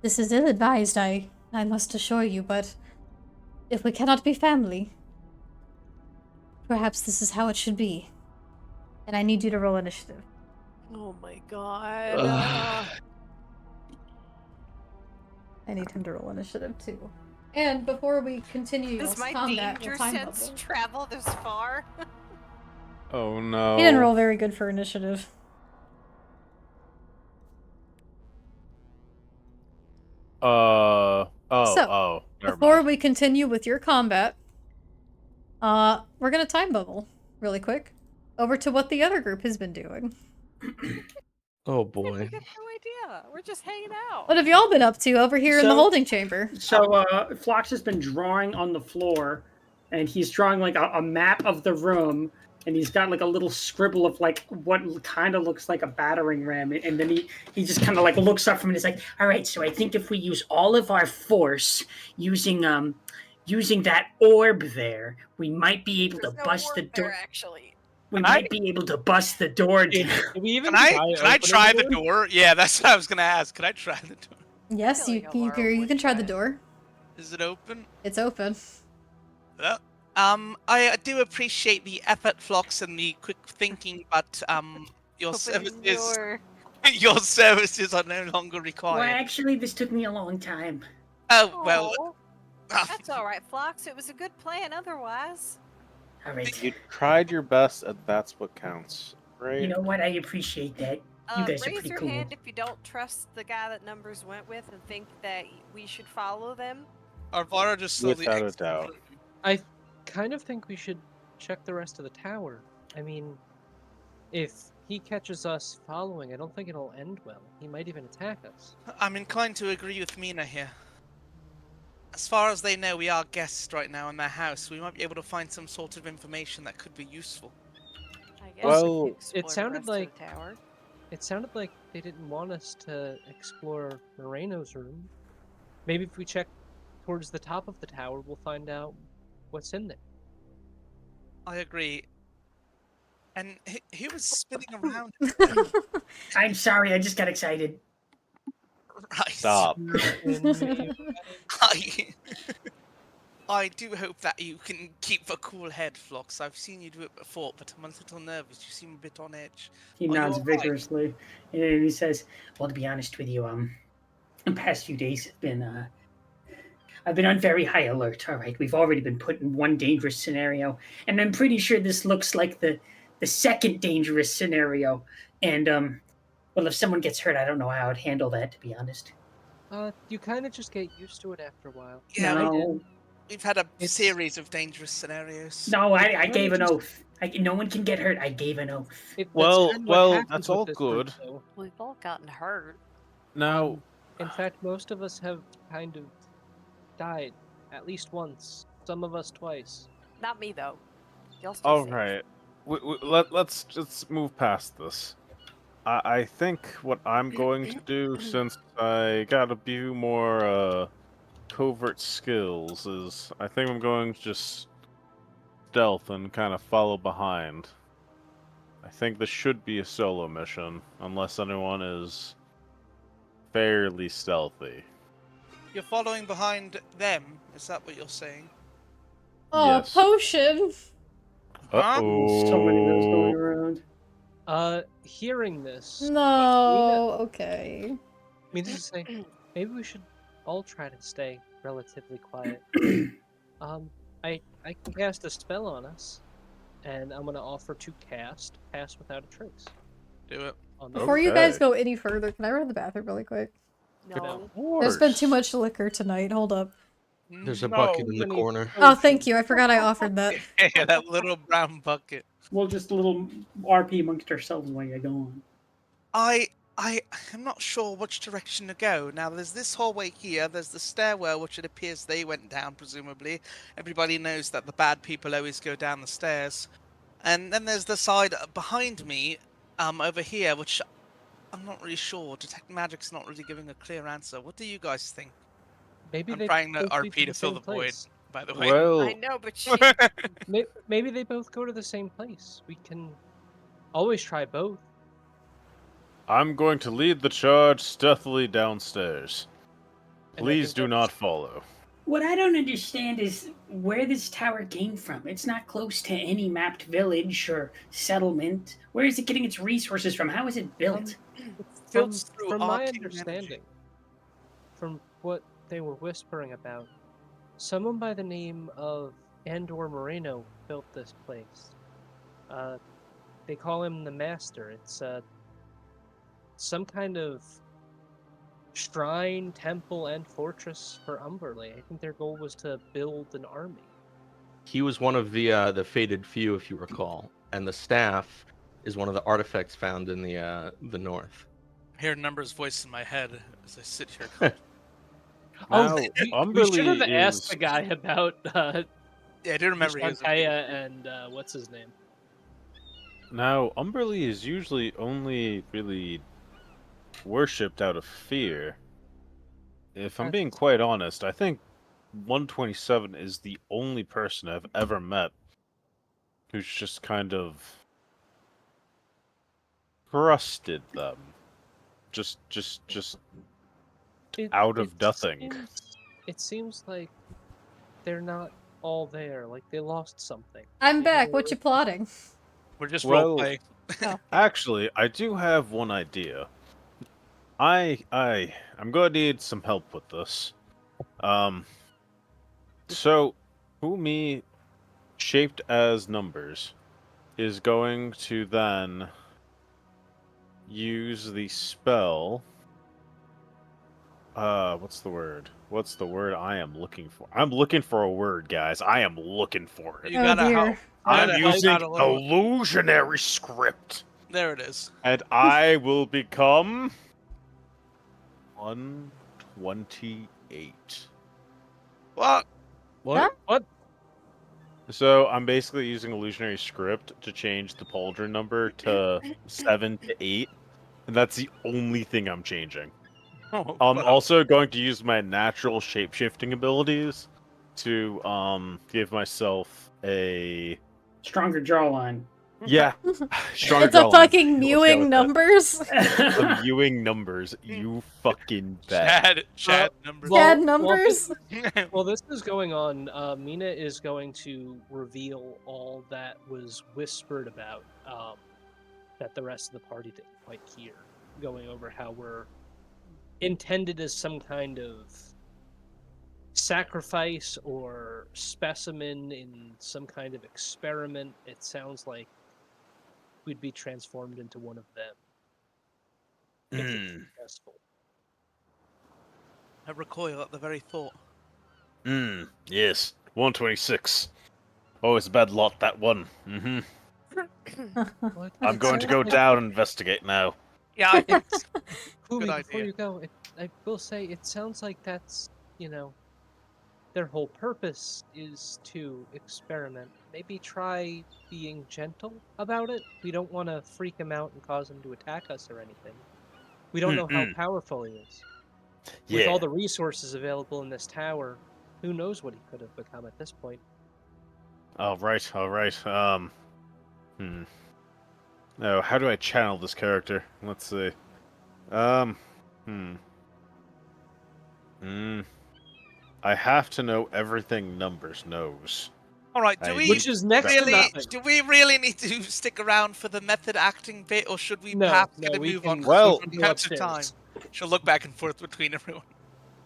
"This is ill-advised, I must assure you, but if we cannot be family, perhaps this is how it should be. And I need you to roll initiative."
Oh my god.
I need him to roll initiative too. And before we continue
Does
y'all's
my
combat,
danger
we'll time
sense
bubble.
travel this far?
Oh no.
He didn't roll very good for initiative.
Oh,
So,
never
Before
mind.
we continue with your combat, we're gonna time bubble really quick over to what the other group has been doing.
oh
We
boy.
got no idea. We're just hanging out.
What have y'all been up to over here in the
So-
holding chamber?
So Phlox has been drawing on the floor, and he's drawing like a map of the room, and he's got like a little scribble of like what kind of looks like a battering ram, and then he just kind of like looks up from it. He's like, "All right, so I think if we use all of our force using that orb there, we might be able
There's
to
no
bust the
orb there,
door.
actually.
We
Can
might be able to bust the door
Did,
down."
did we even
Can I
opening
try the door? Yeah, that's what I was gonna ask. Could I try the door?
Yes,
feel
you
like
you,
Alara
you
would
can try the
try it.
door.
Is it open?
It's open.
I do appreciate the effort, Phlox, and the quick thinking, but your
Opening
services
door.
your services are no longer
Well,
required.
actually, this took me a long time.
Oh well.
Aw, that's all right, Phlox. It was a good plan otherwise.
All right.
You tried your best, and that's what counts, right?
You know what? I appreciate that. You guys are
Raise
pretty
your
cool.
hand if you don't trust the guy that Numbers went with and think that we should follow them.
Arvara just slowly
Without a
exits the
doubt.
room.
I kind of think we should check the rest of the tower. I mean, if he catches us following, I don't think it'll end well. He might even attack us.
I'm inclined to agree with Mina here. As far as they know, we are guests right now in their house. We might be able to find some sort of information that could be useful.
I guess
Well,
we could explore the
sounded
rest
like-
of the tower.
It sounded like they didn't want us to explore Moreno's room. Maybe if we check towards the top of the tower, we'll find out what's in there.
I agree. And he was spinning around.
I'm sorry, I just got excited.
Right.
Stop.
I do hope that you can keep a cool head, Phlox. I've seen you do it before, but I'm a little nervous. You seem a bit on edge.
He
Are you
nods
all right?
vigorously, and he says, "Well, to be honest with you, the past few days have been, I've been on very high alert. All right, we've already been put in one dangerous scenario, and I'm pretty sure this looks like the second dangerous scenario. And well, if someone gets hurt, I don't know how I'd handle that. To be honest,
You kind of just get used to it after a while.
Yeah,
no,
we've had a
It's-
series of dangerous scenarios.
no, I
kinda
gave an
just-
oath. No one can get hurt. I gave an oath.
That's
Well,
kinda what happens
that's
with
all
this group,
good.
though.
We've all gotten hurt.
Now,
In fact, most of us have kind of died at least once. Some of us twice.
Not me though. Y'all stay
all
safe.
right. Let's just move past this. I think what I'm going to do, since I got a few more covert skills, is I think I'm going to just stealth and kind of follow behind. I think this should be a solo mission, unless anyone is fairly stealthy.
You're following behind them, is that what you're saying?
Oh,
Yes.
potion!
Uh-oh.
So many of those going around.
Hearing this,
No, okay.
means to say, maybe we should all try to stay relatively quiet. I can cast a spell on us, and I'm gonna offer to cast Pass Without a Trace.
Do it.
On them.
Before you guys
Okay.
go any further, can I run to the bathroom really quick?
No.
There's been too much liquor tonight. Hold up.
There's a bucket in the
Many
corner.
Oh, thank you. I forgot I offered that.
Yeah, that little brown bucket.
We'll just a little RP amongst ourselves while you go on.
I'm not sure which direction to go. Now, there's this hallway here, there's the stairwell, which it appears they went down, presumably. Everybody knows that the bad people always go down the stairs. And then there's the side behind me, over here, which I'm not really sure. Detect Magic's not really giving a clear answer. What do you guys think?
Maybe
I'm
they
trying to
both lead
RP to
the
fill
same
the void,
place.
by the way.
Well,
I know, but she.
Maybe they both go to the same place. We can always try both.
I'm going to lead the charge stealthily downstairs.
And I
Please
think
do
that's-
not follow.
What I don't understand is where this tower came from. It's not close to any mapped village or settlement. Where is it getting its resources from? How is it built?
From,
Filters through
from my
arcane energy.
understanding, from what they were whispering about, someone by the name of Andor Moreno built this place. They call him the Master. It's some kind of shrine, temple, and fortress for Umberley. I think their goal was to build an army.
He was one of the fated few, if you recall, and the staff is one of the artifacts found in the north.
I hear Number's voice in my head as I sit here.
Now,
we should
Umberley
have asked
is...
the guy about
Yeah, I do remember he was a big-
Shantaea and what's his name?
Now, Umberley is usually only really worshipped out of fear. If I'm being quite honest, I think 127 is the only person I've ever met who's just kind of trusted them. Just out of nothing.
It seems like they're not all there. Like they lost something.
I'm back. What you plotting?
We're just
Well-
roleplay.
Actually, I do have one idea. I'm gonna need some help with this. So, Fumi shaped as numbers is going to then use the spell. What's the word? What's the word I am looking for? I'm looking for a word, guys. I am looking for it.
You
Oh,
gotta
dear.
help.
I'm
gotta help
using
out a little.
illusionary script.
There it is.
And I will become 128.
What?
What?
What?
So I'm basically using illusionary script to change the pauldron number to 7 to 8. And that's the only thing I'm changing.
Oh,
I'm
fuck.
also going to use my natural shape-shifting abilities to give myself a
Stronger jawline.
yeah stronger
It's a
jawline.
fucking
Let's go
mewing
with it.
numbers.
I'm viewing numbers. You fucking bet.
Chad number.
Sad
Well,
numbers.
While this is going on, Mina is going to reveal all that was whispered about that the rest of the party didn't quite hear, going over how we're intended as some kind of sacrifice or specimen in some kind of experiment. It sounds like we'd be transformed into one of them if it's successful.
I recoil at the very thought.
Yes. 126. Oh, it's a bad lot, that one.
What?
I'm going to go down and investigate now.
Yeah, I think
Kumi,
Good
before
idea.
you go, I will say it sounds like that's, their whole purpose is to experiment. Maybe try being gentle about it. We don't want to freak him out and cause him to attack us or anything. We don't know how powerful he is. With all the resources available in this tower, who knows what he could have become at this point.
All right. Oh, how do I channel this character? Let's see. I have to know everything Numbers knows.
All right.
Which is next to nothing.
Do we really need to stick around for the method acting bit, or should we
No,
perhaps
no,
get a
we
move
can-
on?
Well-
we can go
capture time.
upstairs.
She'll look back and forth between everyone.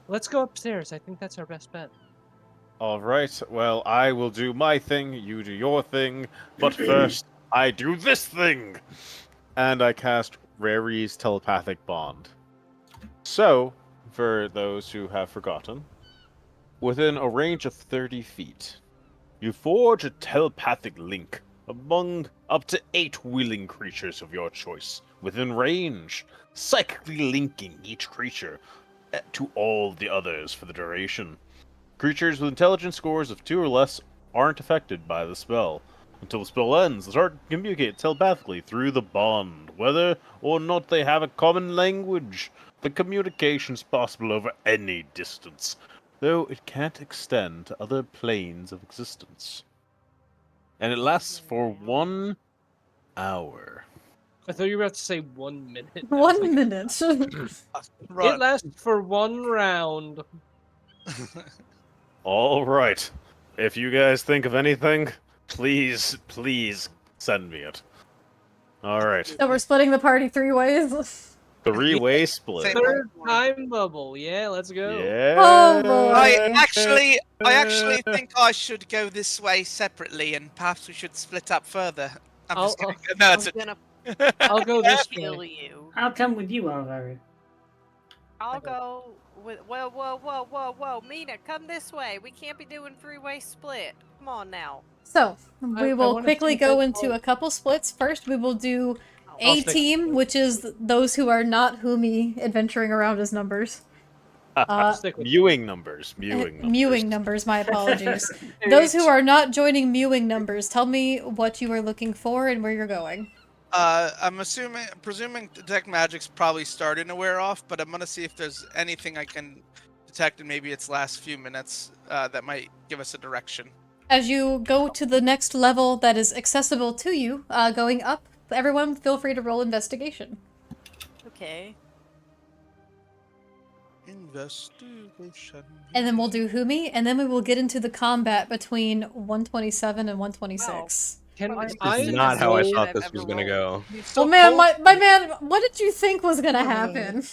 Let's go upstairs. I think that's our best bet.
All right. Well, I will do my thing. You do your thing. But first, I do this thing. And I cast Rary's telepathic bond. So, for those who have forgotten, within a range of 30 feet, you forge a telepathic link among up to 8 willing creatures of your choice within range, psychically linking each creature to all the others for the duration. Creatures with intelligence scores of 2 or less aren't affected by the spell. Until the spell ends, the target can communicate telepathically through the bond, whether or not they have a common language. The communication is possible over any distance, though it can't extend to other planes of existence. And it lasts for 1 hour.
I thought you were about to say 1 minute. I was
1
like,
minute.
It lasts for 1 round.
All right. If you guys think of anything, please send me it. All right.
So we're splitting the party 3 ways.
3-way split.
Same.
Third time bubble. Yeah, let's go.
Yeah.
Oh, boy.
I actually think I should go this way separately, and perhaps we should split up further. I'm just
I'll-
kidding. No,
I'm
it's
gonna
I'll go this
feel
way.
you.
I'll come with you, Alvaro.
I'll go with. Whoa, Mina, come this way. We can't be doing 3-way split. Come on now.
So,
I
we will
wanna
quickly
see
go
both
into a couple splits. First, we will do
I'll
A
stick
team,
with
which is those who are not Humi adventuring around as numbers.
Stick with
Mewing numbers. Mewing numbers.
Mewing numbers, my apologies. Those who are not joining mewing numbers, tell me what you are looking for and where you're going.
I'm presuming detect magic's probably starting to wear off, but I'm gonna see if there's anything I can detect in maybe its last few minutes that might give us a direction.
As you go to the next level that is accessible to you, going up, everyone feel free to roll investigation.
Okay.
Investigation.
And then we'll do Humi, and then we will get into the combat between 127 and 126.
Can
Well,
This
I
is not how I
roll-
thought
I've
this
ever
was gonna
rolled.
go.
Well, man, my man, what did you think was gonna happen?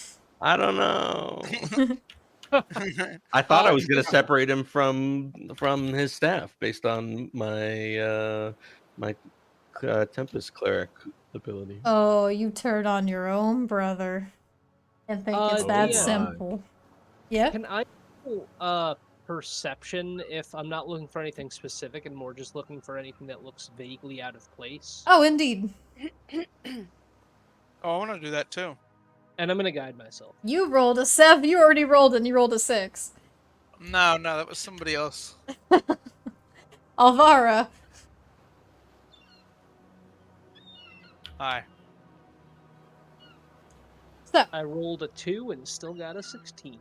I don't know. I thought I
Oh,
was going to separate him from his staff based on my Tempest cleric ability.
Oh, you turn on your own brother and think it's that
DM,
simple. Yeah?
can I roll, perception if I'm not looking for anything specific and more just looking for anything that looks vaguely out of place?
Oh, indeed.
Oh, I want to do that too.
And I'm gonna guide myself.
You rolled a 7. You already rolled and you rolled a 6.
No, that was somebody else.
Alvara.
Hi.
So,
I rolled a 2 and still got a 16.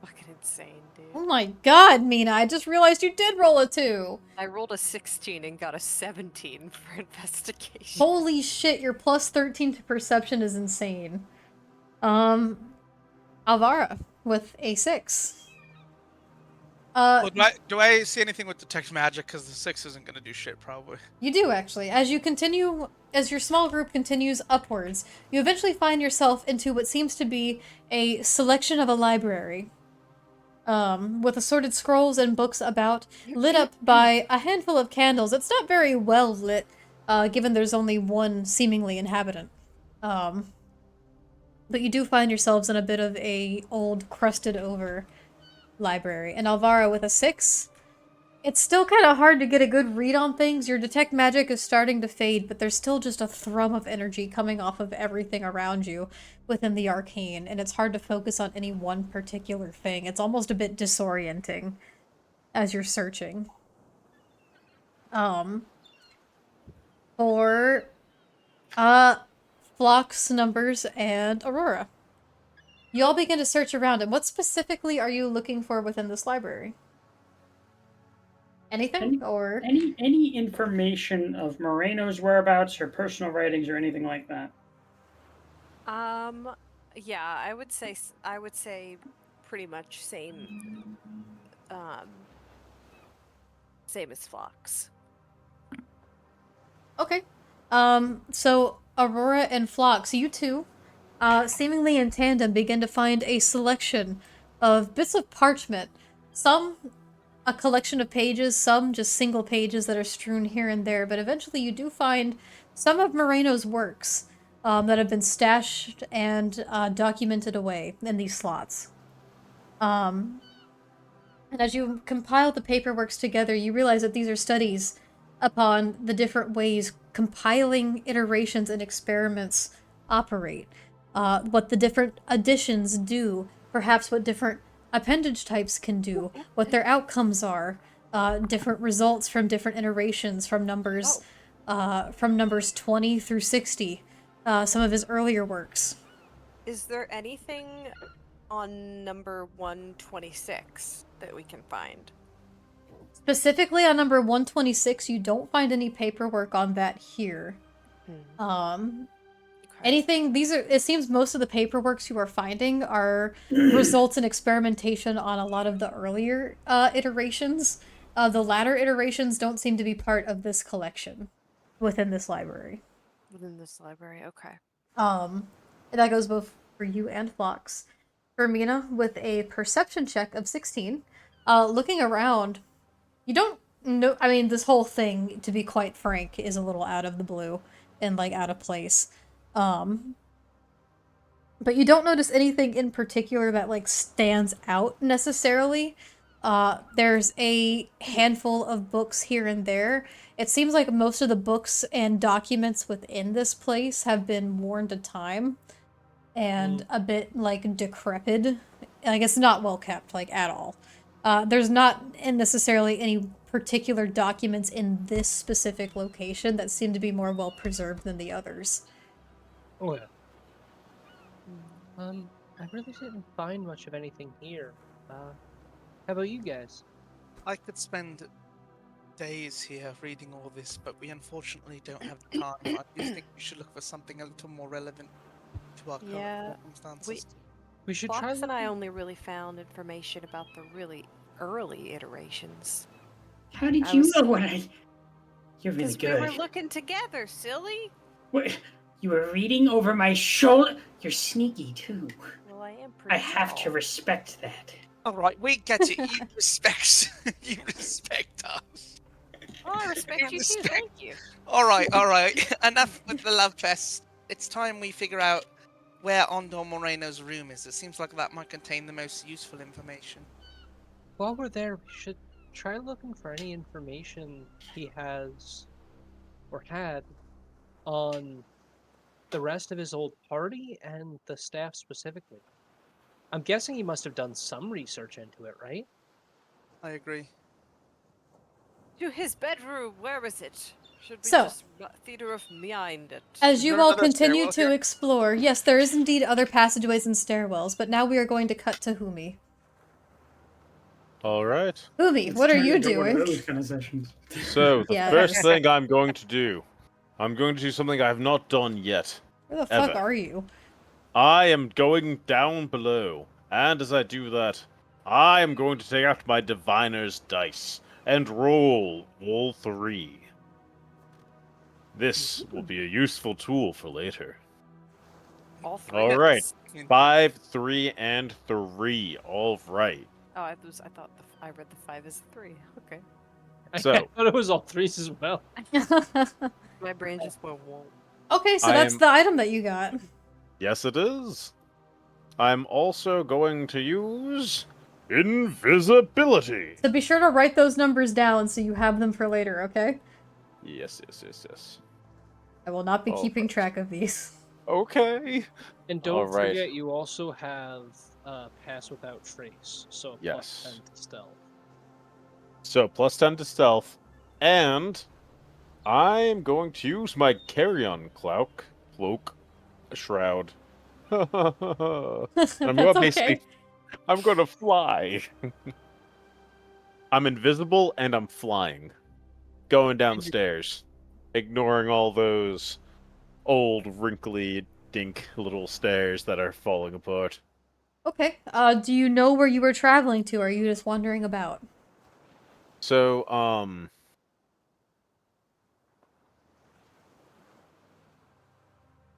Fucking insane, dude.
oh my god, Mina, I just realized you did roll a 2.
I rolled a 16 and got a 17 for investigation.
Holy shit, your plus 13 to perception is insane. Alvara with a 6.
Well, do I see anything with detect magic? Because the 6 isn't going to do shit, probably.
You do, actually. As your small group continues upwards, you eventually find yourself into what seems to be a selection of a library. With assorted scrolls and books about, lit up by a handful of candles. It's not very well lit, given there's only one seemingly inhabitant. But you do find yourselves in a bit of a old, crusted over library. And Alvaro with a 6. It's still kind of hard to get a good read on things. Your detect magic is starting to fade, but there's still just a thrum of energy coming off of everything around you within the arcane, and it's hard to focus on any one particular thing. It's almost a bit disorienting as you're searching. For Phlox, Numbers, and Aurora. You all begin to search around, and what specifically are you looking for within this library? Anything? Or
Any information of Moreno's whereabouts or personal writings or anything like that?
Yeah, I would say pretty much same same as Phlox.
Okay. So Aurora and Phlox, you two, seemingly in tandem, begin to find a selection of bits of parchment. Some a collection of pages, some just single pages that are strewn here and there, but eventually you do find some of Moreno's works that have been stashed and documented away in these slots. And as you compile the paperworks together, you realize that these are studies upon the different ways compiling iterations and experiments operate, what the different additions do, perhaps what different appendage types can do, what their outcomes are, different results from different iterations from numbers 20 through 60, some of his earlier works.
Is there anything on number 126 that we can find?
Specifically on number 126, you don't find any paperwork on that here.
Okay.
Anything, it seems most of the paperworks you are finding are results in experimentation on a lot of the earlier iterations. The latter iterations don't seem to be part of this collection within this library.
Within this library, okay.
And that goes both for you and Phlox. For Mina, with a perception check of 16, looking around, you don't know, I mean, this whole thing, to be quite frank, is a little out of the blue and, like, out of place. But you don't notice anything in particular that, like, stands out necessarily. There's a handful of books here and there. It seems like most of the books and documents within this place have been worn to time and a bit, like, decrepit. Like, it's not well kept, like, at all. There's not necessarily any particular documents in this specific location that seem to be more well preserved than the others.
Oh yeah. I really didn't find much of anything here. How about you guys?
I could spend days here reading all this, but we unfortunately don't have the time. I do think we should look for something a little more relevant to our current circumstances.
We should
Fox
try.
and I only really found information about the really early iterations.
How did you know what I... You're really
Because
good.
we were looking together, silly.
What? You were reading over my shoulder? You're sneaky, too.
Well, I am pretty
I have to
tall.
respect that.
All right, we get it. You respect. You respect us.
Oh, I respect you too.
Respect.
Thank you.
All right. Enough with the love fest. It's time we figure out where Ondor Moreno's room is. It seems like that might contain the most useful information.
While we're there, we should try looking for any information he has or had on the rest of his old party and the staff specifically. I'm guessing he must have done some research into it, right?
I agree.
To his bedroom. Where is it? Should we
So-
just theater of mind it?
As
Is
you
there
all
another
continue
stairwell
to
here?
explore, yes, there is indeed other passageways and stairwells, but now we are going to cut to Humi.
All right.
Humi,
It's
what are
turned
you
into one of
doing?
those kind of sessions.
So the
Yeah,
first
it is.
thing I'm going to do, I'm going to do something I have not done yet.
Where the fuck
Ever.
are you?
I am going down below, and as I do that, I am going to take out my diviner's dice and roll all 3. This will be a useful tool for later.
All 3.
All right.
Yes.
5, 3, and 3. All right.
Oh, I thought I read the 5 as 3. Okay.
So-
I thought it was all 3s as well.
My brain just went whoa.
Okay, so
I
that's
am-
the item that you got.
Yes, it is. I'm also going to use invisibility.
So be sure to write those numbers down so you have them for later, okay?
Yes.
I will not be
All
keeping
right.
track of these.
Okay.
And don't
Alright.
forget, you also have Pass Without Trace, so
Yes.
plus 10 to stealth.
So plus 10 to stealth, and I'm going to use my carry-on cloak, shroud. I'm
That's
going
okay.
I'm going to fly. I'm invisible and I'm flying, going down the stairs, ignoring all those old wrinkly dink little stairs that are falling apart.
Okay, do you know where you were traveling to, or are you just wandering about?
So,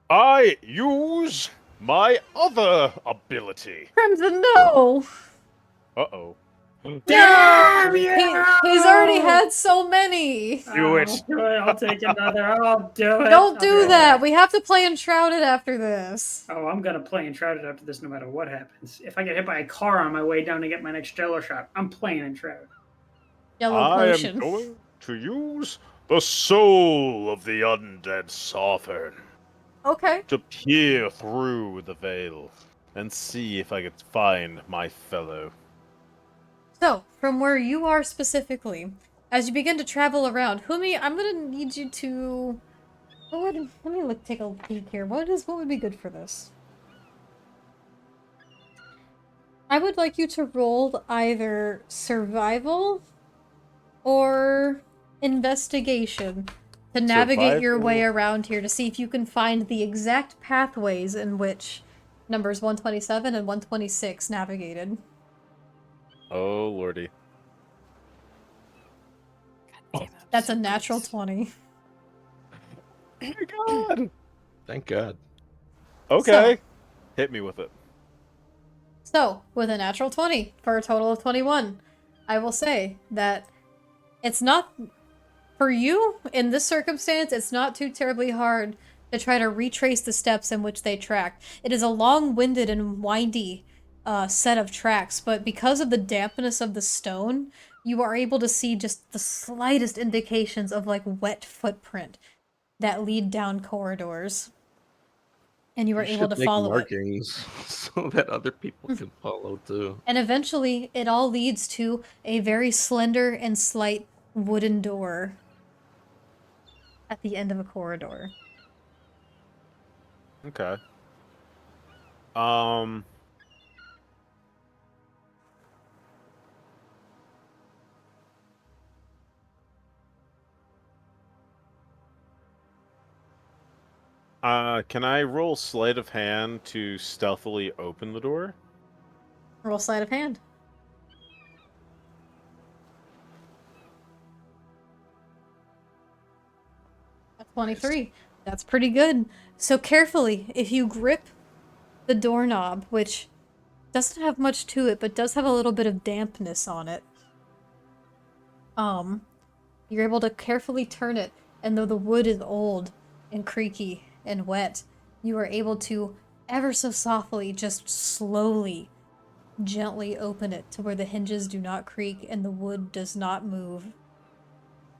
I use my other ability.
Crimson, no!
Uh-oh.
Damn you!
He's already had so many!
Do it.
I'll do it. I'll take another. I'll do it.
Don't
I'll
do that! We have to play Enshrouded after this.
Oh, I'm gonna play Enshrouded after this, no matter what happens. If I get hit by a car on my way down to get my next Jello shot, I'm playing Enshrouded.
Yellow
I
potion.
am going to use the soul of the undead sovereign
Okay.
to peer through the veil and see if I can find my fellow.
So, from where you are specifically, as you begin to travel around, Humi, I'm gonna need you to... let me take a peek here. What would be good for this? I would like you to roll either survival or investigation to navigate your way
Survival.
around here to see if you can find the exact pathways in which numbers 127 and 126 navigated.
Oh, lordy.
Damn it, I'm
That's
so
a natural
close.
20.
Oh my god.
Thank God.
Okay. Hit me with it.
So, with a natural 20 for a total of 21, I will say that it's not, for you, in this circumstance, it's not too terribly hard to try to retrace the steps in which they track. It is a long-winded and windy set of tracks, but because of the dampness of the stone, you are able to see just the slightest indications of, like, wet footprint that lead down corridors. And you are
You
able
should
to
make
follow it.
markings so that other people can follow too.
And eventually, it all leads to a very slender and slight wooden door at the end of a corridor.
Okay. Can I roll sleight of hand to stealthily open the door?
Roll sleight of hand. That's 23. That's pretty good. So carefully, if you grip the doorknob, which doesn't have much to it, but does have a little bit of dampness on it. You're able to carefully turn it, and though the wood is old and creaky and wet, you are able to ever so softly, just slowly, gently open it to where the hinges do not creak and the wood does not move.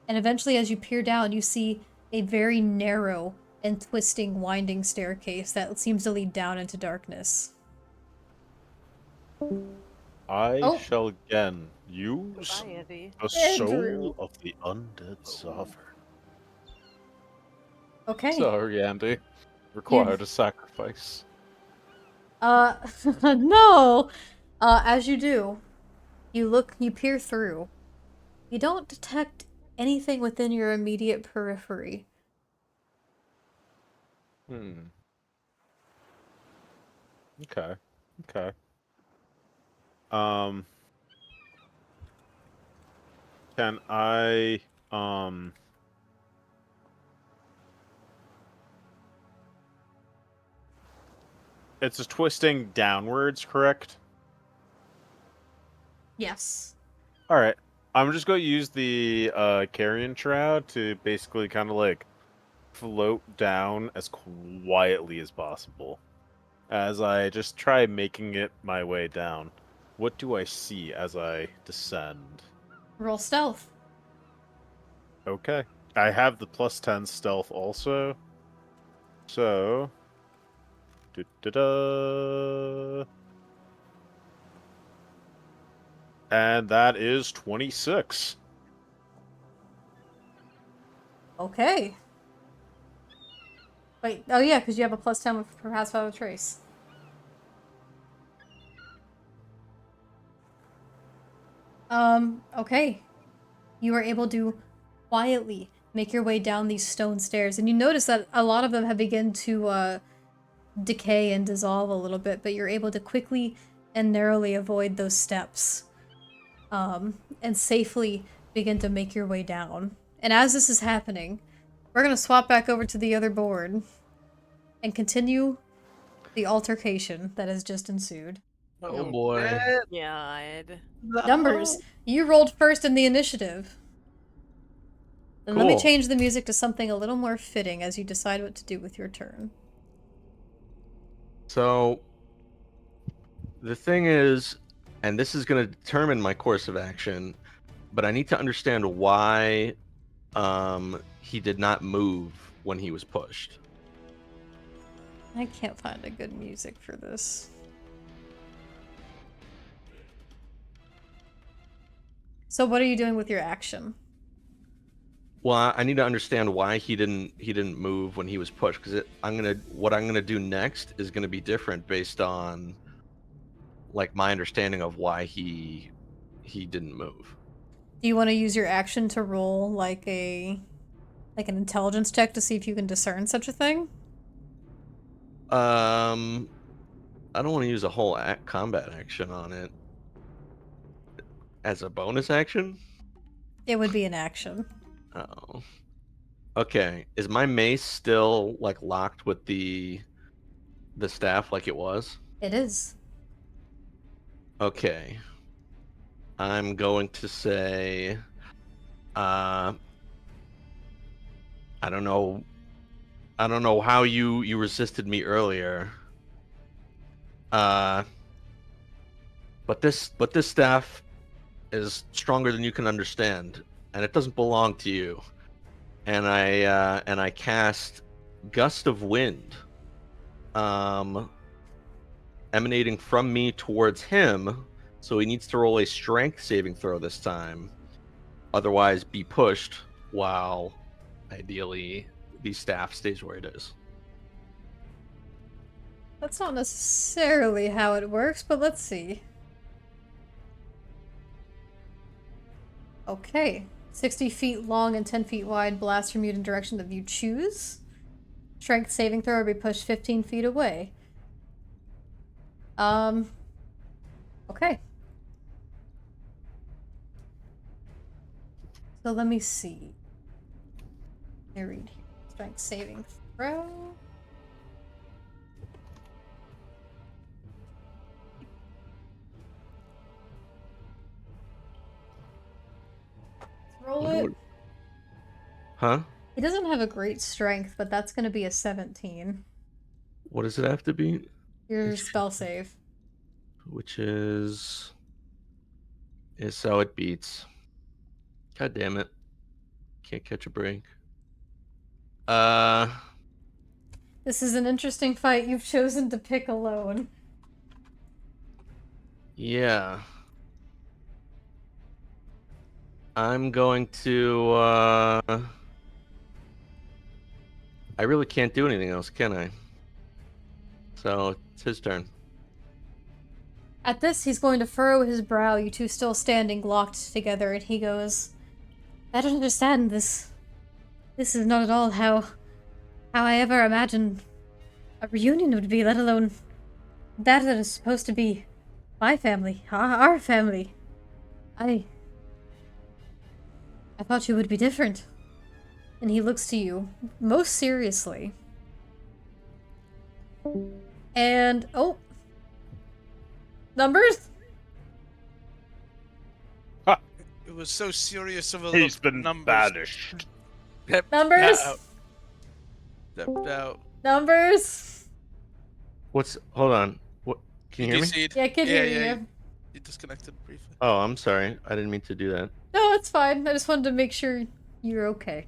And eventually, as you peer down, you see a very narrow and twisting, winding staircase that seems to lead down into darkness.
I
Oh.
shall again use
Bye, Eddie.
the
Andrew.
soul of the undead sovereign.
Okay.
Sorry, Andy. Required a sacrifice.
No! As you do, you peer through. You don't detect anything within your immediate periphery.
Okay. Okay. Can I, it's a twisting downwards, correct?
Yes.
Alright. I'm just going to use the carrion shroud to basically kind of like float down as quietly as possible. As I just try making it my way down. What do I see as I descend?
Roll stealth.
Okay. I have the +10 stealth also. So... Da-da-da. And that is 26.
Okay. Wait, oh yeah, because you have a +10 with perhaps without a trace. Okay. You are able to quietly make your way down these stone stairs, and you notice that a lot of them have begun to, decay and dissolve a little bit, but you're able to quickly and narrowly avoid those steps, and safely begin to make your way down. And as this is happening, we're gonna swap back over to the other board and continue the altercation that has just ensued.
Oh boy.
God.
Numbers, you rolled first in the initiative. Then let me
Cool.
change the music to something a little more fitting as you decide what to do with your turn.
So the thing is, and this is going to determine my course of action, but I need to understand why he did not move when he was pushed.
I can't find a good music for this. So what are you doing with your action?
Well, I need to understand why he didn't move when he was pushed, because what I'm gonna do next is gonna be different based on like my understanding of why he didn't move.
Do you want to use your action to roll like an intelligence check to see if you can discern such a thing?
I don't want to use a whole combat action on it as a bonus action.
It would be an action.
Oh. Okay. Is my mace still like locked with the staff like it was?
It is.
Okay. I'm going to say I don't know how you resisted me earlier. But this staff is stronger than you can understand, and it doesn't belong to you. And I cast Gust of Wind, emanating from me towards him. So he needs to roll a Strength saving throw this time, otherwise be pushed. While ideally the staff stays where it is.
That's not necessarily how it works, but let's see. Okay. 60 feet long and 10 feet wide blast from you in the direction that you choose. Strength saving throw will be pushed 15 feet away. Okay. So let me see. Let me read here. Strength saving throw. Roll it.
Huh?
He doesn't have a great strength, but that's going to be a 17.
What does it have to be?
Your spell save.
Which is how it beats. God damn it. Can't catch a break.
This is an interesting fight you've chosen to pick alone.
Yeah. I'm going to I really can't do anything else, can I? So it's his turn.
At this, he's going to furrow his brow, you two still standing locked together, and he goes, I don't understand this. This is not at all how I ever imagined a reunion would be, let alone that is supposed to be my family, our family. I thought you would be different. And he looks to you, most seriously. And, oh. Numbers?
It was so serious of a
He's
look.
been
Numbers.
banished.
Stepped
Numbers?
out. Stepped out.
Numbers?
Hold on. What, can you hear me?
DC'd.
Yeah, I can hear you.
Yeah. You disconnected briefly.
Oh, I'm sorry. I didn't mean to do that.
No, it's fine. I just wanted to make sure you're okay.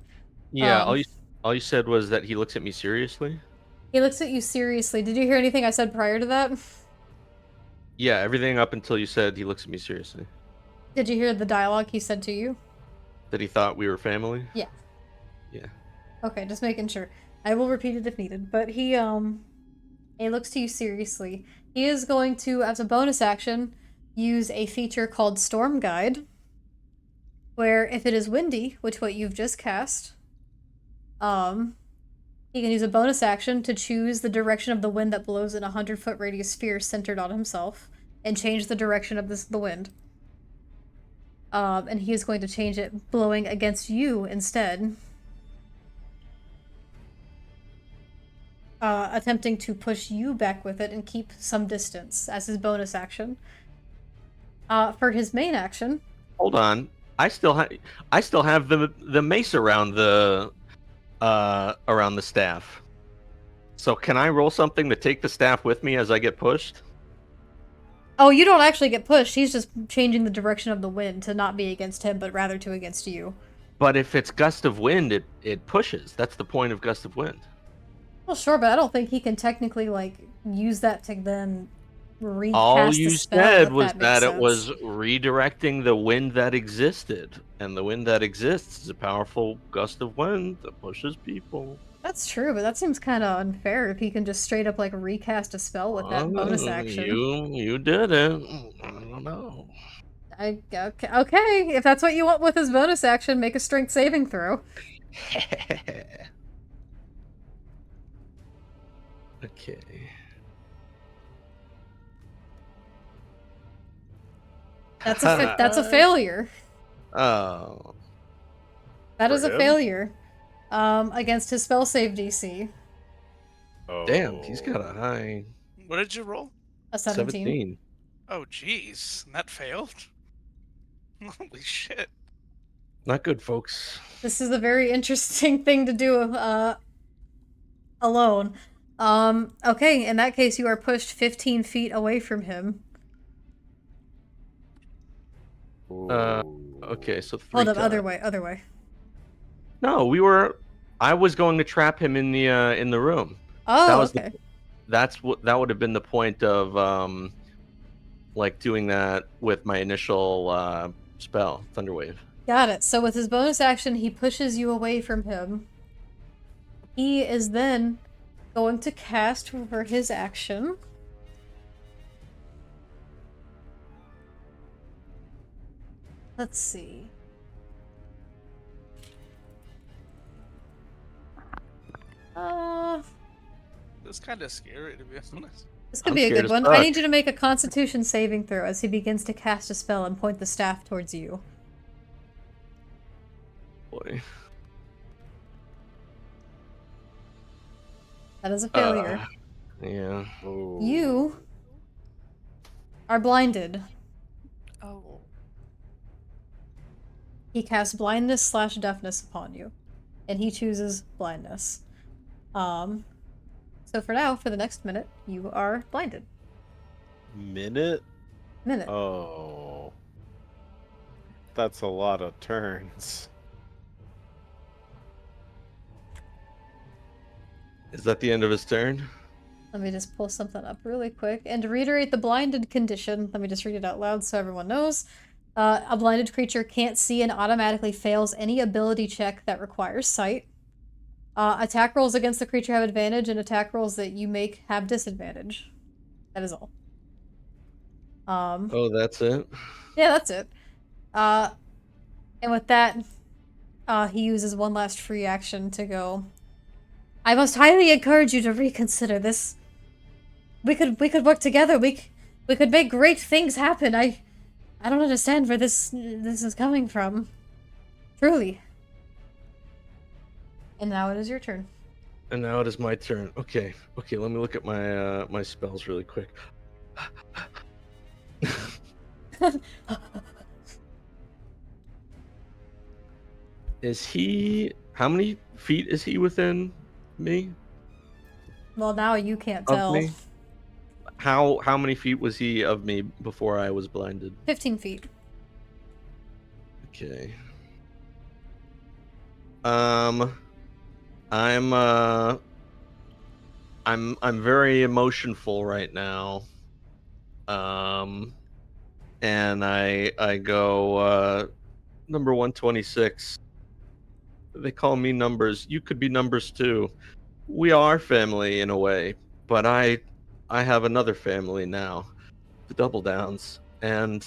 Yeah,
Um,
all you said was that he looks at me seriously?
He looks at you seriously. Did you hear anything I said prior to that?
Yeah, everything up until you said he looks at me seriously.
Did you hear the dialogue he said to you?
That he thought we were family?
Yeah.
Yeah.
Okay, just making sure. I will repeat it if needed. But he looks to you seriously. He is going to, as a bonus action, use a feature called Storm Guide, where if it is windy, which what you've just cast, he can use a bonus action to choose the direction of the wind that blows in a 100-foot radius sphere centered on himself, and change the direction of the wind. And he is going to change it blowing against you instead. Attempting to push you back with it and keep some distance as his bonus action. For his main action...
Hold on. I still have the mace around the staff. So can I roll something to take the staff with me as I get pushed?
Oh, you don't actually get pushed. He's just changing the direction of the wind to not be against him, but rather to against you.
But if it's gust of wind, it pushes. That's the point of gust of wind.
Well, sure, but I don't think he can technically, like, use that to then recast
All you
the spell,
said
if
was
that
that
makes
it was
sense.
redirecting the wind that existed. And the wind that exists is a powerful gust of wind that pushes people.
That's true, but that seems kind of unfair if he can just straight up, like, recast a spell with that bonus action.
You did it. I don't know.
Okay, if that's what you want with his bonus action, make a strength saving throw.
Okay.
That's a failure.
Oh.
That is
For
a
him?
failure. Against his spell save DC.
Oh.
Damn, he's got a high
What did you roll?
A 17.
Oh, jeez. That failed? Holy shit.
Not good, folks.
This is a very interesting thing to do, alone. Okay, in that case, you are pushed 15 feet away from him.
Okay, so 3
Hold up,
times.
other way.
No, I was going to trap him in the room.
Oh,
That was
okay.
that would have been the point of like doing that with my initial spell, Thunderwave.
Got it. So with his bonus action, he pushes you away from him. He is then going to cast for his action. Let's see.
It's kind of scary, to be honest.
This could
I'm
be a
scared
good
as
one.
fuck.
I need you to make a Constitution saving throw as he begins to cast a spell and point the staff towards you.
Boy.
That is a failure.
Yeah.
Oh.
You are blinded.
Oh.
he casts blindness / deafness upon you, and he chooses blindness. So for now, for the next minute, you are blinded.
Minute?
Minute.
Oh. That's a lot of turns.
Is that the end of his turn?
Let me just pull something up really quick. And to reiterate the blinded condition, let me just read it out loud so everyone knows. A blinded creature can't see and automatically fails any ability check that requires sight. Attack rolls against the creature have advantage, and attack rolls that you make have disadvantage. That is all.
Oh, that's it?
Yeah, that's it. And with that, he uses one last free action to go. I must highly encourage you to reconsider this. We could work together. We could make great things happen. I don't understand where this is coming from. Truly. And now it is your turn.
And now it is my turn. Okay, let me look at my my spells really quick. Is he... How many feet is he within me?
Well, now you can't
Of
tell.
me? How many feet was he of me before I was blinded?
15 feet.
Okay. I'm very emotionful right now. And I go number 126. They call me numbers. You could be numbers too. We are family in a way, but I have another family now, the Double Downs, and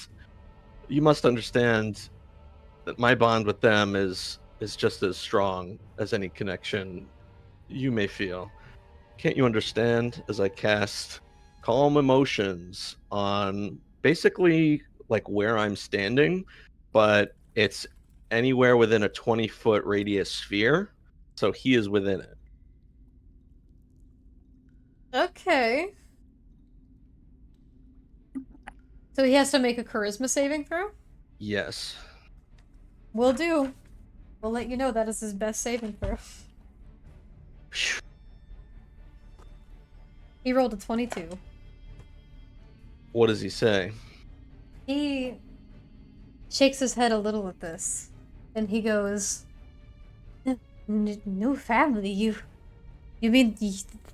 you must understand that my bond with them is just as strong as any connection you may feel. Can't you understand? As I cast calm emotions on basically like where I'm standing, but it's anywhere within a 20-foot radius sphere, so he is within it.
Okay. So he has to make a charisma saving throw?
Yes.
Will do. We'll let you know that is his best saving throw. He rolled a 22.
What does he say?
He shakes his head a little at this, and he goes, "New family? You mean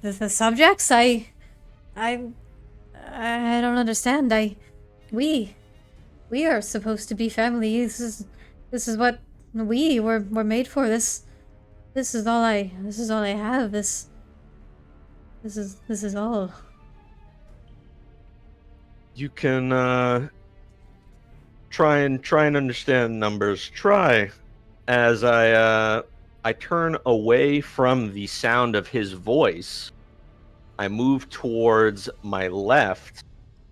the subjects? I don't understand. We are supposed to be family. This is what we were made for. This is all I have. This is all."
You can try and understand numbers. Try. As I turn away from the sound of his voice, I move towards my left,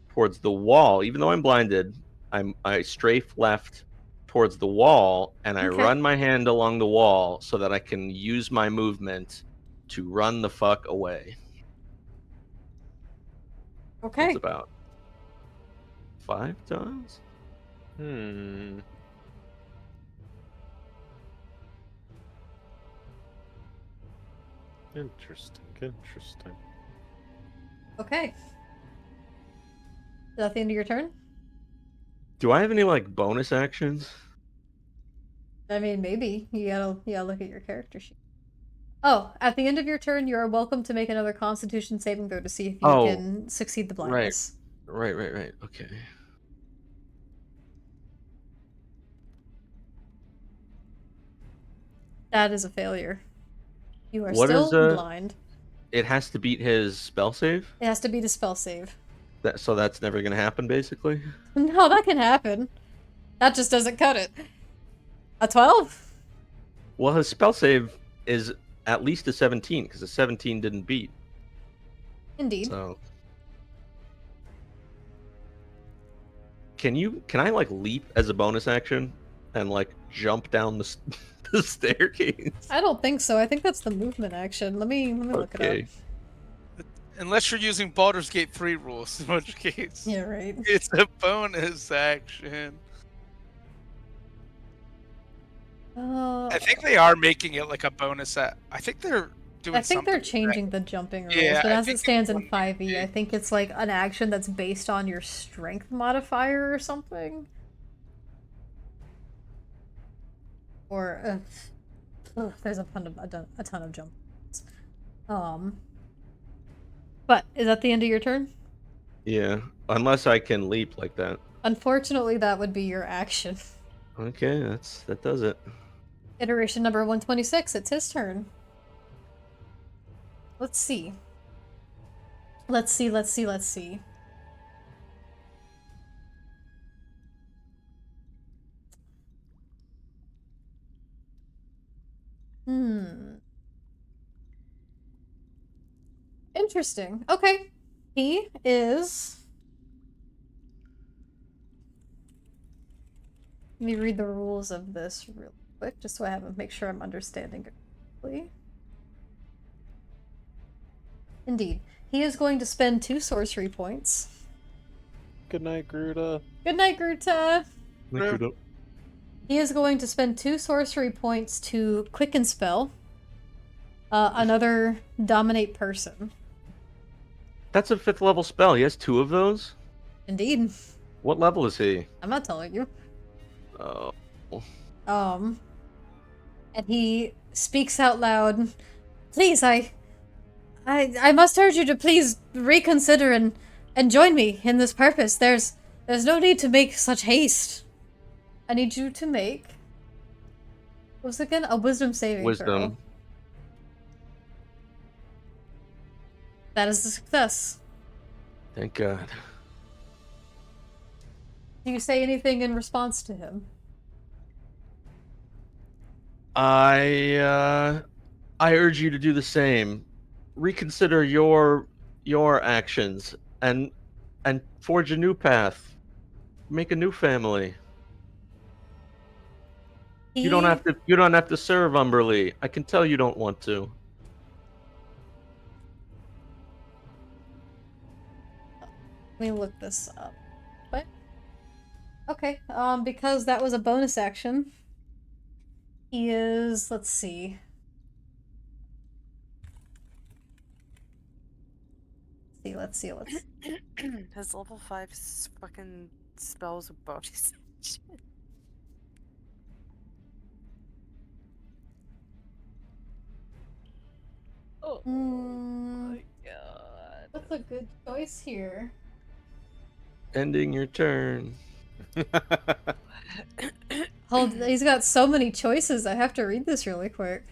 towards the wall. Even though I'm blinded, I strafe left towards the wall, and I
Okay.
run my hand along the wall so that I can use my movement to run the fuck away.
Okay.
That's about 5 times.
Interesting.
Okay. Is that the end of your turn?
Do I have any like bonus actions?
I mean, maybe. You gotta look at your character sheet. Oh, at the end of your turn, you are welcome to make another Constitution saving throw to see if you can succeed the blindness.
Right. Okay.
That is a failure. You are
What
still
is
blind.
It has to beat his spell save?
It has to be the spell save.
So that's never gonna happen, basically?
No, that can happen. That just doesn't cut it. A 12?
Well, his spell save is at least a 17, because a 17 didn't beat.
Indeed.
So... Can I, like, leap as a bonus action and, like, jump down the staircase?
I don't think so. I think that's the movement action. Let me look it up.
Unless you're using Baldur's Gate 3 rules, in which case
Yeah, right.
it's a bonus action. I think they are making it like a bonus. I think they're doing.
I think they're
something with
changing the jumping rules,
Yeah,
but
I
as it
think
stands
it's
in 5e, I think it's like an action that's based on your strength modifier or something. Or, there's a ton of jump. But is that the end of your turn?
Yeah, unless I can leap like that.
Unfortunately, that would be your action.
Okay, that does it.
Iteration number 126, it's his turn. Let's see. Let's see. Interesting. Okay. He is... Let me read the rules of this real quick, just so I make sure I'm understanding it correctly. Indeed. He is going to spend 2 sorcery points.
Good night, Gruta.
Good night, Gruta!
Thank you.
He is going to spend 2 sorcery points to Quicken Spell. Another Dominate Person.
That's a 5th level spell. He has 2 of those?
Indeed.
What level is he?
I'm not telling you.
Oh.
And he speaks out loud. Please, I must urge you to please reconsider and join me in this purpose. There's no need to make such haste. I need you to make... What was it again? A wisdom saving throw.
Wisdom.
That is a success.
Thank God.
Do you say anything in response to him?
I urge you to do the same. Reconsider your actions and forge a new path. Make a new family. You don't have to serve Umberlee. I can tell you don't want to.
Let me look this up. What? Okay, because that was a bonus action. He is, let's see. Let's see.
His level 5 fucking spells a bonus action. Oh my god.
What's a good choice here?
Ending your turn.
Hold, he's got so many choices. I have to read this really quick.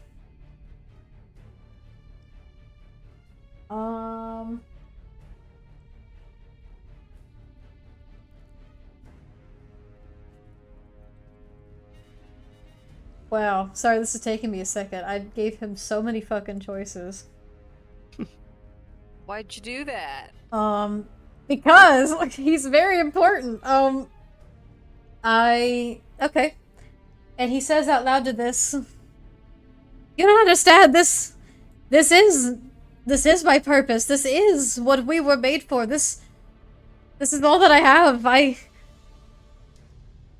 Wow, sorry, this is taking me a second. I gave him so many fucking choices.
Why'd you do that?
Because like, he's very important. Okay. And he says out loud to this, you don't understand, this is my purpose. This is what we were made for. This is all that I have. I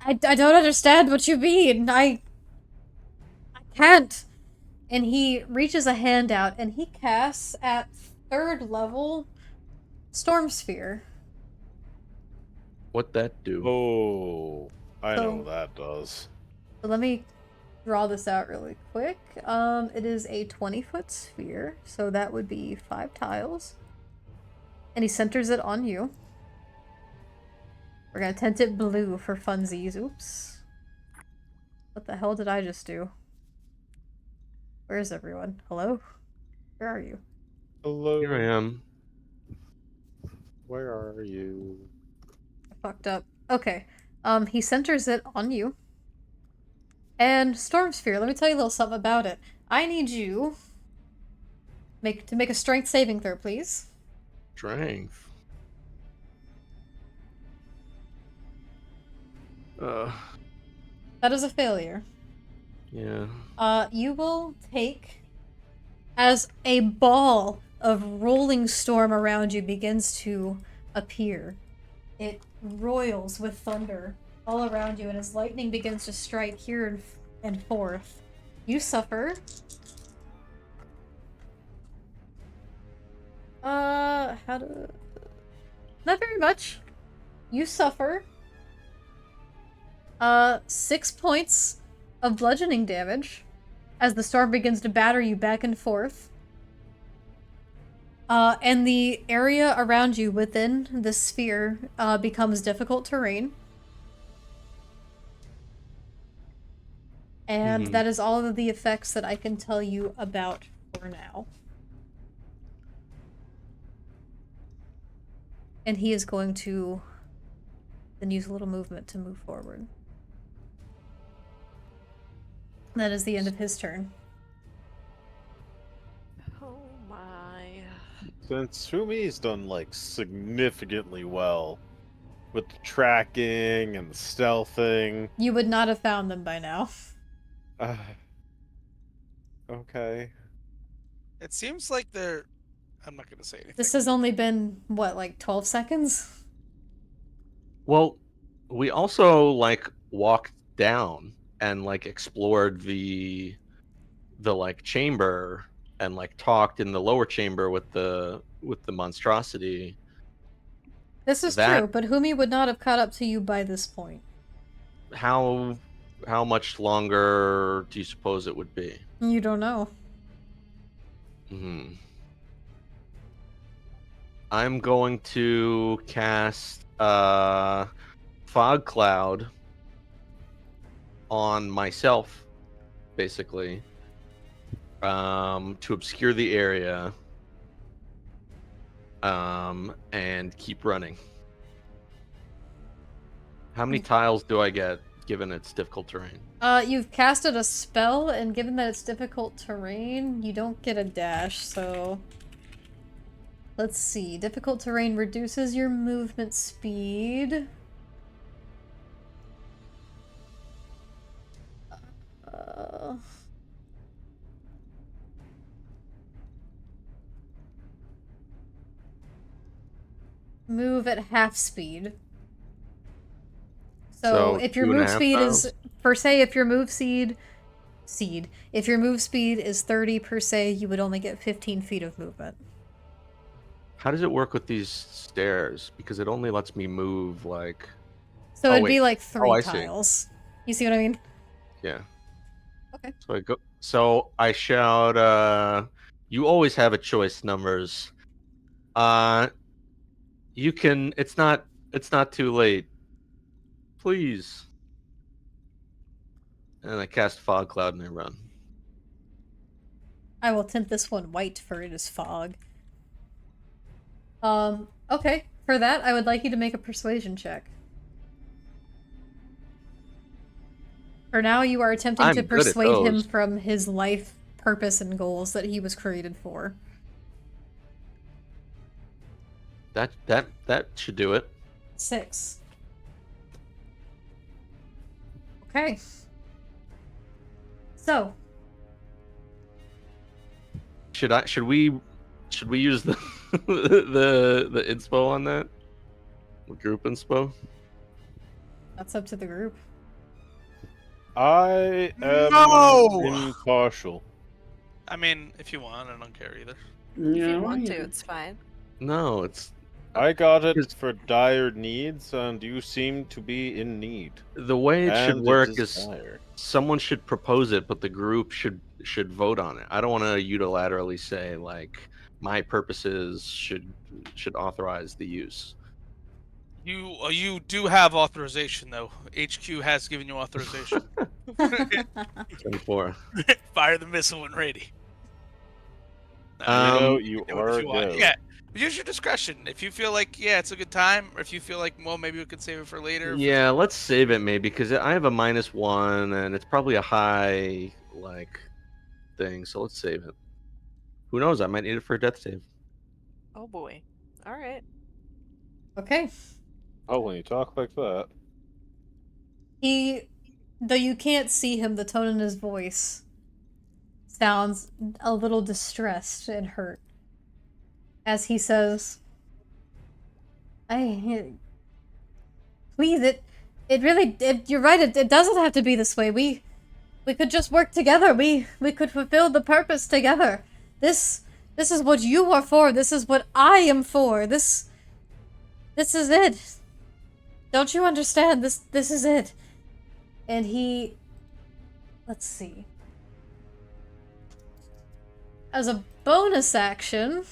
don't understand what you mean. I can't. And he reaches a hand out and he casts at 3rd level Storm Sphere.
What'd that do?
Oh, I know what that does.
So let me draw this out really quick. It is a 20-foot sphere, so that would be 5 tiles. And he centers it on you. We're gonna tint it blue for funsies. Oops. What the hell did I just do? Where is everyone? Hello? Where are you?
Hello.
Here I am.
Where are you?
I fucked up. Okay. He centers it on you. And Storm Sphere, let me tell you a little something about it. I need you to make a strength saving throw, please.
Strength.
That is a failure.
Yeah.
You will take, as a ball of rolling storm around you begins to appear, it roils with thunder all around you, and as lightning begins to strike here and 4th. You suffer. How to... Not very much. You suffer 6 points of bludgeoning damage as the storm begins to batter you back and forth. And the area around you within the sphere becomes difficult terrain. And that is all of the effects that I can tell you about for now. And he is going to then use a little movement to move forward. That is the end of his turn.
Oh my.
Since Fumi's done like significantly well with the tracking and the stealthing.
You would not have found them by now.
Okay.
It seems like they're. I'm not gonna say anything.
This has only been, what, like 12 seconds?
Well, we also like walked down and like explored the like chamber and like talked in the lower chamber with the monstrosity.
This is
That-
true, but Humi would not have caught up to you by this point.
How much longer do you suppose it would be?
You don't know.
I'm going to cast fog cloud on myself, basically, to obscure the area, and keep running. How many tiles do I get, given it's difficult terrain?
You've casted a spell, and given that it's difficult terrain, you don't get a dash, so... Let's see. Difficult terrain reduces your movement speed. Move at half speed. So if your move speed is, per se, if your move if your move speed is 30 per se, you would only get 15 feet of movement.
How does it work with these stairs? Because it only lets me move like.
So
Oh,
it'd
wait.
be like 3
I see.
tiles. You see what I mean?
Yeah.
Okay.
So I go. So I shout. You always have a choice, numbers. You can. It's not too late. Please. And I cast fog cloud and I run.
I will tint this one white, for it is fog. Okay. For that, I would like you to make a persuasion check. For now, you are attempting
I'm
to
good at
persuade him
those.
from his life purpose and goals that he was created for.
That should do it.
6. Okay. So,
Should we use the the inspo on that? The group inspo?
that's up to the group.
I am
No!
impartial.
I mean, if you want, I don't care either.
If
Yeah,
you want to,
yeah.
it's fine.
No, it's
I got it
Because-
for dire needs, and you seem to be in need.
the way it should
And
work
is
is
dire.
someone should propose it, but the group should vote on it. I don't want to unilaterally say like my purposes should authorize the use.
You do have authorization though. HQ has given you authorization.
24.
Fire the missile when ready.
You know,
Um,
you
Do it
are
if
a
you want.
go.
Yeah, use your discretion. If you feel like it's a good time, or if you feel like maybe we could save it for later.
Yeah, let's save it maybe because I have a -1 and it's probably a high like thing. So let's save it. Who knows? I might need it for a death save.
Oh boy. All right.
Okay.
Oh, when you talk like that.
He, though you can't see him, the tone in his voice sounds a little distressed and hurt as he says, please, you're right, it doesn't have to be this way. We could just work together. We could fulfill the purpose together. This is what you are for. This is what I am for. This is it. Don't you understand? This is it. And he... Let's see. As a bonus action...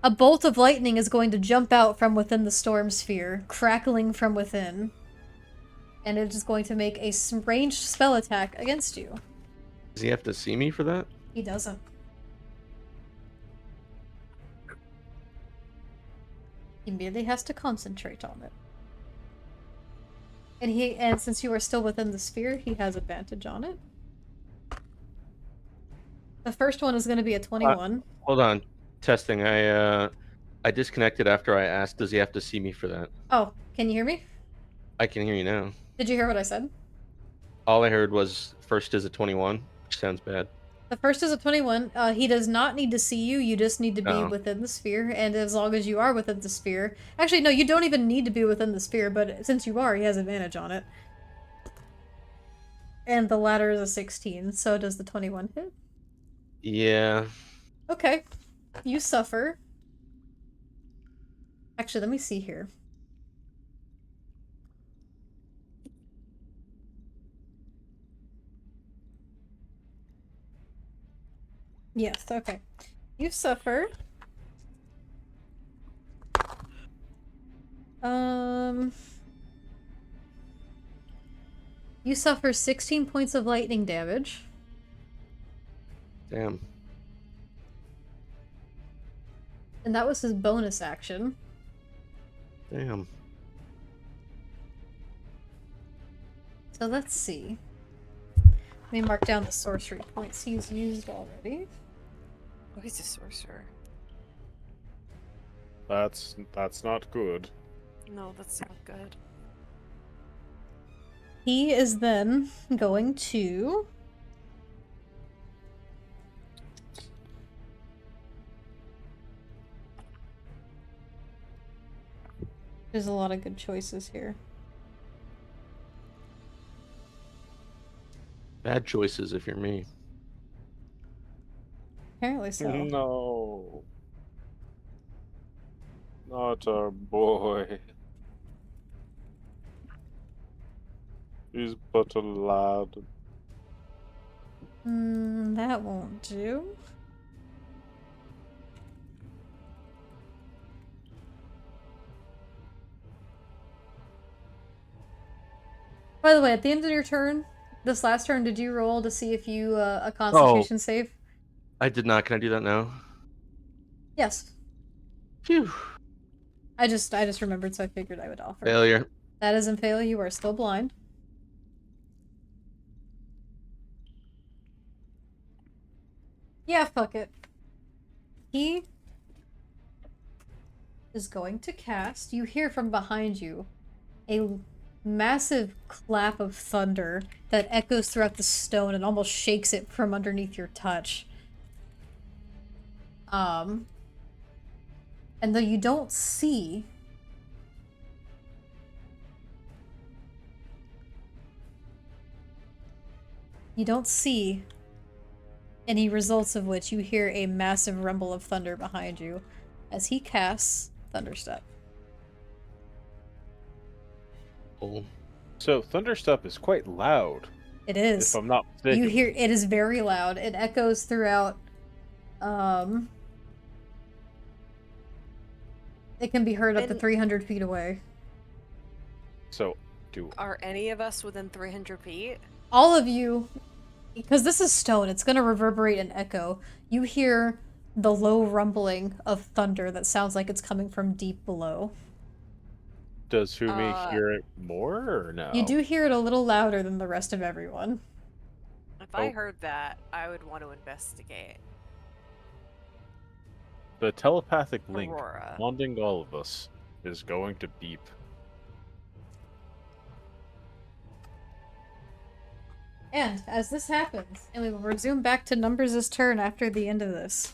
A bolt of lightning is going to jump out from within the storm sphere, crackling from within. And it is going to make a ranged spell attack against you.
Does he have to see me for that?
He doesn't. He merely has to concentrate on it. And since you are still within the sphere, he has advantage on it. The first one is going to be a 21.
Hold on. Testing. I disconnected after I asked, does he have to see me for that?
Oh, can you hear me?
I can hear you now.
Did you hear what I said?
All I heard was first is a 21, which sounds bad.
The first is a 21. He does not need to see you. You just need to be
Oh.
within the sphere. And as long as you are within the sphere... Actually, no, you don't even need to be within the sphere, but since you are, he has advantage on it. And the ladder is a 16, so does the 21 hit?
Yeah.
Okay. You suffer. Actually, let me see here. Yes, okay. You suffer. You suffer 16 points of lightning damage.
Damn.
And that was his bonus action.
Damn.
So let's see. Let me mark down the sorcery points he's used already.
Oh, he's a sorcerer.
That's not good.
No, that's not good.
He is then going to... There's a lot of good choices here.
Bad choices if you're me.
Apparently so.
No. Not our boy. He's but a lad.
That won't do. By the way, at the end of your turn, this last turn, did you roll to see if you a Constitution save?
I did not. Can I do that now?
Yes.
Phew.
I just remembered, so I figured I would offer.
Failure.
That isn't failure. You are still blind. Yeah, fuck it. He is going to cast. You hear from behind you a massive clap of thunder that echoes throughout the stone and almost shakes it from underneath your touch. And though you don't see any results of which, you hear a massive rumble of thunder behind you as he casts Thunderstep.
Oh.
So Thunderstep is quite loud,
It is.
if I'm not mistaken.
You hear it is very loud. It echoes throughout. It can be heard up to
And-
300 feet away.
So, do
Are any of us within 300 feet?
All of you, because this is stone, it's going to reverberate and echo. You hear the low rumbling of thunder that sounds like it's coming from deep below.
does Fumi hear it more or no?
You do hear it a little louder than the rest of everyone.
If I
Oh.
heard that, I would want to investigate.
The telepathic link
Aurora.
bonding all of us is going to beep.
And as this happens, and we will resume back to Numbers' turn after the end of this,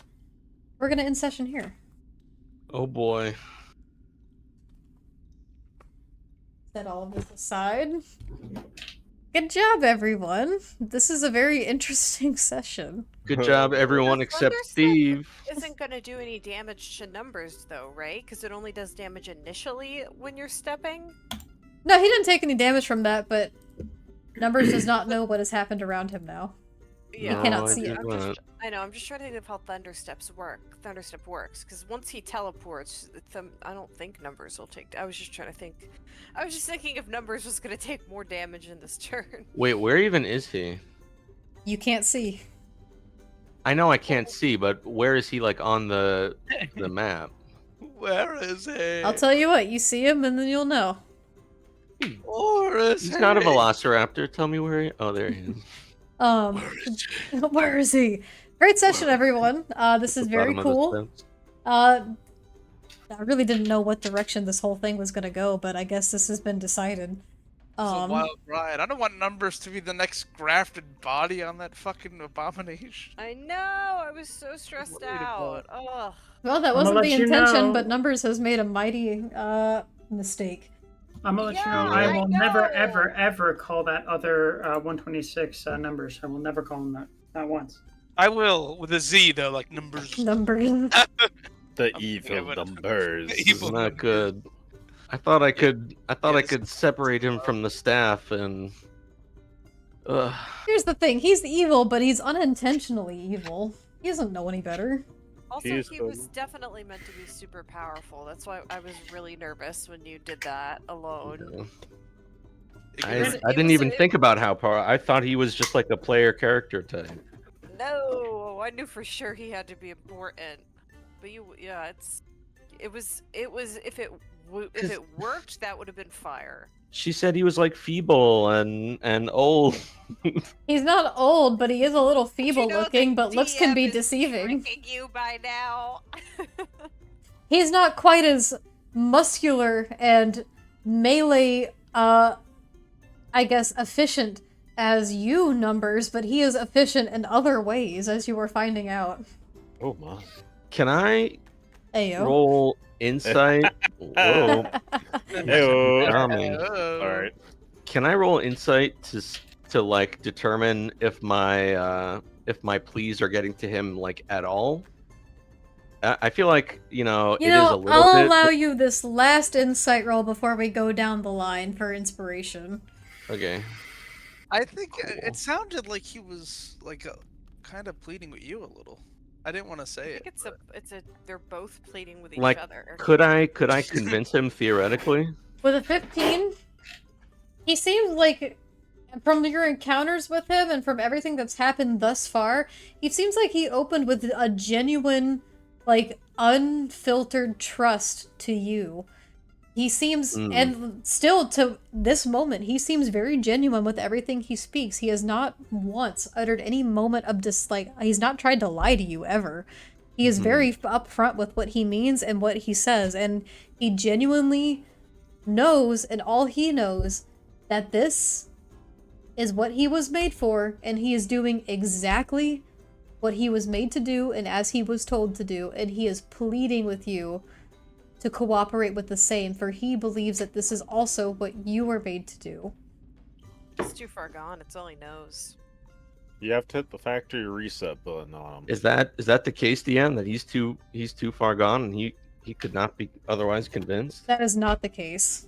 we're going to end session here.
Oh boy.
set all of this aside. Good job, everyone. This is a very interesting session.
Good job, everyone
The
except
Thunderstep
Steve.
Isn't going to do any damage to numbers, though, right? Because it only does damage initially when you're stepping.
No, he didn't take any damage from that, but Numbers does not know what has happened around him now.
Yeah,
cannot
I
see it.
did not.
I know. I'm just trying to think of how Thunderstep works, because once he teleports, I don't think Numbers will take. I was just trying to think. I was just thinking if Numbers was going to take more damage in this turn.
Wait, where even is he?
You can't see.
I know I can't see, but where is he, like, on the map?
Where is he?
I'll tell you what, you see him and then you'll know.
Where is
He's
he?
not a Velociraptor. Tell me where he... Oh, there he is.
Where is he? Great session, everyone. This is
The
very
bottom of the
cool.
steps.
I really didn't know what direction this whole thing was gonna go, but I guess this has been decided.
It's a wild ride. I don't want Numbers to be the next grafted body on that fucking abomination.
I know. I was so stressed out. Ugh.
Well, that
I'ma
wasn't
let
the
you
intention,
know.
but Numbers has made a mighty mistake.
I'm gonna let you know.
Yeah,
I
I
will never,
know.
ever, ever call that other 126 Numbers. I will never call him that. Not once.
I will, with a Z though, like Numbers.
Numbers.
The
I'm
evil
forgetting what-
numbers.
The
This
evil
is
numbers.
not good. I thought I could
Yes.
separate him from the staff and
Here's the thing, he's evil, but he's unintentionally evil. He doesn't know any better.
Also,
He's
he
the-
was definitely meant to be super powerful. That's why I was really nervous when you did that alone.
I
was-
didn't
was-
even think about how powerful. I thought he was just like a player character type.
No, I knew for sure he had to be important. But yeah, it was if it worked, that would have been fire.
She said he was like feeble and old.
He's not old, but he is a little
You
feeble
know
looking,
the
but looks can be
DM is
deceiving.
tricking you by now.
He's not quite as muscular and melee, I guess, efficient as you, Numbers, but he is efficient in other ways, as you were finding out.
Oh my.
Can I
Ayo.
roll insight? Whoa.
Heyo.
Charming.
Oh.
All right.
Can I roll insight to like determine if my pleas are getting to him like at all? I feel like
You
it is a
know,
little
I'll
bit.
allow you this last insight roll before we go down the line for inspiration.
Okay.
I think it sounded like he was like kind of pleading with you a little. I didn't want to say
I
it.
think they're both pleading with each
Like,
other.
could I convince him theoretically?
With a 15, he seems like, from your encounters with him and from everything that's happened thus far, he seems like he opened with a genuine, like, unfiltered trust to you. He seems, and still to this moment, he seems very genuine with everything he speaks. He has not once uttered any moment of dislike. He's not tried to lie to you ever. He is very upfront with what he means and what he says, and he genuinely knows, and all he knows, that this is what he was made for, and he is doing exactly what he was made to do and as he was told to do, and he is pleading with you to cooperate with the same, for he believes that this is also what you were made to do.
It's too far gone. It's all he knows.
You have to hit the factory reset button on him.
Is that the case, DM? That he's too far gone and he could not be otherwise convinced?
That is not the case.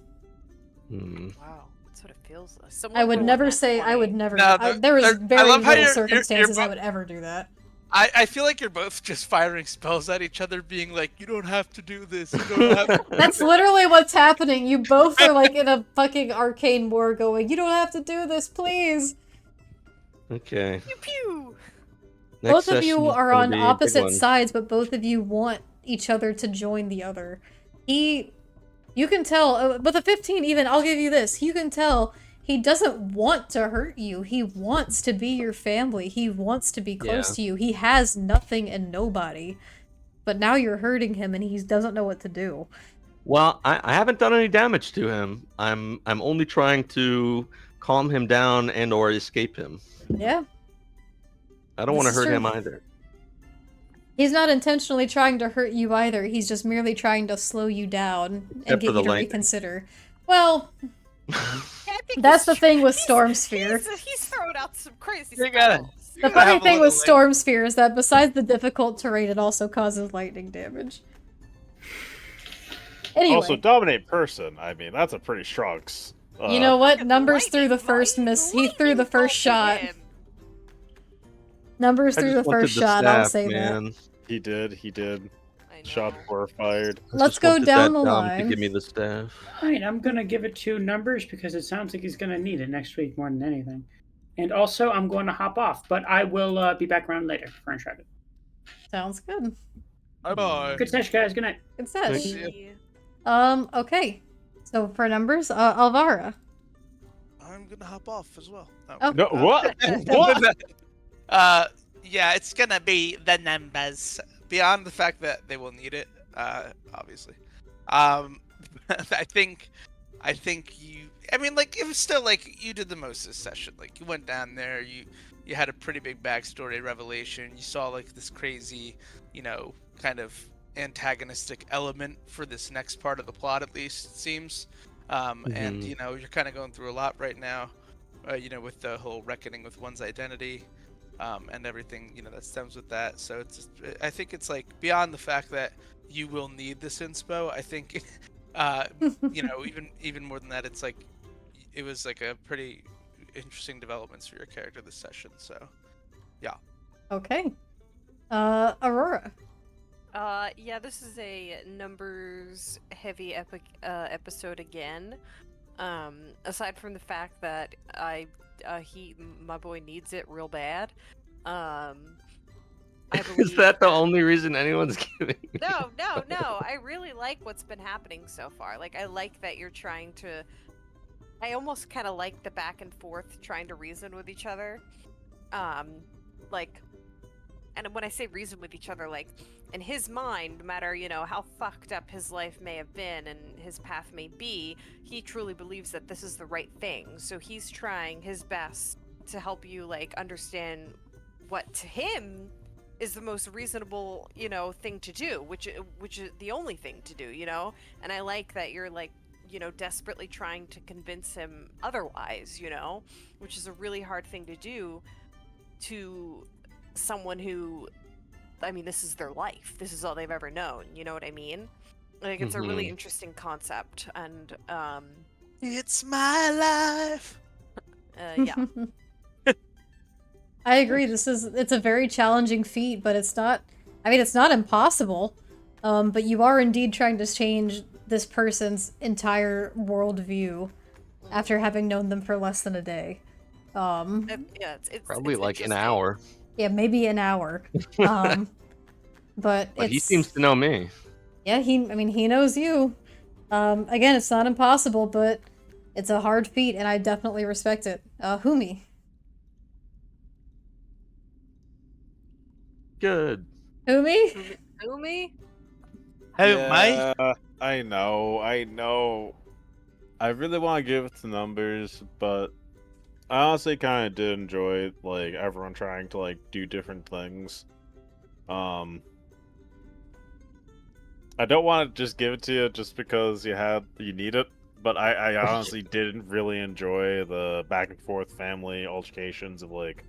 Wow, that's what it feels like.
I would
Someone
never
rolled that
say, I
20.
would never,
No,
there is
I
very
love how
little
you're
circumstances I
bo-
would ever do that.
I feel like you're both just firing spells at each other, being like, "You don't have to do this. You don't have to."
That's literally what's happening. You both are like in a fucking arcane war going, you don't have to do this, please.
Okay.
Pew pew.
Next
Both of
session
you
is
are
gonna
on
be a big
opposite
one.
sides, but both of you want each other to join the other. You can tell, with a 15 even, I'll give you this, you can tell he doesn't want to hurt you. He wants to be your family. He wants to be close
Yeah.
to you. He has nothing and nobody. But now you're hurting him and he doesn't know what to do.
Well, I haven't done any damage to him. I'm only trying to calm him down and or escape him.
Yeah.
I don't
This
want to
is
hurt
true.
him either.
He's not intentionally trying to hurt you either. He's just merely trying to slow you down and
Except for
get
the
you to
lightning.
reconsider. Well,
I think
That's the
he's-
thing with
he's-
Storm Sphere.
He's throwing out some crazy
You gotta-
spells.
The
gotta
funny
have a
thing with
little
Storm Sphere is that besides the difficult terrain, it also causes lightning damage. Anyway,
Also, dominate person. I mean, that's a pretty strong.
you know what?
Fucking
Numbers threw the
lightning,
first miss. He threw the
lightning
first shot.
bolted him.
Numbers
I
threw
just
the
wanted
first shot. I'll
staff,
say that.
man.
He did. He did.
I
Shots
know.
were fired.
I
Let's
just
go
wanted
down
that
the
Dom
line.
to give me the staff.
All right, I'm gonna give it to Numbers because it sounds like he's gonna need it next week more than anything. And also, I'm going to hop off, but I will be back around later for Uncharted.
Sounds good.
Bye-bye.
Good sesh, guys. Good night.
Good sesh.
Thanks.
Okay. So for numbers, Alvara.
I'm gonna hop off as well.
Oh.
No, what? What?
Yeah, it's gonna be the numbers. Beyond the fact that they will need it, obviously. I think you. I mean, like, it was still like you did the most this session. Like, you went down there, you had a pretty big backstory revelation. You saw like this crazy, kind of antagonistic element for this next part of the plot, at least it seems. And you're kind of going through a lot right now. With the whole reckoning with one's identity. And everything that stems with that. So I think it's like beyond the fact that you will need this inspo. I think, even more than that, it's like it was like a pretty interesting developments for your character this session. So, yeah.
Okay. Aurora.
Yeah, this is a numbers heavy episode again. Aside from the fact that my boy needs it real bad. I believe
Is that the only reason anyone's giving?
No. I really like what's been happening so far. Like, I like that you're trying to. I almost kind of like the back and forth, trying to reason with each other. And when I say reason with each other, like, in his mind, no matter, how fucked up his life may have been and his path may be, he truly believes that this is the right thing. So he's trying his best to help you, like, understand what to him is the most reasonable, thing to do, which is the only thing to do, And I like that you're, like, desperately trying to convince him otherwise, which is a really hard thing to do to someone who, I mean, this is their life. This is all they've ever known. You know what I mean? Like, it's a really interesting concept, and
It's my life.
yeah.
I agree. It's a very challenging feat, but it's not. I mean, it's not impossible. But you are indeed trying to change this person's entire worldview after having known them for less than a day.
Yeah, it's
Probably
it's
like an
interesting.
hour.
Yeah, maybe an hour. But
But he seems to know me.
Yeah, he knows you. Again, it's not impossible, but it's a hard feat, and I definitely respect it. Humi.
Good.
Humi?
Umi?
Hey, mate.
Yeah, I know. I really want to give it to numbers, but I honestly kind of did enjoy like everyone trying to like do different things. I don't want to just give it to you just because you need it, but I honestly didn't really enjoy the back and forth family altercations of like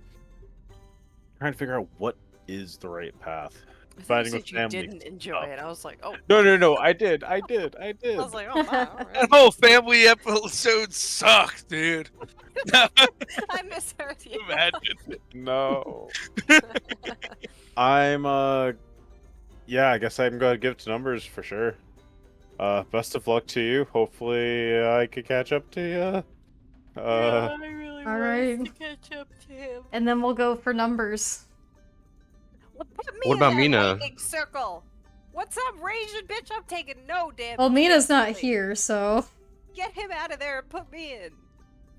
trying to figure out what is the right path.
I
Fighting
thought
with
you
family
didn't enjoy it. I was like, oh.
No, I did.
I was like, oh, wow, all
That
right.
whole family episode sucked, dude.
I misheard you.
Imagine.
No. Yeah, I guess I'm gonna give it to numbers for sure. Best of luck to you. Hopefully I could catch up to you.
Yeah, I really
all
wanted
right.
to catch up to him.
And then we'll go for numbers.
Put me
What
in
about
that
Mina?
lightning circle. What's up, Raging bitch? I'm taking no damage.
Well, Mina's not
seriously.
here, so...
Get him out of there and put me in.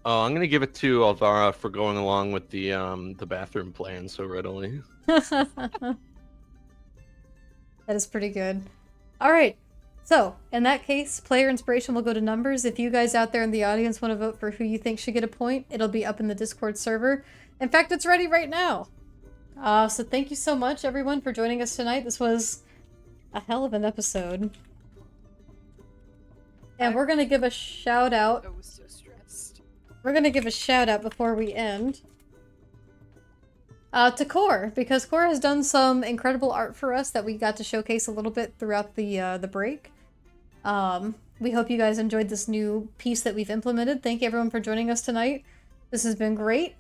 Oh, I'm gonna give it to Alvara for going along with the bathroom plan so readily.
That is pretty good. Alright, so, in that case, player inspiration will go to numbers. If you guys out there in the audience want to vote for who you think should get a point, it'll be up in the Discord server. In fact, it's ready right now. So thank you so much, everyone, for joining us tonight. This was a hell of an episode. And we're gonna give a shout out
I was so stressed.
we're gonna give a shout out before we end. To Core, because Core has done some incredible art for us that we got to showcase a little bit throughout the break. We hope you guys enjoyed this new piece that we've implemented. Thank you everyone for joining us tonight. This has been great.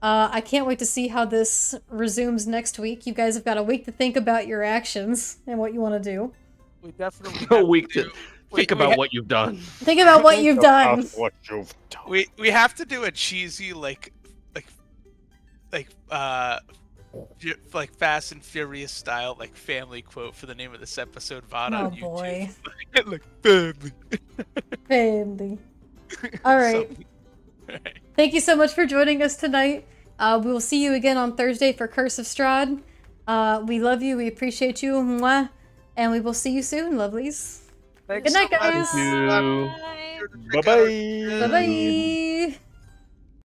I can't wait to see how this resumes next week. You guys have got a week to think about your actions and what you want to do.
We definitely
A
have
week
to
to
do-
think
we
about
ha-
what you've done.
Think about what you've done.
About what you've done.
we have to do a cheesy like Fast and Furious style like family quote for the name of this episode VOD
Oh
on YouTube.
boy.
Like family.
Family. Alright.
Alright.
Thank you so much for joining us tonight. We will see you again on Thursday for Curse of Strahd. We love you, we appreciate you, mwah, and we will see you soon, lovelies.
Thanks
Good night,
so much.
guys.
Thank you.
Bye.
Bye bye.
Bye-bye.